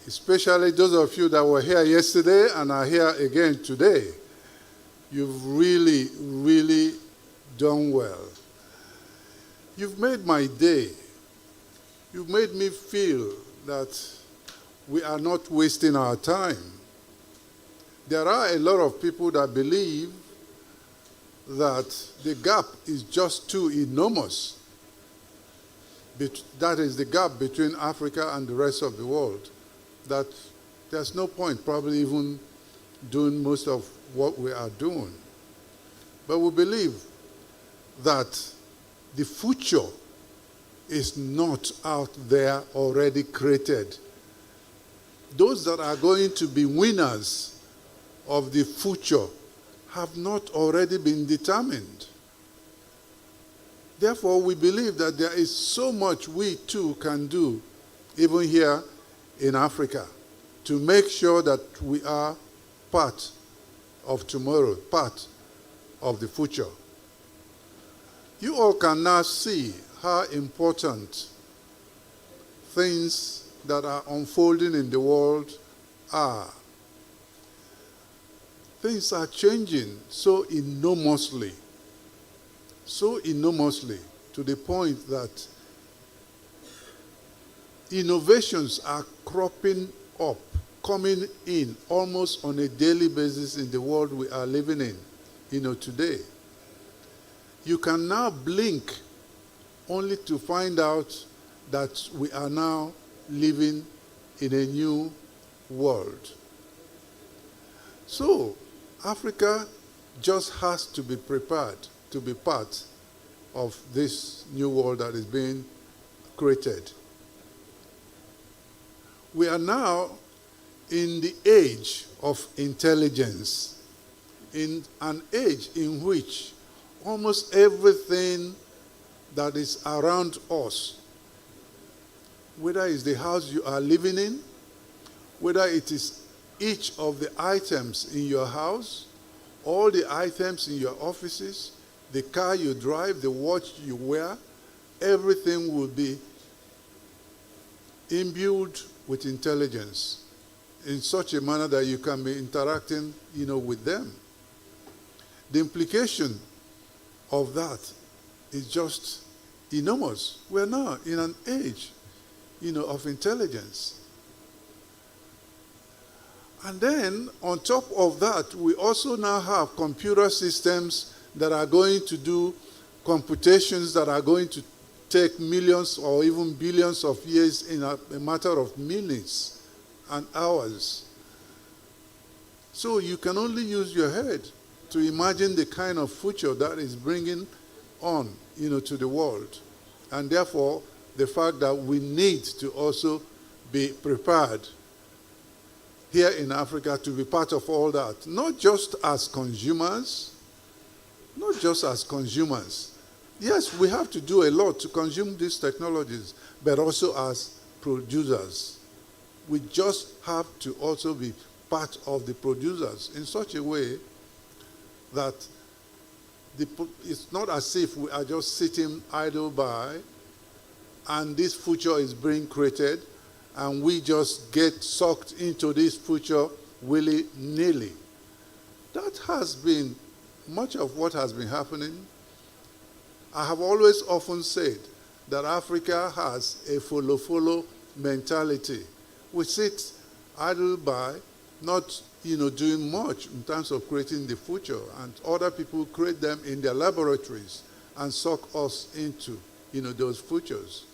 especially those of you that were here yesterday and are here again today. You've really, really done well. You've made my day. You've made me feel that we are not wasting our time. There are a lot of people that believe that the gap is just too enormous. That is the gap between Africa and the rest of the world. That there's no point probably even doing most of what we are doing. But we believe that the future is not out there already created. Those that are going to be winners of the future have not already been determined. Therefore, we believe that there is so much we too can do, even here in Africa, to make sure that we are part of tomorrow, part of the future. You all can now see how important things that are unfolding in the world are. Things are changing so enormously to the point that innovations are cropping up, coming in almost on a daily basis in the world we are living in, today. You can now blink only to find out that we are now living in a new world. So, Africa just has to be prepared to be part of this new world that is being created. We are now in the age of intelligence, in an age in which almost everything that is around us, whether it's the house you are living in, whether it is each of the items in your house, all the items in your offices, the car you drive, the watch you wear, everything will be imbued with intelligence in such a manner that you can be interacting, with them. The implication of that is just enormous. We're now in an age, of intelligence. And then, on top of that, we also now have computer systems that are going to do computations that are going to take millions or even billions of years in a matter of minutes and hours. So you can only use your head to imagine the kind of future that is bringing on, to the world. And therefore, the fact that we need to also be prepared here in Africa to be part of all that, not just as consumers. Yes, we have to do a lot to consume these technologies, but also as producers. We just have to also be part of the producers in such a way that it's not as if we are just sitting idle by and this future is being created and we just get sucked into this future willy-nilly. That has been much of what has been happening. I have always often said that Africa has a follow-follow mentality. We sit idle by, not doing much in terms of creating the future, and other people create them in their laboratories and suck us into those futures.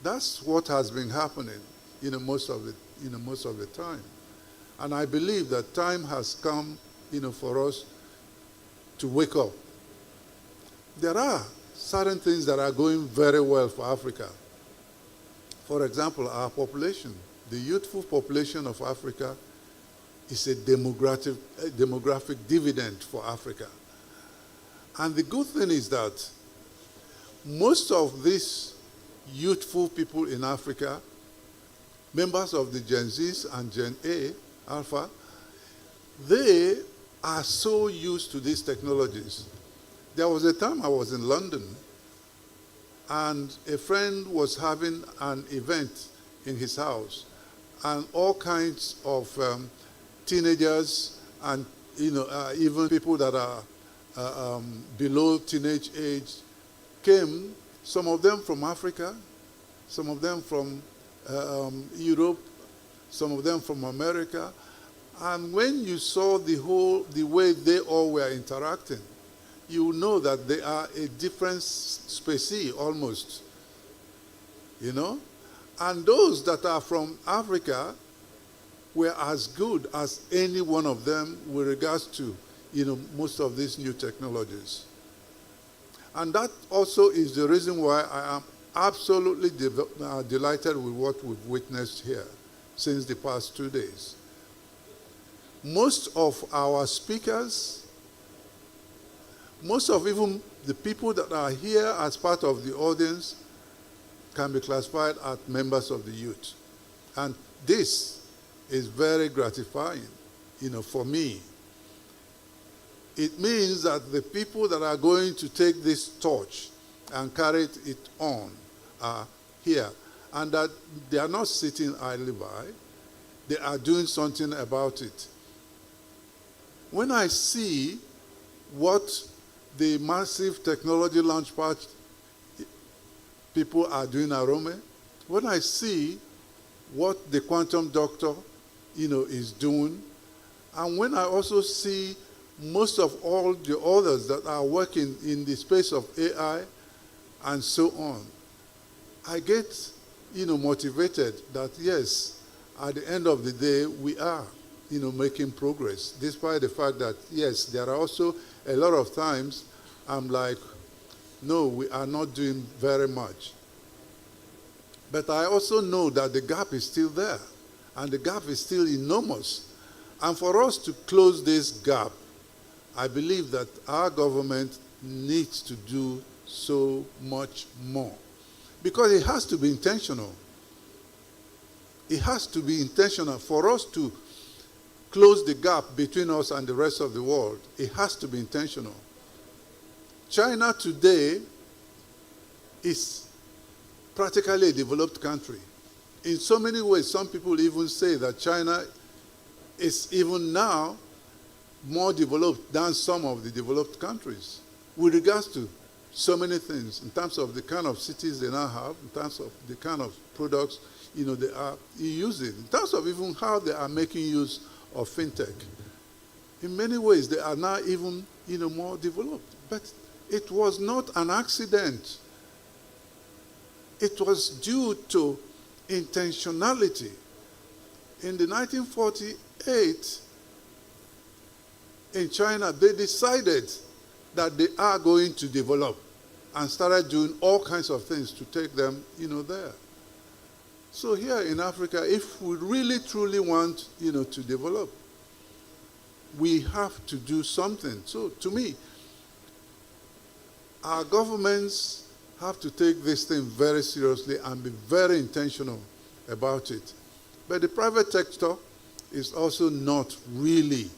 That's what has been happening most of the time. And I believe that time has come for us to wake up. There are certain things that are going very well for Africa. For example, our population, the youthful population of Africa, is a demographic dividend for Africa. And the good thing is that most of these youthful people in Africa, members of the Gen Zs and Gen A, Alpha, they are so used to these technologies. There was a time I was in London and a friend was having an event in his house, and all kinds of teenagers and even people that are below teenage age came, some of them from Africa, some of them from Europe, some of them from America. And when you saw the way they all were interacting, you know that they are a different species almost, And those that are from Africa were as good as any one of them with regards to, most of these new technologies. And that also is the reason why I am absolutely delighted with what we've witnessed here since the past 2 days. Most of our speakers, most of even the people that are here as part of the audience can be classified as members of the youth. And this is very gratifying, for me. It means that the people that are going to take this torch and carry it on are here, and that they are not sitting idly by. They are doing something about it. When I see what the massive technology launchpad people are doing at Rome, when I see what the quantum doctor, is doing, and when I also see most of all the others that are working in the space of AI and so on, I get, motivated that yes, at the end of the day, we are, making progress, despite the fact that, yes, there are also a lot of times I'm like, no, we are not doing very much. But I also know that the gap is still there, and the gap is still enormous. And for us to close this gap, I believe that our government needs to do so much more, because it has to be intentional. It has to be intentional for us to close the gap between us and the rest of the world. It has to be intentional. China today is practically a developed country. In so many ways, some people even say that China is even now more developed than some of the developed countries with regards to so many things, in terms of the kind of cities they now have, in terms of the kind of products they are using, in terms of even how they are making use of fintech. In many ways, they are now even more developed. But it was not an accident. It was due to intentionality. In the 1948, in China, they decided that they are going to develop and started doing all kinds of things to take them, there. So here in Africa, if we really truly want, to develop, we have to do something. So to me, our governments have to take this thing very seriously and be very intentional about it. But the private sector is also not really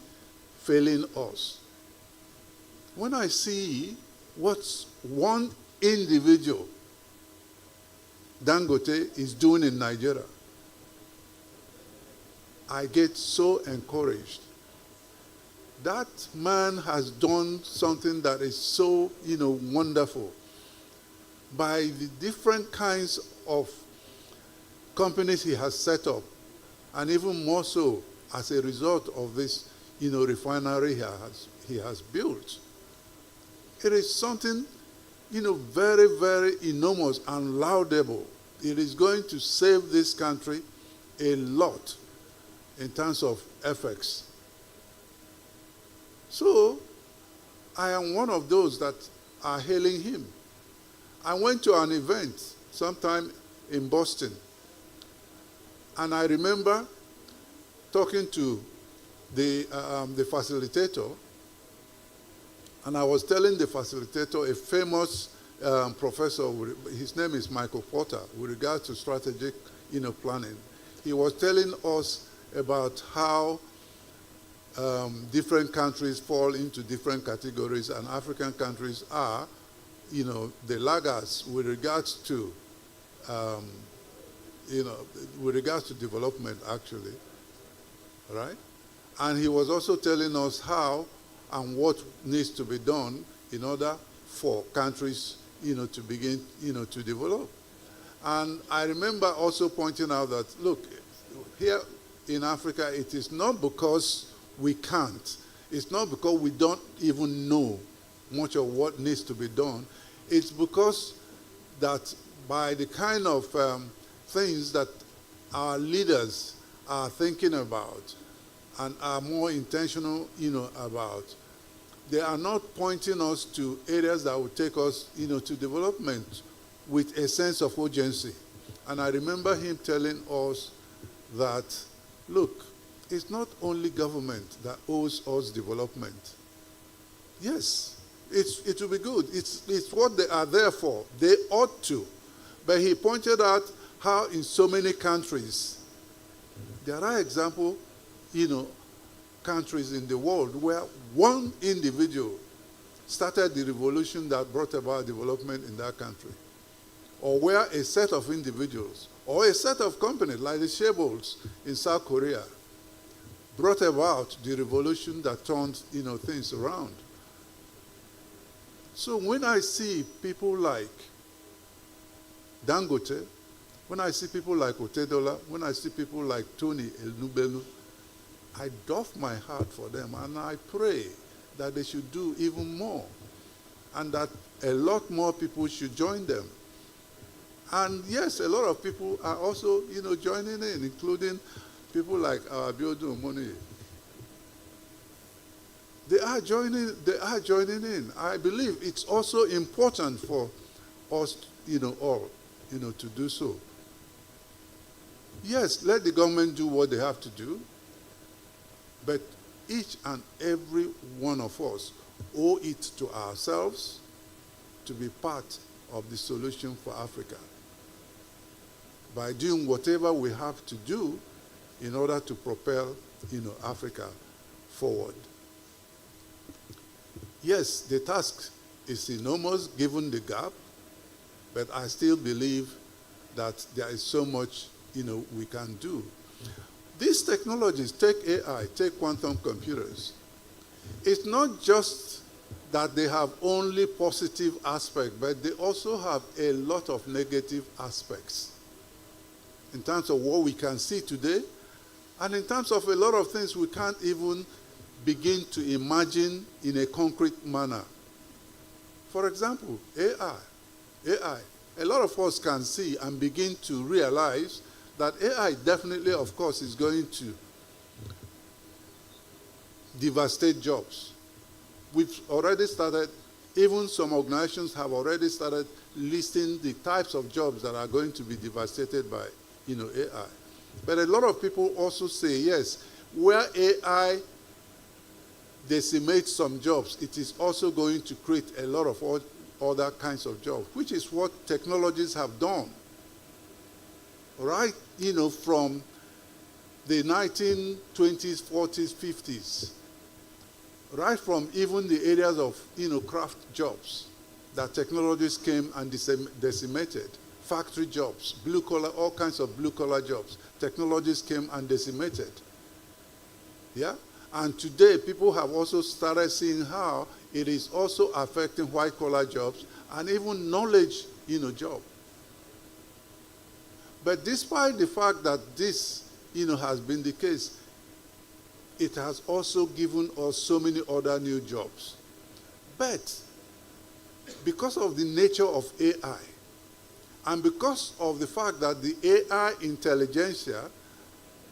failing us. When I see what one individual, Dangote, is doing in Nigeria, I get so encouraged. That man has done something that is so, wonderful. By the different kinds of companies he has set up, and even more so as a result of this, refinery he has built. It is something, very, very enormous and laudable. It is going to save this country a lot in terms of effects. So, I am one of those that are hailing him. I went to an event sometime in Boston, and I remember talking to the facilitator, and I was telling the facilitator, a famous professor, his name is Michael Porter, with regard to strategic planning. He was telling us about how different countries fall into different categories, and African countries are, the laggards with regards to with regards to development, actually, right? And he was also telling us how and what needs to be done in order for countries, to begin, to develop. And I remember also pointing out that, look, here in Africa, it is not because we can't. It's not because we don't even know much of what needs to be done. It's because that by the kind of things that our leaders are thinking about and are more intentional, about, they are not pointing us to areas that will take us, to development with a sense of urgency. And I remember him telling us that, look, it's not only government that owes us development. Yes, it will be good. It's what they are there for. They ought to. But he pointed out how in so many countries, there are examples, countries in the world where one individual started the revolution that brought about development in that country. Or where a set of individuals or a set of companies like the Shareholds in South Korea brought about the revolution that turned, things around. So when I see people like Dangote, when I see people like Otedola, when I see people like Tony Elnubelu, I doff my heart for them, and I pray that they should do even more, and that a lot more people should join them. And yes, a lot of people are also, joining in, including people like Abiodun Omoni. They are joining in. I believe it's also important for us, all, to do so. Yes, let the government do what they have to do, but each and every one of us owe it to ourselves to be part of the solution for Africa by doing whatever we have to do in order to propel, Africa forward. Yes, the task is enormous given the gap, but I still believe that there is so much, we can do. These technologies, take AI, take quantum computers, it's not just that they have only positive aspects, but they also have a lot of negative aspects in terms of what we can see today, and in terms of a lot of things we can't even begin to imagine in a concrete manner. For example, AI. A lot of us can see and begin to realize that AI definitely, of course, is going to devastate jobs. We've already started, even some organizations have already started listing the types of jobs that are going to be devastated by, AI. But a lot of people also say, yes, where AI decimates some jobs, it is also going to create a lot of other kinds of jobs, which is what technologies have done. Right, from the 1920s, 40s, 50s, right from even the areas of, craft jobs that technologies came and decimated, factory jobs, blue collar, all kinds of blue collar jobs, technologies came and decimated. Yeah? And today, people have also started seeing how it is also affecting white collar jobs and even knowledge, jobs. But despite the fact that this, has been the case, it has also given us so many other new jobs. But because of the nature of AI, and because of the fact that the AI intelligentsia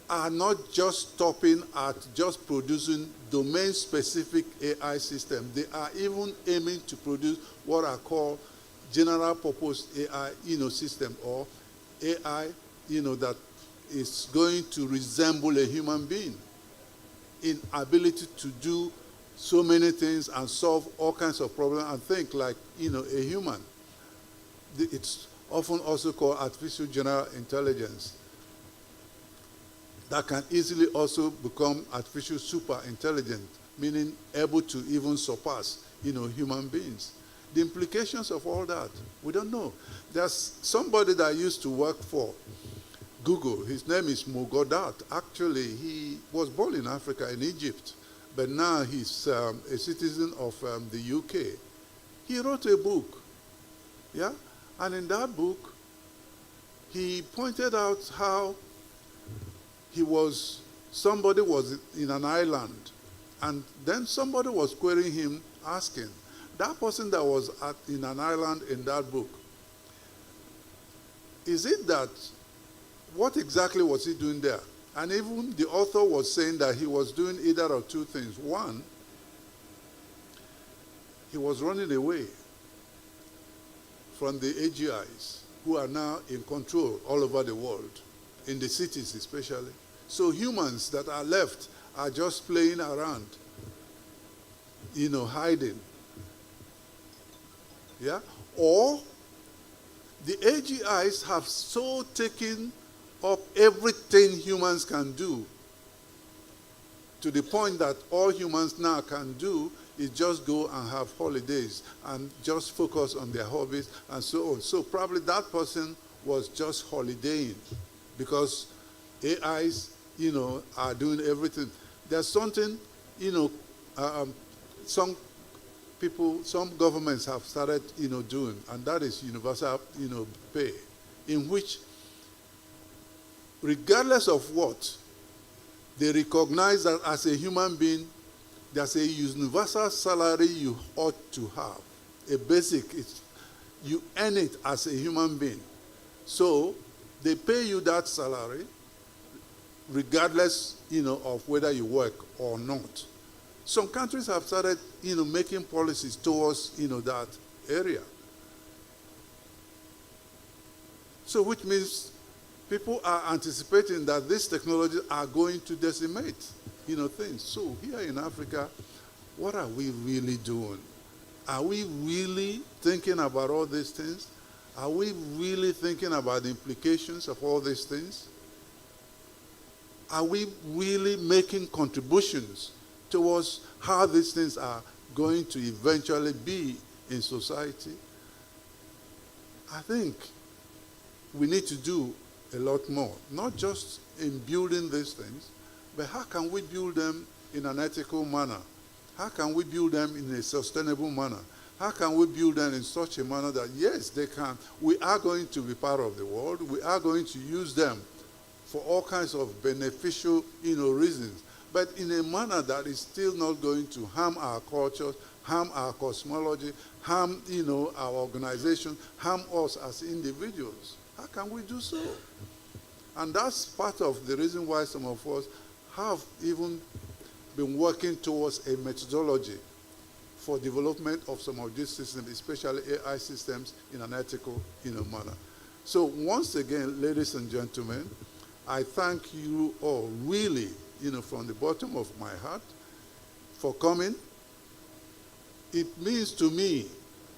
are not just stopping at just producing domain-specific AI systems, they are even aiming to produce what are called general-purpose AI, system, or AI, that is going to resemble a human being in ability to do so many things and solve all kinds of problems and think like, a human. It's often also called artificial general intelligence. That can easily also become artificial super intelligent, meaning able to even surpass, human beings. The implications of all that, we don't know. There's somebody that I used to work for Google. His name is Mo Goddard. Actually, he was born in Africa, in Egypt, but now he's a citizen of the UK. He wrote a book, yeah? And in that book, he pointed out how somebody was in an island, and then somebody was querying him, asking, that person that was in an island in that book, is it that, what exactly was he doing there? And even the author was saying that he was doing either of two things. One, he was running away from the AGIs, who are now in control all over the world, in the cities especially. So humans that are left are just playing around, hiding. Yeah? Or the AGIs have so taken up everything humans can do, to the point that all humans now can do is just go and have holidays and just focus on their hobbies and so on. So probably that person was just holidaying because AIs, are doing everything. There's something, some governments have started, doing, and that is universal, pay, in which, regardless of what, they recognize that as a human being, there's a universal salary you ought to have. A basic, you earn it as a human being. So they pay you that salary regardless, of whether you work or not. Some countries have started, making policies towards, that area. So which means people are anticipating that these technologies are going to decimate, things. So here in Africa, what are we really doing? Are we really thinking about all these things? Are we really thinking about the implications of all these things? Are we really making contributions towards how these things are going to eventually be in society? I think we need to do a lot more, not just in building these things, but how can we build them in an ethical manner? How can we build them in a sustainable manner? How can we build them in such a manner that, yes, they can, we are going to be part of the world, we are going to use them for all kinds of beneficial, reasons, but in a manner that is still not going to harm our culture, harm our cosmology, harm, our organization, harm us as individuals. How can we do so? And that's part of the reason why some of us have even been working towards a methodology for development of some of these systems, especially AI systems, in an ethical, manner. So once again, ladies and gentlemen, I thank you all really, from the bottom of my heart for coming. It means to me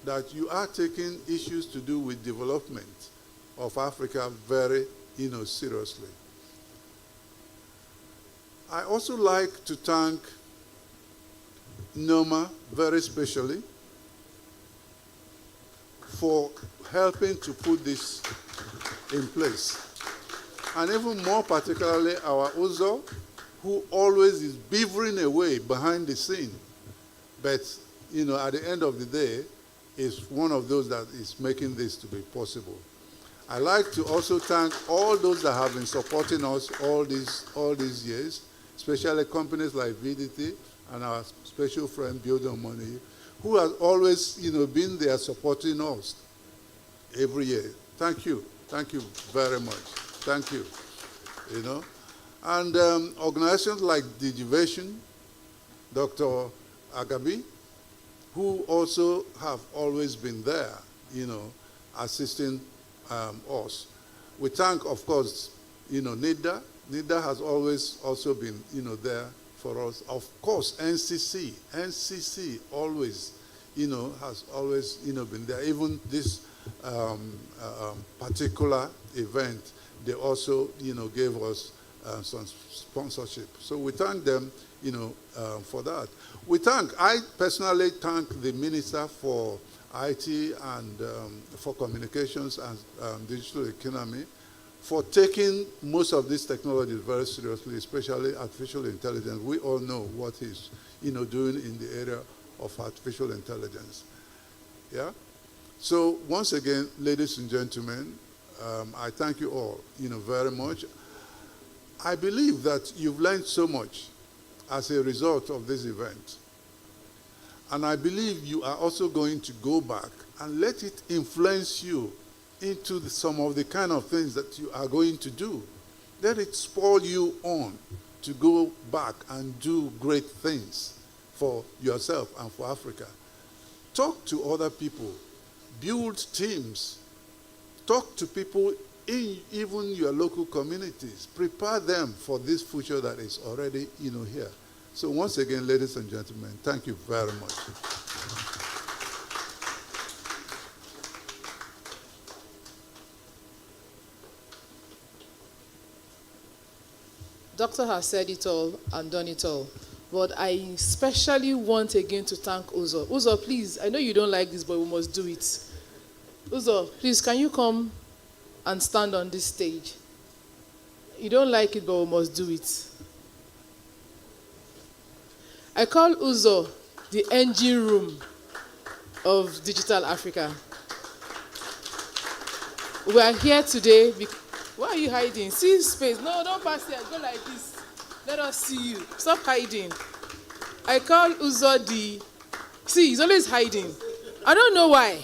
that you are taking issues to do with development of Africa very, seriously. I also like to thank Noma very specially for helping to put this in place. And even more particularly our Uzo, who always is beavering away behind the scene. But, at the end of the day, is one of those that is making this to be possible. I like to also thank all those that have been supporting us all these years, especially companies like VDT and our special friend Building Money, who has always, been there supporting us every year. Thank you. Thank you very much. Thank you. And organizations like Digivision, Dr. Agabi, who also have always been there, assisting us. We thank, of course, NIDA. NIDA has always also been, there for us. Of course, NCC. NCC always, has always, been there. Even this particular event, they also, gave us some sponsorship. So we thank them, for that. I personally thank the Minister for IT and for Communications and Digital Economy for taking most of these technologies very seriously, especially artificial intelligence. We all know what he's doing in the area of artificial intelligence. Yeah? So once again, ladies and gentlemen, I thank you all very much. I believe that you've learned so much as a result of this event. And I believe you are also going to go back and let it influence you into some of the kind of things that you are going to do. Let it spur you on to go back and do great things for yourself and for Africa. Talk to other people. Build teams. Talk to people in even your local communities. Prepare them for this future that is already here. So once again, ladies and gentlemen, thank you very much. Doctor has said it all and done it all. But I especially want again to thank Uzo. Uzo, please, I know you don't like this, but we must do it. Uzo, please, can you come and stand on this stage? You don't like it, but we must do it. I call Uzo the engine room of Digital Africa. We are here today because... Why are you hiding? See space. No, don't pass here. Go like this. Let us see you. Stop hiding. I call Uzo the... See, he's always hiding. I don't know why.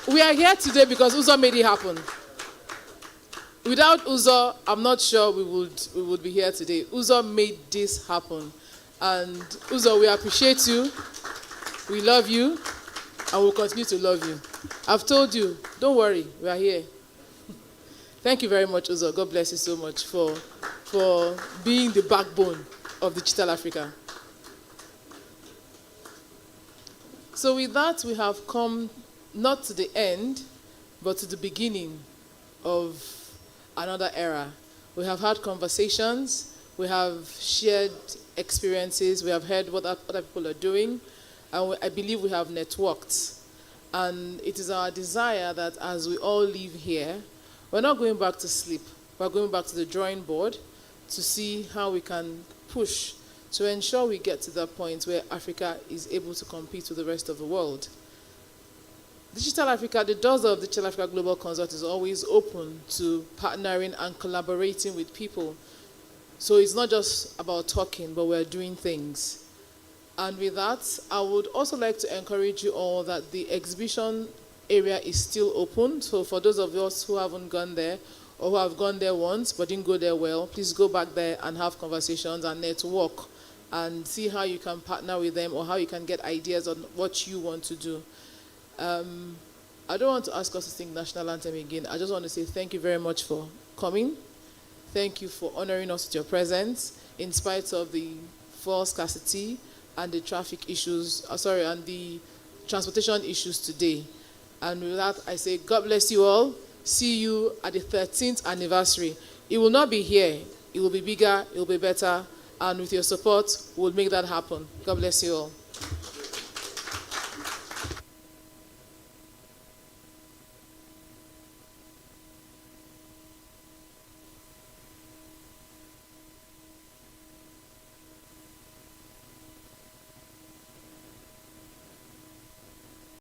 We are here today because Uzo made it happen. Without Uzo, I'm not sure we would be here today. Uzo made this happen. And Uzo, we appreciate you. We love you, and we'll continue to love you. I've told you, don't worry, we are here. Thank you very much, Uzo. God bless you so much for being the backbone of Digital Africa. So with that, we have come not to the end, but to the beginning of another era. We have had conversations, we have shared experiences, we have heard what other people are doing, and I believe we have networked. And it is our desire that as we all leave here, we're not going back to sleep. We're going back to the drawing board to see how we can push to ensure we get to that point where Africa is able to compete with the rest of the world. Digital Africa, the doors of Digital Africa Global Consult is always open to partnering and collaborating with people. So it's not just about talking, but we're doing things. And with that, I would also like to encourage you all that the exhibition area is still open. So for those of us who haven't gone there or who have gone there once but didn't go there well, please go back there and have conversations and network and see how you can partner with them or how you can get ideas on what you want to do. I don't want to ask us to sing National Anthem again. I just want to say thank you very much for coming. Thank you for honoring us with your presence in spite of the fuel scarcity and the traffic issues, and the transportation issues today. And with that, I say, God bless you all. See you at the 13th anniversary. It will not be here. It will be bigger, it will be better. And with your support, we'll make that happen. God bless you all.